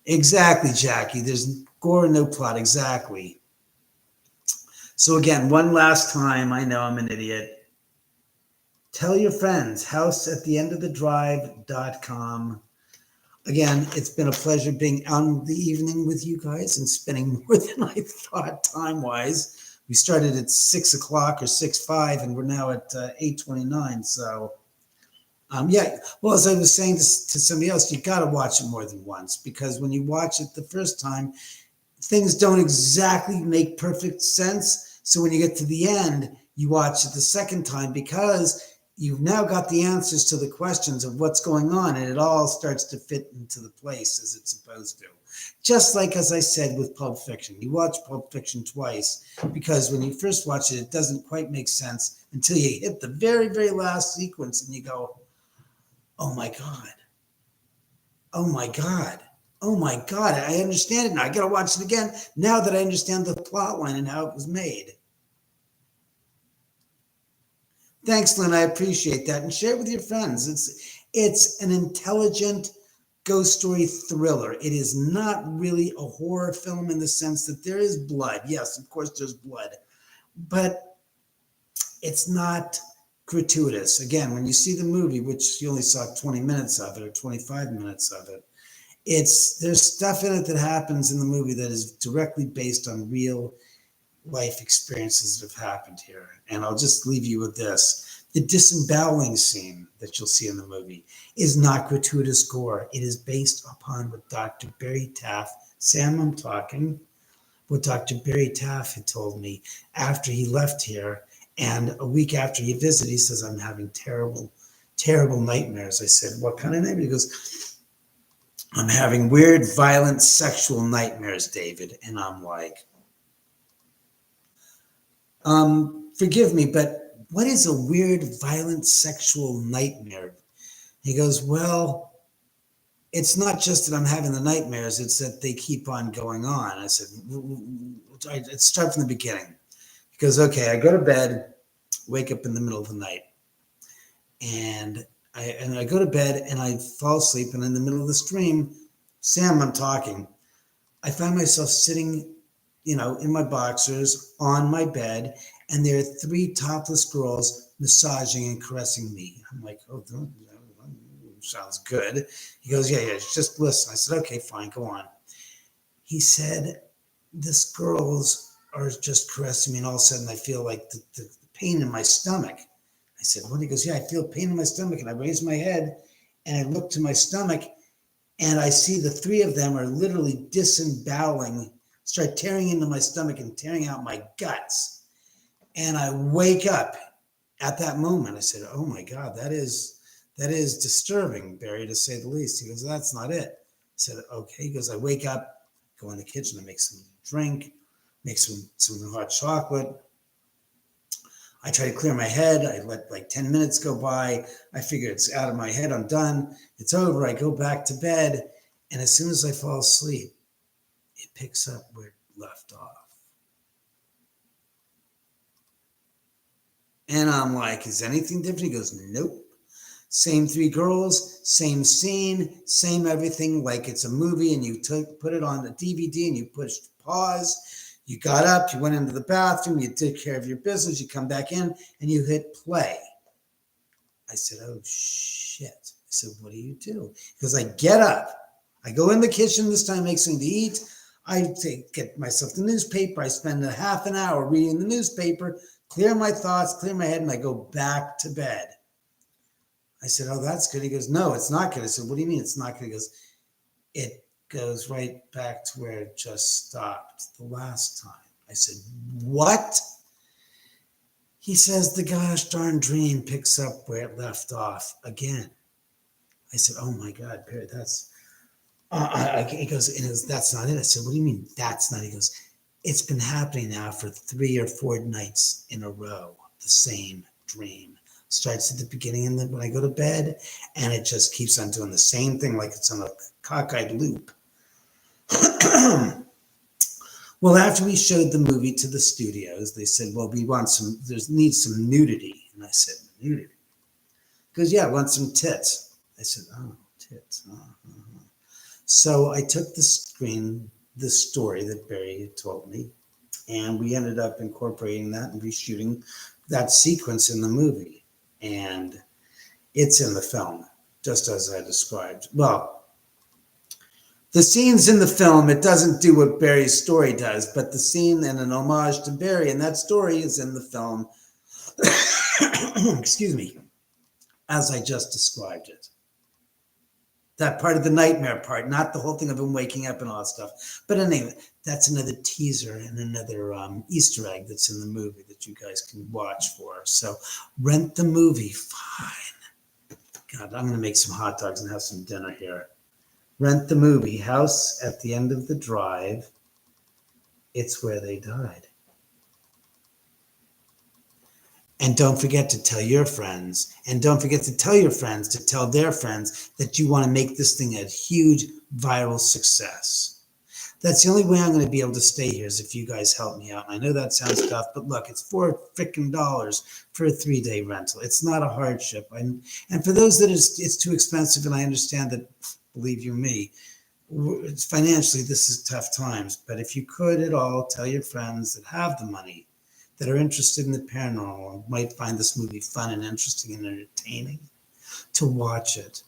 Exactly, Jackie. There's gore and no plot. Exactly. So again, one last time, I know I'm an idiot. Tell your friends, houseattheendofthedrive.com. Again, it's been a pleasure being on the evening with you guys and spending more than I thought time-wise. We started at 6 o'clock or 6:05, and we're now at 8:29. So, yeah. Well, as I was saying to somebody else, you got to watch it more than once, because when you watch it the first time, things don't exactly make perfect sense. So when you get to the end, you watch it the second time, because you've now got the answers to the questions of what's going on, and it all starts to fit into the place as it's supposed to. Just like, as I said, with Pulp Fiction. You watch Pulp Fiction twice, because when you first watch it, it doesn't quite make sense until you hit the very, very last sequence and you go, oh my God. Oh my God. Oh my God. I understand it now. I got to watch it again now that I understand the plot line and how it was made. Thanks, Lynn. I appreciate that. And share it with your friends. It's an intelligent ghost story thriller. It is not really a horror film in the sense that there is blood. Yes, of course there's blood. But it's not gratuitous. Again, when you see the movie, which you only saw 20 minutes of it or 25 minutes of it, there's stuff in it that happens in the movie that is directly based on real life experiences that have happened here. And I'll just leave you with this. The disemboweling scene that you'll see in the movie is not gratuitous gore. It is based upon what Dr. Barry Taff, Sam, I'm talking, what Dr. Barry Taff had told me after he left here. And a week after he visited, he says, I'm having terrible, terrible nightmares. I said, what kind of nightmares? He goes, I'm having weird, violent, sexual nightmares, David. And I'm like, forgive me, but what is a weird, violent, sexual nightmare? He goes, well, it's not just that I'm having the nightmares, it's that they keep on going on. I said, let's start from the beginning. He goes, okay, I go to bed, wake up in the middle of the night. And I go to bed and I fall asleep, and in the middle of the stream, Sam, I'm talking, I find myself sitting, in my boxers on my bed, and there are 3 topless girls massaging and caressing me. I'm like, oh, sounds good. He goes, yeah, just listen. I said, okay, fine, go on. He said, this girls are just caressing me, and all of a sudden I feel like the pain in my stomach. I said, what? He goes, yeah, I feel pain in my stomach. And I raise my head and I look to my stomach, and I see the 3 of them are literally disemboweling, start tearing into my stomach and tearing out my guts. And I wake up at that moment. I said, oh my God, that is That is disturbing, Barry, to say the least. He goes, that's not it. I said, okay. He goes, I wake up, go in the kitchen, I make some drink, make some hot chocolate. I try to clear my head. I let like 10 minutes go by. I figure it's out of my head. I'm done. It's over. I go back to bed. And as soon as I fall asleep, it picks up where it left off. And I'm like, is anything different? He goes, nope. Same 3 girls, same scene, same everything, like it's a movie, and you put it on the DVD and you pushed pause. You got up, you went into the bathroom, you took care of your business, you come back in and you hit play. I said, oh shit. I said, what do you do? Because I get up, I go in the kitchen, this time make something to eat. I get myself the newspaper. I spend a half an hour reading the newspaper, clear my thoughts, clear my head, and I go back to bed. I said, oh, that's good. He goes, no, it's not good. I said, what do you mean it's not good? He goes, it goes right back to where it just stopped the last time. I said, what? He says, the gosh darn dream picks up where it left off again. I said, oh my God, Perry, that's, he goes, that's not it. I said, what do you mean that's not it? He goes, it's been happening now for 3 or 4 nights in a row, the same dream. Starts at the beginning and when I go to bed, and it just keeps on doing the same thing like it's on a cockeyed loop. Well, after we showed the movie to the studios, they said, well, we want needs some nudity. And I said, nudity? Because, yeah, I want some tits. I said, oh, tits. So I took the story that Barry had told me, and we ended up incorporating that and reshooting that sequence in the movie. And it's in the film, just as I described. Well, the scenes in the film, it doesn't do what Barry's story does, but the scene and an homage to Barry, and that story is in the film, excuse me, as I just described it. That part of the nightmare part, not the whole thing of him waking up and all that stuff. But anyway, that's another teaser and another Easter egg that's in the movie that you guys can watch for. So rent the movie, fine. God, I'm going to make some hot dogs and have some dinner here. Rent the movie, House at the End of the Drive. It's where they died. And don't forget to tell your friends, and don't forget to tell your friends to tell their friends that you want to make this thing a huge viral success. That's the only way I'm going to be able to stay here is if you guys help me out. And I know that sounds tough, but look, it's $4 freaking for a 3-day rental. It's not a hardship. And for those that it's too expensive, and I understand that, believe you me, financially this is tough times. But if you could at all tell your friends that have the money, that are interested in the paranormal and might find this movie fun and interesting and entertaining, to watch it.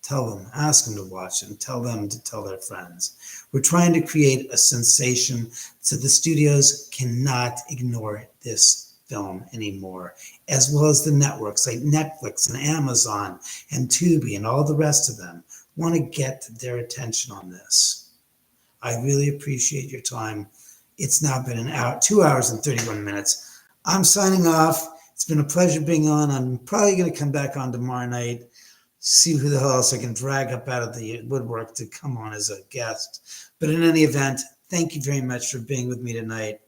Tell them, ask them to watch it, and tell them to tell their friends. We're trying to create a sensation so the studios cannot ignore this film anymore, as well as the networks like Netflix and Amazon and Tubi and all the rest of them want to get their attention on this. I really appreciate your time. It's now been an hour, 2 hours and 31 minutes. I'm signing off. It's been a pleasure being on. I'm probably going to come back on tomorrow night, see who the hell else I can drag up out of the woodwork to come on as a guest. But in any event, thank you very much for being with me tonight.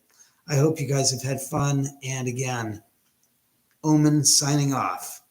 I hope you guys have had fun. And again, Oman signing off.